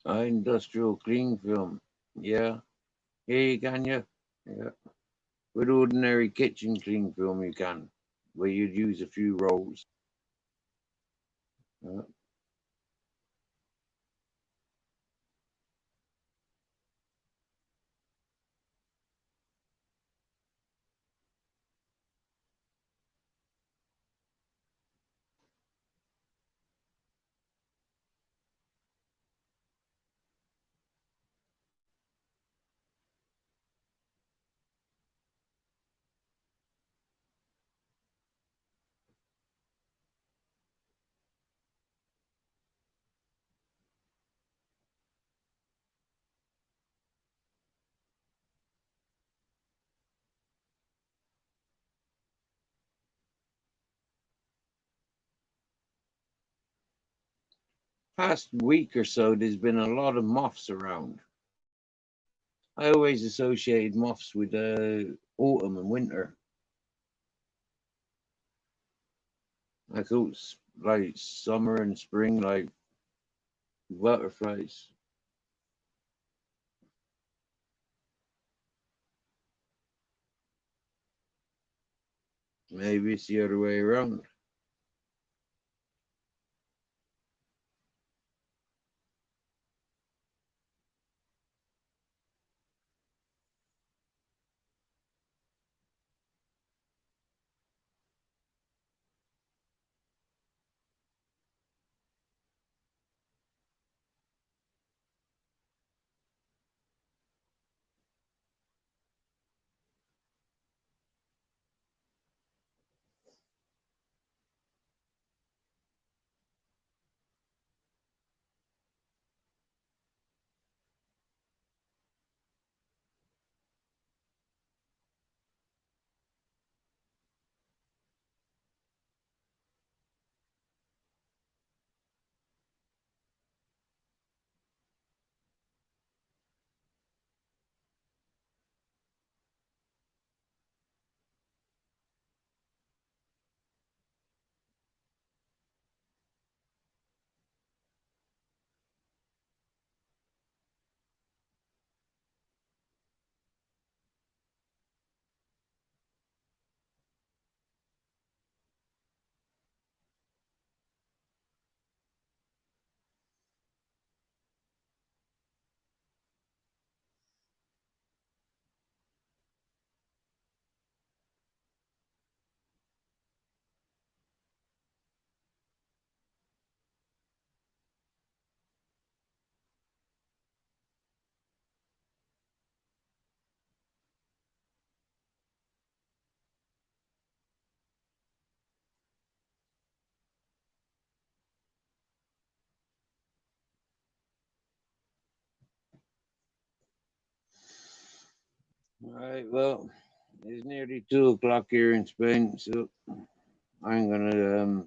Industrial cling film. Yeah. Yeah, you can, yeah. Yeah. With ordinary kitchen cling film, you can, where you'd use a few rolls. Uh, Past week or so, there's been a lot of moths around. I always associated moths with autumn and winter. I thought like summer and spring, like butterflies. Maybe it's the other way around. All right, well, it's nearly 2 o'clock here in Spain, so I'm gonna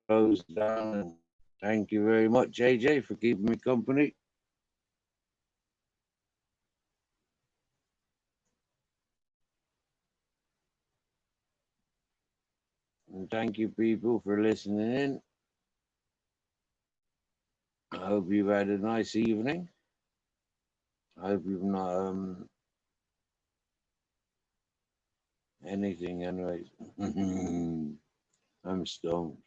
close down and thank you very much, AJ, for keeping me company. And thank you, people, for listening in. I hope you've had a nice evening. I hope you've not anything, anyways. I'm stoned.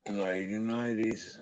Nighty nighties.